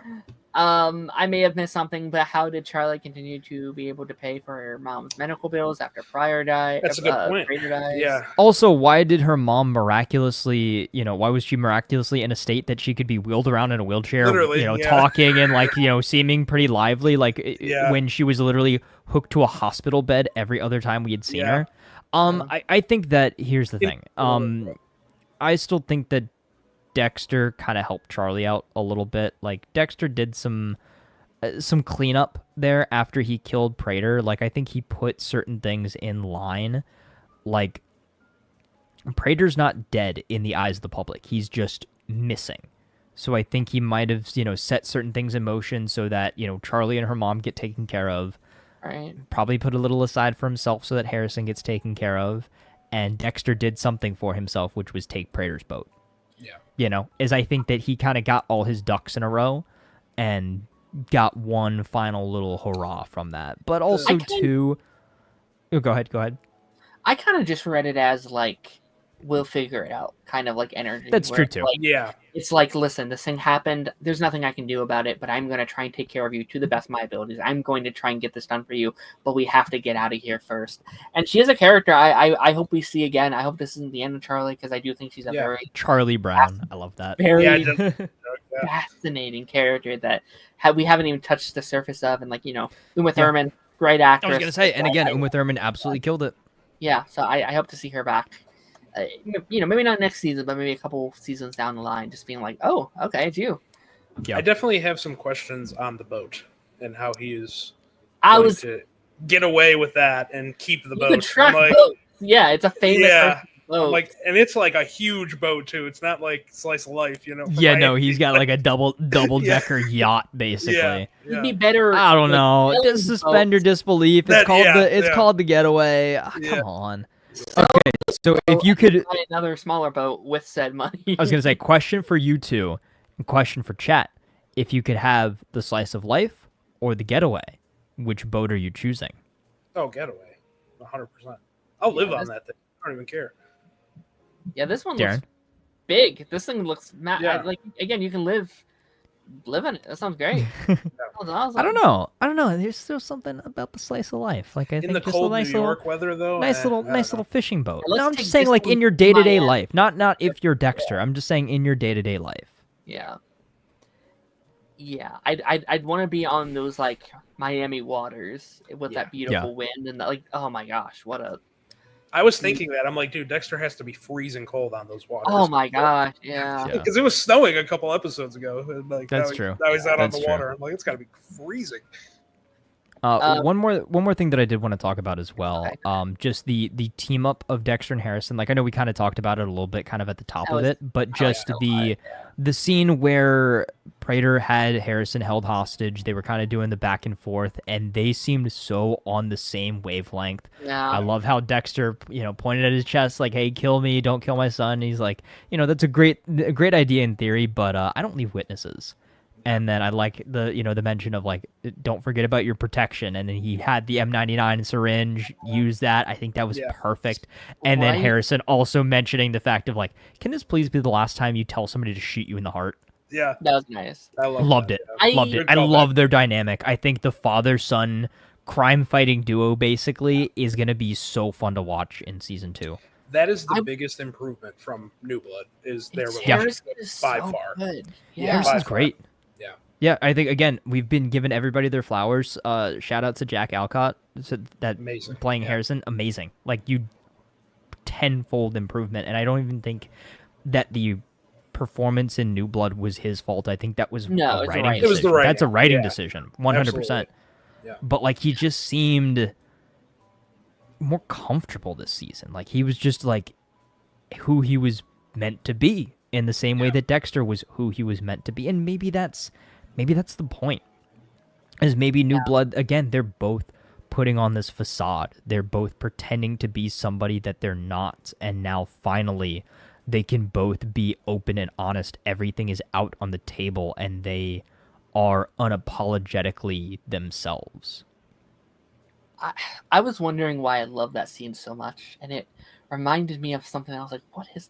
I may have missed something, but how did Charlie continue to be able to pay for her mom's medical bills after Pryor died? That's a good point. Yeah. Also, why did her mom miraculously, you know, why was she miraculously in a state that she could be wheeled around in a wheelchair, literally, you know, talking and like, you know, seeming pretty lively, like when she was literally hooked to a hospital bed every other time we had seen her. I think that here's the thing. I still think that Dexter kind of helped Charlie out a little bit. Like Dexter did some cleanup there after he killed Prater. Like I think he put certain things in line. Like Prater's not dead in the eyes of the public. He's just missing. So I think he might have, you know, set certain things in motion so that, you know, Charlie and her mom get taken care of. Right. Probably put a little aside for himself so that Harrison gets taken care of. And Dexter did something for himself, which was take Prater's boat. Yeah. You know, is I think that he kind of got all his ducks in a row and got one final little hurrah from that. But also, too... Oh, go ahead. I kind of just read it as, like, we'll figure it out, kind of like energy. That's true, too. Like, it's like, listen, this thing happened. There's nothing I can do about it, but I'm going to try and take care of you to the best of my abilities. I'm going to try and get this done for you, but we have to get out of here first. And she is a character I hope we see again. I hope this isn't the end of Charlie, because I do think she's a very... Charlie Brown. I love that. Very fascinating character that we haven't even touched the surface of. And, like, you know, Uma Thurman, great actress. I was going to say, and again, Uma Thurman absolutely killed it. Yeah, so I hope to see her back. You know, maybe not next season, but maybe a couple seasons down the line, just being like, oh, okay, it's you. I definitely have some questions on the boat. and how he is I going was to get away with that and keep the you boat. could track I'm like, boats. Yeah, it's a famous boat. I'm like, and it's like a huge boat too. It's not like slice of life, you know. Yeah, no, he's got like a double decker yacht basically. He'd be better. I don't know. sailing Just suspend your boats. disbelief. It's called the Getaway. Come on. Okay, so if you could buy another smaller boat with said money. I was gonna say, question for you two, and question for chat. If you could have the slice of life or the Getaway, which boat are you choosing? Oh, Getaway, 100%. I'll live on that thing. I don't even care. Yeah, this one Darren? looks big. This thing looks Yeah. like again. You can live in it. That sounds great. Awesome. I don't know. There's still something about the slice of life. Like I In think the just cold a nice New little, York weather, though, nice I little don't know. fishing boat. Let's No, I'm take just saying, this like one in your to day-to-day Miami. life. Not if you're Dexter. I'm just saying in your day-to-day life. Yeah. Yeah, I'd want to be on those like Miami waters with that beautiful wind and like, oh my gosh, what a. I was thinking that. I'm like, dude, Dexter has to be freezing cold on those waters. Oh my gosh, yeah. Because it was snowing a couple episodes ago. And like, That's true. Now he's out on That's the water. true. I'm like, it's got to be freezing. One more thing that I did want to talk about as well. Just the team up of Dexter and Harrison. Like I know we kind of talked about it a little bit, kind of at the top of it, but just the scene where Prater had Harrison held hostage. They were kind of doing the back and forth, and they seemed so on the same wavelength. Yeah. I love how Dexter, pointed at his chest like, "Hey, kill me, don't kill my son." And he's like, that's a great idea in theory, but I don't leave witnesses. And then I like the mention of like, don't forget about your protection. And then he had the M99 syringe, use that. I think that was perfect. And then Harrison also mentioning the fact of like, can this please be the last time you tell somebody to shoot you in the heart? Yeah. That was nice. I loved it. I Loved it. I love their dynamic. I think the father-son crime fighting duo basically is going to be so fun to watch in season 2. That is the biggest improvement from New Blood is their Harrison relationship is by so far. good. Yeah, Harrison's great. Yeah. Yeah, I think again we've been giving everybody their flowers. Shout out to Jack Alcott, that Amazing. playing Harrison, amazing. Like you, tenfold improvement, and I don't even think that the performance in New Blood was his fault. I think that was a writing decision. It was the writing. That's a writing decision, 100%. Yeah. But like he just seemed more comfortable this season. Like he was just like who he was meant to be in the same way that Dexter was who he was meant to be, and maybe that's the point. Is maybe New Blood again? They're both putting on this facade. They're both pretending to be somebody that they're not, and now finally they can both be open and honest. Everything is out on the table, and they are unapologetically themselves. I was wondering why I love that scene so much, and it reminded me of something. I was like,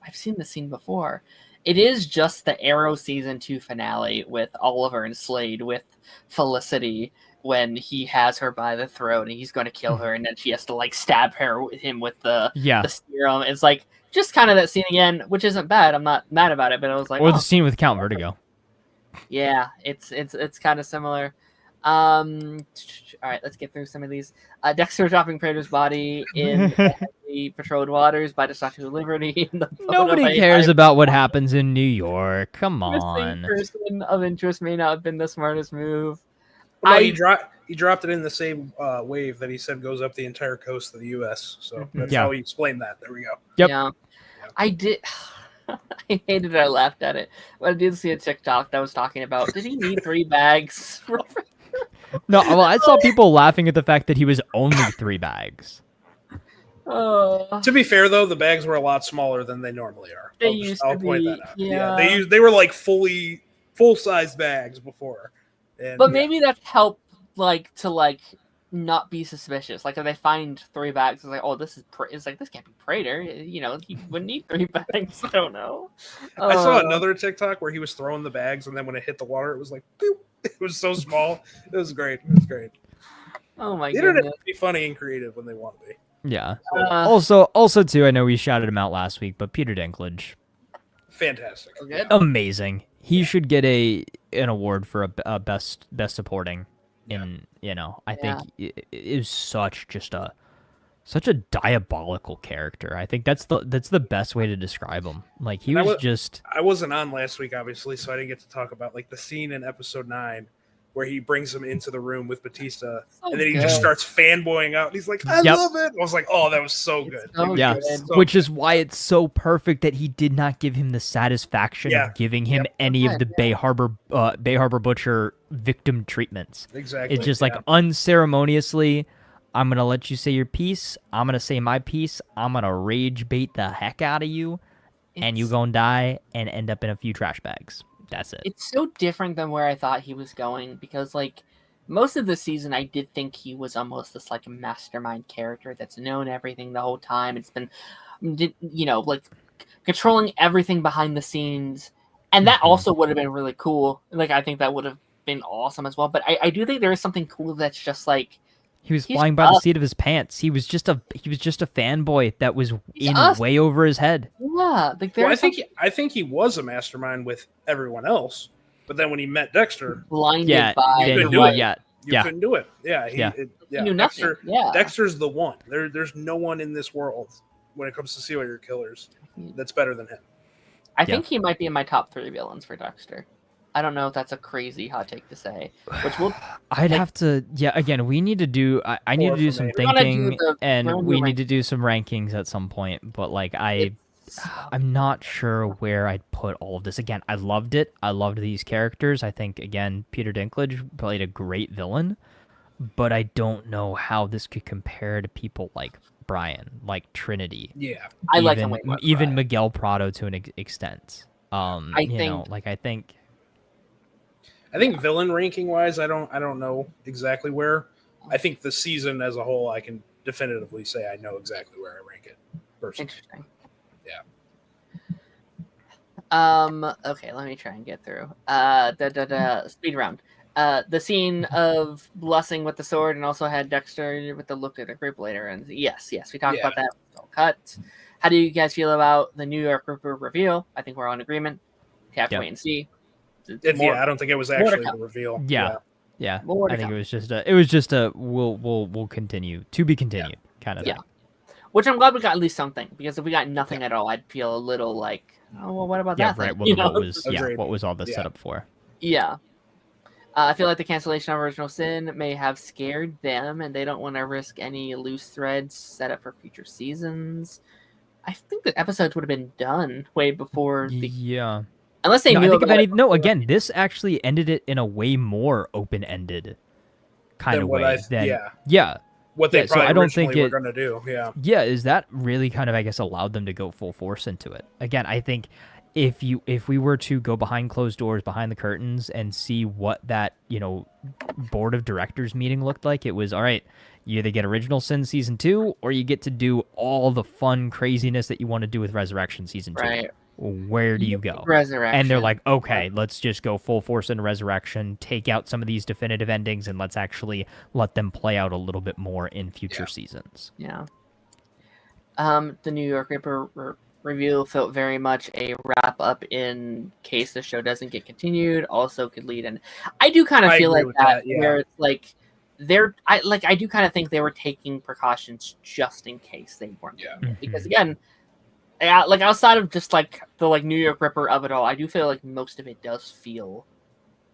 I've seen this scene before. It is just the Arrow season 2 finale with Oliver and Slade with Felicity when he has her by the throat and he's going to kill her, and then she has to like stab him with the serum. It's like just kind of that scene again, which isn't bad. I'm not mad about it, but I was like, the scene with Count Vertigo. Yeah, it's kind of similar. All right, let's get through some of these. Dexter dropping Prater's body in the patrolled waters by the Statue of Liberty. Nobody cares about what happens in New York. Come on. The person of interest may not have been the smartest move. Well, he dropped it in the same wave that he said goes up the entire coast of the U.S. So that's how he explained that. There we go. Yep. Yeah, I did. I hated it. I laughed at it. But I did see a TikTok that was talking about, did he need 3 bags? No, well, I saw people laughing at the fact that he was only 3 bags. To be fair, though, the bags were a lot smaller than they normally are. I'll point that out. Yeah. They were like full-size bags before. And, but maybe that helped, to not be suspicious. Like if they find 3 bags, it's like, oh, this can't be Prater. He wouldn't need 3 bags. I don't know. I saw another TikTok where he was throwing the bags, and then when it hit the water, it was like, boop. It was so small. It was great. Oh my god! The internet can be funny and creative when they want to be. Yeah. Also too, I know we shouted him out last week, but Peter Dinklage, fantastic, amazing. He should get an award for a best supporting. I think it is such a diabolical character. I think that's the best way to describe him. Like I wasn't on last week, obviously, so I didn't get to talk about like the scene in episode 9 where he brings him into the room with Batista, So and then he good. just starts fanboying out. And he's like, "I love it." I was like, "Oh, that was so good." so It Yeah, was so which good. is why it's so perfect that he did not give him the satisfaction Yeah. of giving him Yep. any of the Yeah. Bay Harbor Butcher victim treatments. Exactly. It's just like unceremoniously, I'm gonna let you say your piece. I'm gonna say my piece. I'm gonna rage bait the heck out of you, and you It's- gonna die and end up in a few trash bags. That's it. It's so different than where I thought he was going because, like, most of the season, I did think he was almost this like mastermind character that's known everything the whole time. It's been, like controlling everything behind the scenes, and that Mhm. also would have been really cool. Like, I think that would have been awesome as well. But I do think there is something cool that's just like He was he's flying by the us. seat of his pants. He was just a fanboy that was He's in us. way over his head. Yeah, like Well, there's I think he was a mastermind with everyone else, but then when he met Dexter, blinded Yeah, by then the he- right. yeah, you yeah. couldn't do it. Yeah, Yeah. He knew nothing. Dexter, Yeah. Dexter's the one. There's no one in this world when it comes to serial killers that's better than him. I think he might be in my top 3 villains for Dexter. I don't know if that's a crazy hot take to say, which will I'd like- have to. Yeah, again, we need to do. I need to Four do for some me. We're gonna do thinking, the and random we need to do some rankings at some point. But like, I'm not sure where I'd put all of this. Again, I loved it. I loved these characters. I think again, Peter Dinklage played a great villain, but I don't know how this could compare to people like Brian, like Trinity. Yeah, I like even, him way more. even Miguel Prado to an extent. I think villain ranking wise, I don't know exactly where. I think the season as a whole, I can definitively say I know exactly where I rank it. Personally. Interesting. Yeah. Okay, let me try and get through. Speed round. The scene of blessing with the sword and also had Dexter with the look at the group later. And yes, we talked about that. It's all cut. How do you guys feel about the New York Ripper reveal? I think we're on agreement. You have to wait and see. I don't think it was actually the reveal. Yeah. More to I think come. it was just a we'll continue to be continued kind of Yeah. thing. Which I'm glad we got at least something, because if we got nothing at all, I'd feel a little like, oh, well, what about Yeah, that? right. thing? Well, You know? what was all this Yeah. set up for? Yeah. I feel like the cancellation of Original Sin may have scared them, and they don't want to risk any loose threads set up for future seasons. I think the episodes would have been done way before Yeah. unless they No, knew I think if about any, it no, before. again, this actually ended it in a way more open-ended kind Than of what way. Yeah. What they Yeah, so probably I don't think originally were going to do. Yeah. Yeah, is that really kind of, I guess, allowed them to go full force into it? Again, I think if we were to go behind closed doors, behind the curtains, and see what that, board of directors meeting looked like, it was, all right, you either get Original Sin Season 2, or you get to do all the fun craziness that you want to do with Resurrection Season 2. Right. Where do you go? Resurrection. And they're like, okay, let's just go full force into Resurrection, take out some of these definitive endings, and let's actually let them play out a little bit more in future seasons. Yeah. The New York Ripper reveal felt very much a wrap up in case the show doesn't get continued. Also could lead in. I do kind of I feel agree like with that, that, yeah. where it's like I do kind of think they were taking precautions just in case they weren't. Yeah. doing it. Because again, like outside of just like the like New York Ripper of it all, I do feel like most of it does feel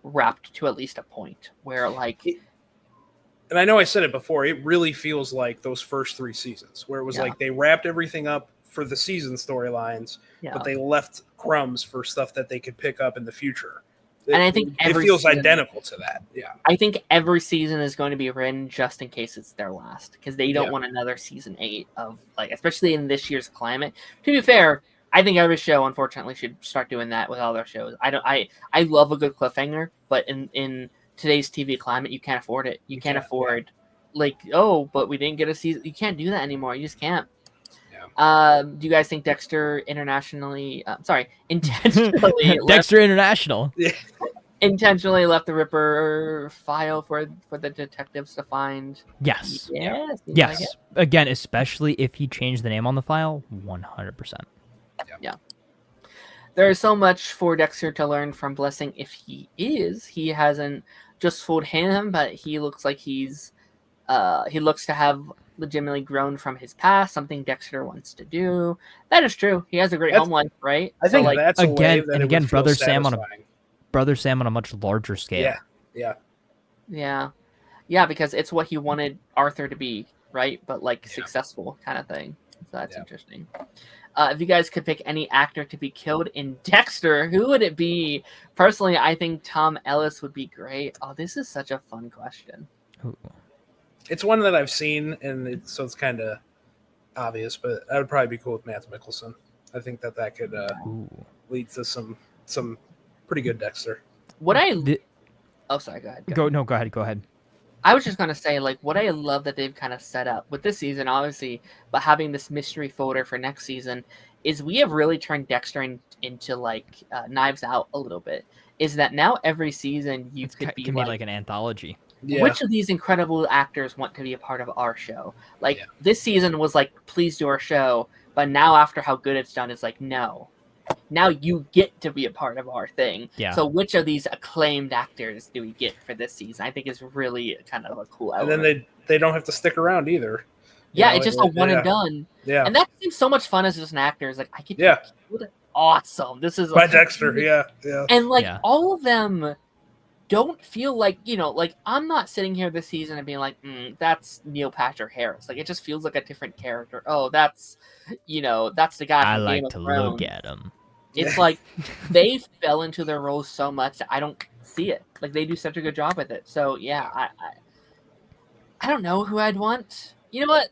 wrapped to at least a point where like. And I know I said it before, it really feels like those first 3 seasons where it was like they wrapped everything up for the season storylines, but they left crumbs for stuff that they could pick up in the future. And I think it every feels season- identical to that. Yeah. I think every season is going to be written just in case it's their last, because they don't Yeah. want another season 8 of like, especially in this year's climate. To be fair, I think every show unfortunately should start doing that with all their shows. I love a good cliffhanger, but in today's TV climate, you can't afford it. You can't afford like, oh, but we didn't get a season. You can't do that anymore. You just can't. Yeah. Do you guys think Dexter intentionally Dexter International. intentionally left the Ripper file for the detectives to find? Yes. Yes. Yes. Again, especially if he changed the name on the file, 100%. There is so much for Dexter to learn from Blessing if he hasn't just fooled him, but he looks like he looks to have legitimately grown from his past, something Dexter wants to do. That is true. He has a great home life, right? I think that's a way again, that and it again, would feel Brother Sam satisfying. Brother Sam on a much larger scale. Yeah. Yeah. Yeah, because it's what he wanted Arthur to be, right? But like successful kind of thing. So that's interesting. If you guys could pick any actor to be killed in Dexter, who would it be? Personally, I think Tom Ellis would be great. Oh, this is such a fun question. Ooh. It's one that I've seen, and so it's kind of obvious, but I would probably be cool with Matt Mickelson. I think that could lead to some pretty good Dexter. Oh, sorry. Go ahead. Go ahead. I was just gonna say, like, what I love that they've kind of set up with this season, obviously, but having this mystery folder for next season, is we have really turned Dexter into like Knives Out a little bit. Is that now every season can be like an anthology. Yeah. Which of these incredible actors want to be a part of our show? Like this season was like, please do our show, but now after how good it's done, it's like, no. Now you get to be a part of our thing. Yeah. So which of these acclaimed actors do we get for this season? I think is really kind of a cool element. And then they don't have to stick around either. Yeah, it's just a one and done. Yeah. And that seems so much fun as just an actor. It's like I could awesome. This is by Dexter, yeah. And like all of them don't feel like, like I'm not sitting here this season and being like, that's Neil Patrick Harris. Like it just feels like a different character. Oh, that's that's the guy from Game of Thrones. Look at him. It's like they fell into their roles so much that I don't see it. Like they do such a good job with it. So yeah, I don't know who I'd want. You know what?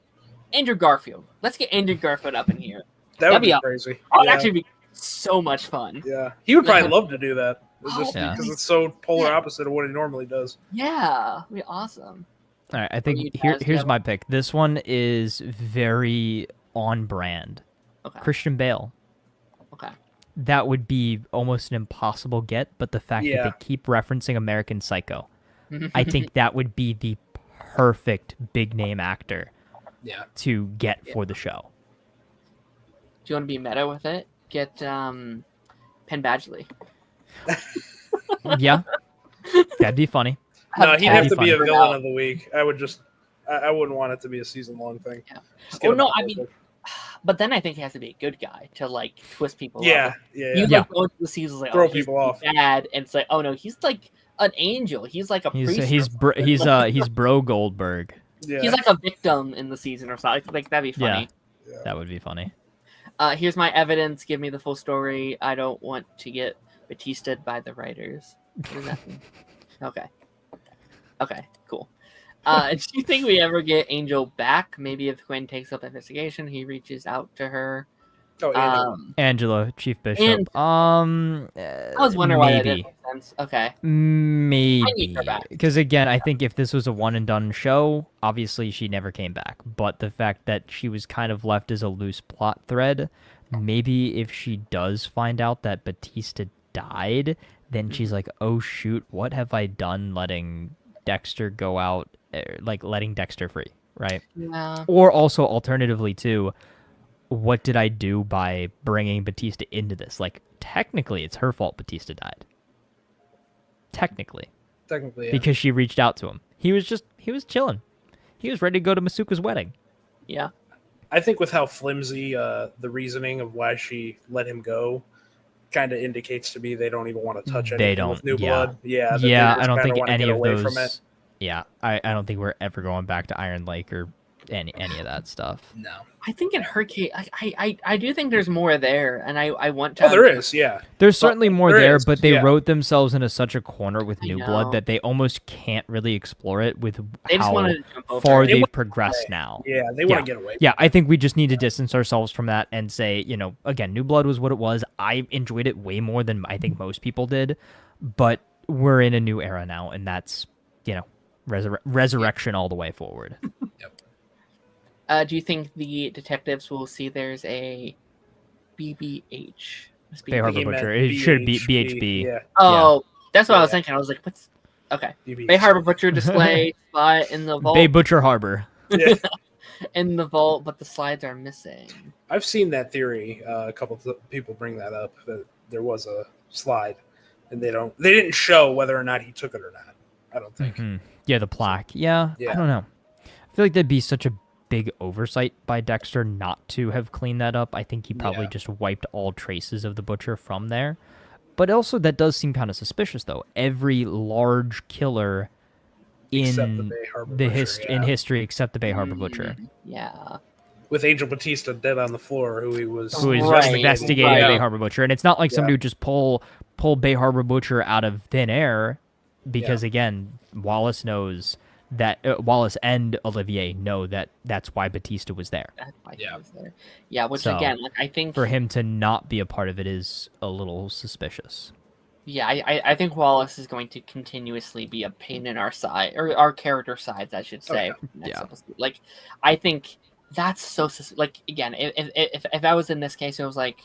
Andrew Garfield. Let's get Andrew Garfield up in here. That'd be crazy. That would actually be so much fun. Yeah. He would probably love to do that. Just because it's so polar opposite of what he normally does. Yeah. It'd be awesome. All right, I think here's my pick. This one is very on brand. Okay. Christian Bale. Okay. That would be almost an impossible get, but the fact that they keep referencing American Psycho, I think that would be the perfect big name actor to get for the show. Do you want to be meta with it? Get Penn Badgley. Yeah. That'd be funny. No, he'd have to be a villain of the week. I wouldn't want it to be a season-long thing. Yeah. Well, no, I mean, but then I think he has to be a good guy to like twist people. Yeah. You like go into the season like throw people off. Bad, and it's like, oh no, he's like an angel. He's like a priest. He's Bro Goldberg. Yeah. He's like a victim in the season or something. Like that'd be funny. Yeah. That would be funny. Here's my evidence. Give me the full story. I don't want to get Batista'd by the writers. What does that mean? Okay, cool. Do you think we ever get Angel back? Maybe if Gwen takes up investigation, he reaches out to her. Oh, Angela, Chief Bishop. I was wondering why that didn't make sense. Okay. Maybe. Because again, I think if this was a one and done show, obviously she never came back. But the fact that she was kind of left as a loose plot thread, maybe if she does find out that Batista died, then she's like, oh shoot, what have I done letting Dexter go out, like letting Dexter free, right? Yeah. Or also alternatively too, what did I do by bringing Batista into this? Like, technically, it's her fault Batista died. Technically, yeah. Because she reached out to him. He was chilling. He was ready to go to Masuka's wedding. Yeah. I think with how flimsy the reasoning of why she let him go kind of indicates to me they don't even want to touch anything with New Blood. Yeah, I don't think any of those. Yeah, I don't think we're ever going back to Iron Lake or any of that stuff. No. I think in her case, I do think there's more there, and I want to. Oh, there is, yeah. There's certainly more there, but they wrote themselves into such a corner with New Blood that they almost can't really explore it with how far they've progressed now. Yeah, they want to get away. Yeah, I think we just need to distance ourselves from that and say, again, New Blood was what it was. I enjoyed it way more than I think most people did, but we're in a new era now, and that's, resurrection all the way forward. Yep. Do you think the detectives will see there's a BBH? Bay Harbor Butcher. It should be BHB. Yeah. Oh, that's what I was thinking. I was like, what's... Okay. BBH. Bay Harbor Butcher display spot in the vault. Bay Butcher Harbor. Yeah. In the vault, but the slides are missing. I've seen that theory. A couple of people bring that up, that there was a slide, and they didn't show whether or not he took it or not. I don't think. Mm-hmm. Yeah, the plaque. Yeah, I don't know. I feel like that'd be such a big oversight by Dexter not to have cleaned that up. I think he probably just wiped all traces of the Butcher from there. But also that does seem kind of suspicious, though. Every large killer Except the in Bay Harbor the Butcher, in history, except the Bay Harbor Butcher, Yeah. with Angel Batista dead on the floor, who was investigating the Bay Yeah. Harbor Butcher, and it's not like Yeah. somebody would just pull Bay Harbor Butcher out of thin air, because again, Wallace knows that Wallace and Olivier know that that's why Batista was there. That's why he was there. Yeah, which So, again, like I think for him to not be a part of it is a little suspicious. Yeah, I think Wallace is going to continuously be a pain in our side, or our character sides, I should say. Next episode. Like, I think that's so like again, if I was in this case, it was like,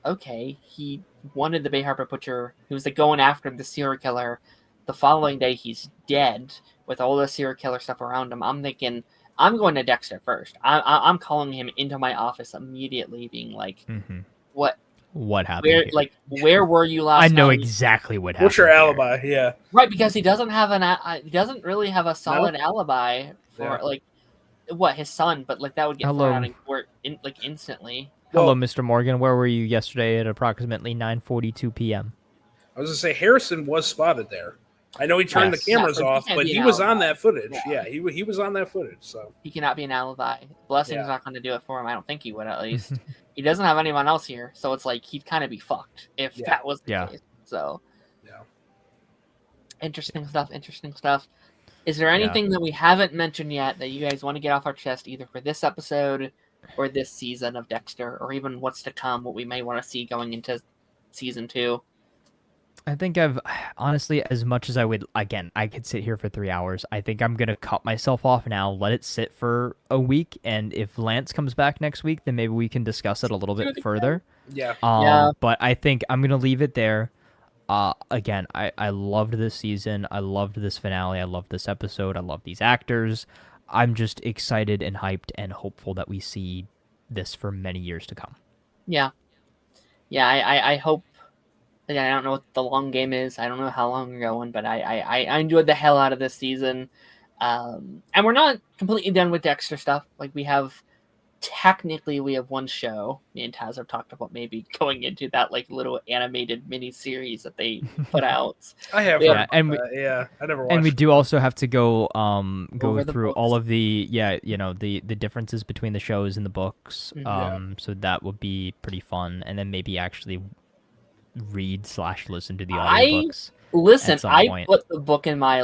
okay, he wanted the Bay Harbor Butcher. He was like going after the serial killer. The following day, he's dead with all the serial killer stuff around him. I'm thinking, I'm going to Dexter first. I'm calling him into my office immediately, being like, what happened? Where were you last night? I know exactly what happened. What's your alibi? Yeah. Right, because he doesn't have he doesn't really have a solid alibi for like what his son, but like that would get thrown out in court instantly. Hello, Mr. Morgan. Where were you yesterday at approximately 9:42 p.m.? I was gonna say Harrison was spotted there. I know he turned the cameras off, but he was on that footage. Yeah, he was on that footage. So he cannot be an alibi. Blessing's not going to do it for him. I don't think he would. At least he doesn't have anyone else here, so it's like he'd kind of be fucked if that was the case. So interesting stuff. Interesting stuff. Is there anything that we haven't mentioned yet that you guys want to get off our chest, either for this episode or this season of Dexter, or even what's to come? What we may want to see going into season 2? I think I've honestly, as much as I would, again, I could sit here for 3 hours. I think I'm going to cut myself off now, let it sit for a week. And if Lance comes back next week, then maybe we can discuss it a little bit further. Yeah. But I think I'm going to leave it there. Again, I loved this season. I loved this finale. I loved this episode. I love these actors. I'm just excited and hyped and hopeful that we see this for many years to come. Yeah. Yeah, I hope. Again, I don't know what the long game is. I don't know how long we're going, but I enjoyed the hell out of this season. And we're not completely done with Dexter stuff. Like, we have one show. Me and Taz have talked about maybe going into that like little animated mini series that they put out. I have, I never watched. And we do also have to go through books. all of the the differences between the shows and the books. So that would be pretty fun, and then maybe actually read/listen to the audiobooks. I put the book in my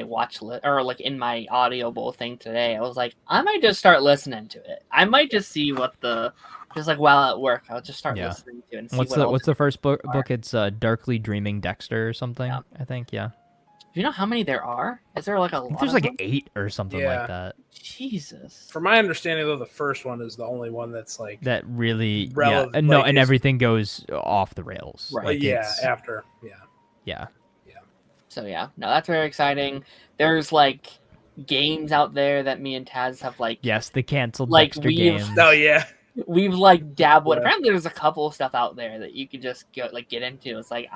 watch list, or like in my Audible thing today. I was like, I might just start listening to it. I might just see just like while at work, I'll just start listening to it and see what's the first book? It's Darkly Dreaming Dexter or something. Yeah. I think. Yeah. Do you know how many there are? Is there like a lot? There's like 8 or something like that. Jesus. From my understanding, though, the first one is the only one that's like that really relevant. And everything goes off the rails. Right. Like after. Yeah. So no, that's very exciting. There's like games out there that me and Taz have the canceled Dexter games. Oh yeah. We've dabbled. Apparently, there's a couple of stuff out there that you can just get into. It's like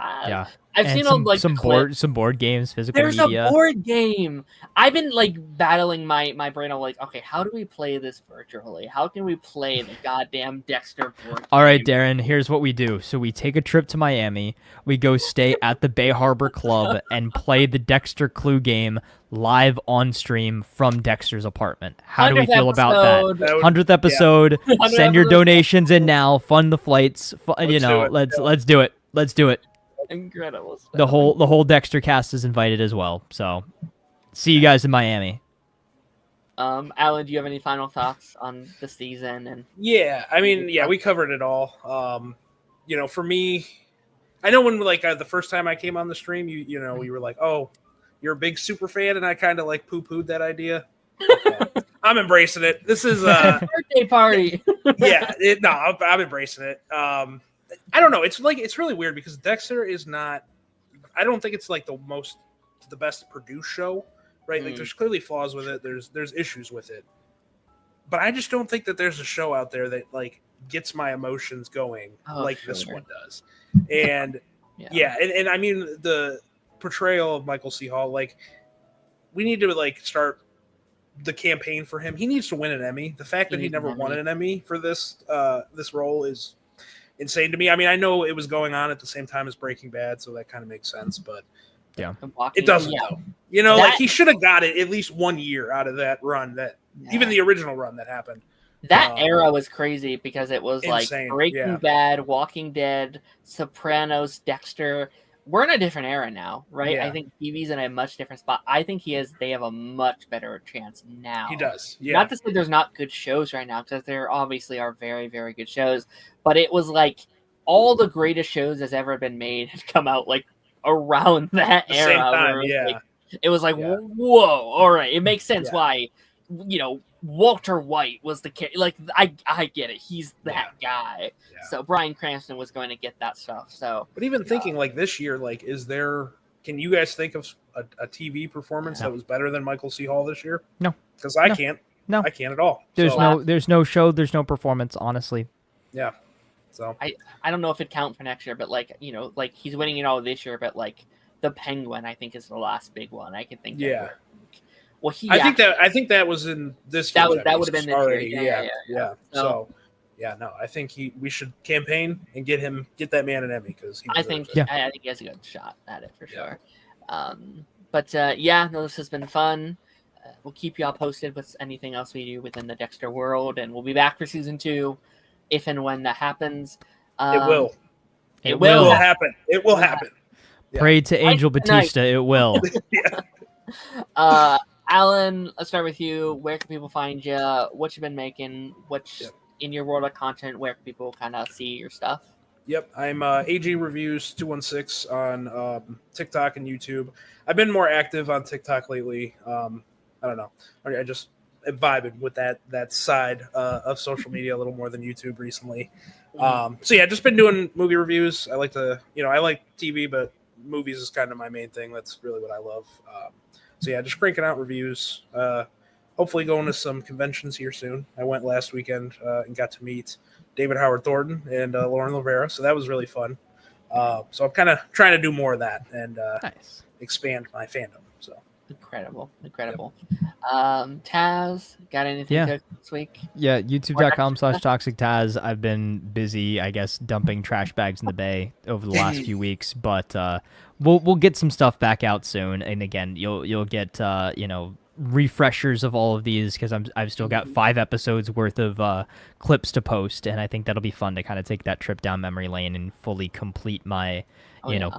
I've seen some board games, physical media. There's a board game. I've been battling my brain of okay, how do we play this virtually? How can we play the goddamn Dexter board game? All right, Darren. Here's what we do. So we take a trip to Miami. We go stay at the Bay Harbor Club and play the Dexter Clue game live on stream from Dexter's apartment. How do we feel about that? 100th episode. Send your donations in now. Fund the flights. Let's do it. Let's do it. Incredible stuff. The whole Dexter cast is invited as well. So, see you guys in Miami. Alan, do you have any final thoughts on the season? And we covered it all. For me, I know when the first time I came on the stream, you were like, "Oh, you're a big super fan," and I kind of poo-pooed that idea. I'm embracing it. This is a birthday party. I'm embracing it. I don't know. It's really weird because Dexter is not. I don't think it's the best produced show, right? There's clearly flaws with it. There's issues with it, but I just don't think that there's a show out there that gets my emotions going this one does. And and I mean the portrayal of Michael C. Hall. We need to start the campaign for him. He needs to win an Emmy. The fact that he never won an Emmy for this role is insane to me. I mean, I know it was going on at the same time as Breaking Bad, so that kind of makes sense. But It doesn't though. You know, That- like he should have got it at least 1 year out of that run. Even the original run that happened. That era was crazy because it was insane, like Breaking Bad, Walking Dead, Sopranos, Dexter. We're in a different era now, right? Yeah. I think TV's in a much different spot. I think they have a much better chance now. He does. Yeah. Not to say there's not good shows right now, because there obviously are very, very good shows. But it was like all the greatest shows that's ever been made had come out like around that The era. same time, It was like, whoa, all right. It makes sense why, Walter White was the kid. Like, I get it. He's that guy. Yeah. So Bryan Cranston was going to get that stuff. So, but even thinking like this year, like, can you guys think of a TV performance that was better than Michael C. Hall this year? No. Because I can't. No. I can't at all. There's no show, there's no performance, honestly. Yeah. So I don't know if it counts for next year, but like he's winning it all this year, but like the Penguin, I think, is the last big one I can think of. Yeah. Well, I think that was in this. That would have been this already. Year. Yeah. So, no, I think we should campaign and get that man an Emmy because I think he has a good shot at it for sure. This has been fun. We'll keep y'all posted with anything else we do within the Dexter world, and we'll be back for season 2, if and when that happens. It will. It will happen. It will happen. Pray to Angel Batista. It will. Alan, let's start with you. Where can people find you? What you've been making? What's in your world of content? Where can people kind of see your stuff? Yep, I'm AG Reviews 216 on TikTok and YouTube. I've been more active on TikTok lately. I don't know. I just am vibing with that side of social media a little more than YouTube recently. Just been doing movie reviews. I like TV, but movies is kind of my main thing. That's really what I love. Just cranking out reviews. Hopefully going to some conventions here soon. I went last weekend and got to meet David Howard Thornton and Lauren Rivera, so that was really fun. So I'm kind of trying to do more of that and expand my fandom. So incredible. Taz, got anything to this week? Yeah, youtube.com/toxictaz. I've been busy, I guess, dumping trash bags in the bay over the last few weeks, but we'll get some stuff back out soon. And again, you'll get refreshers of all of these because I've still got 5 episodes worth of clips to post, and I think that'll be fun to kind of take that trip down memory lane and fully complete my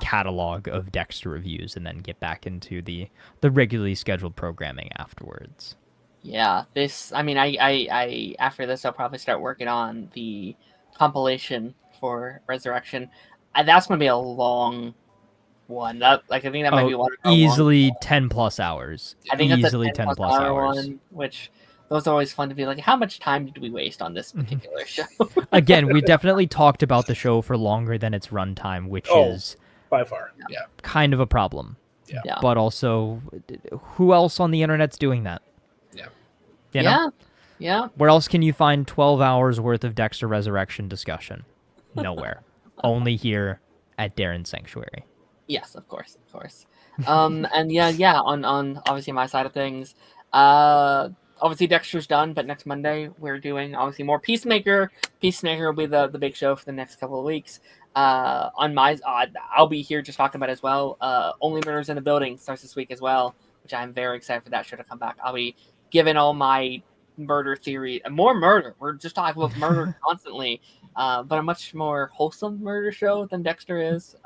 catalog of Dexter reviews, and then get back into the regularly scheduled programming afterwards. Yeah, I after this I'll probably start working on the compilation for Resurrection. That's going to be a long one. I think that might be one easily 10 plus hours. I think easily that's a 10 plus hours. One, which those are always fun to be like, how much time did we waste on this particular show? Again, we definitely talked about the show for longer than its runtime, which is by far kind of a problem. Yeah. But also, who else on the internet's doing that? Yeah. Where else can you find 12 hours worth of Dexter Resurrection discussion? Nowhere. Only here at Daren's Sanctuary. Yes, of course. And on obviously my side of things, obviously Dexter's done, but next Monday we're doing obviously more Peacemaker. Peacemaker will be the big show for the next couple of weeks. I'll be here just talking about it as well. Only Murders in the Building starts this week as well, which I'm very excited for that show to come back. I'll be giving all my murder theory, more murder. We're just talking about murder constantly, but a much more wholesome murder show than Dexter is.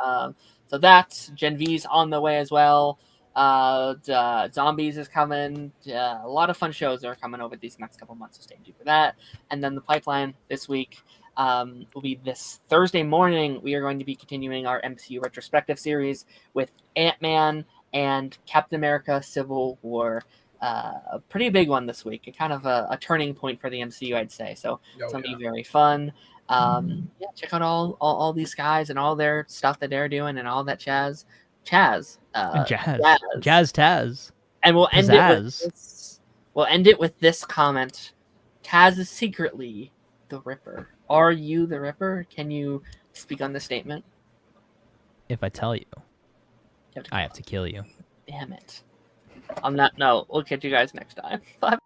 So that's Gen V's on the way as well. Zombies is coming. A lot of fun shows are coming over these next couple months, so stay tuned for that. And then the pipeline this week will be this Thursday morning. We are going to be continuing our MCU retrospective series with Ant-Man and Captain America Civil War. A pretty big one this week. Kind of a turning point for the MCU, I'd say. So it's going to be very fun. Check out all these guys and all their stuff that they're doing and all that jazz Taz. And we'll end it with this comment. Taz is secretly the Ripper. Are you the Ripper? Can you speak on this statement? If I tell you, I have to kill you. Damn it. I'm not. No, we'll catch you guys next time. Bye.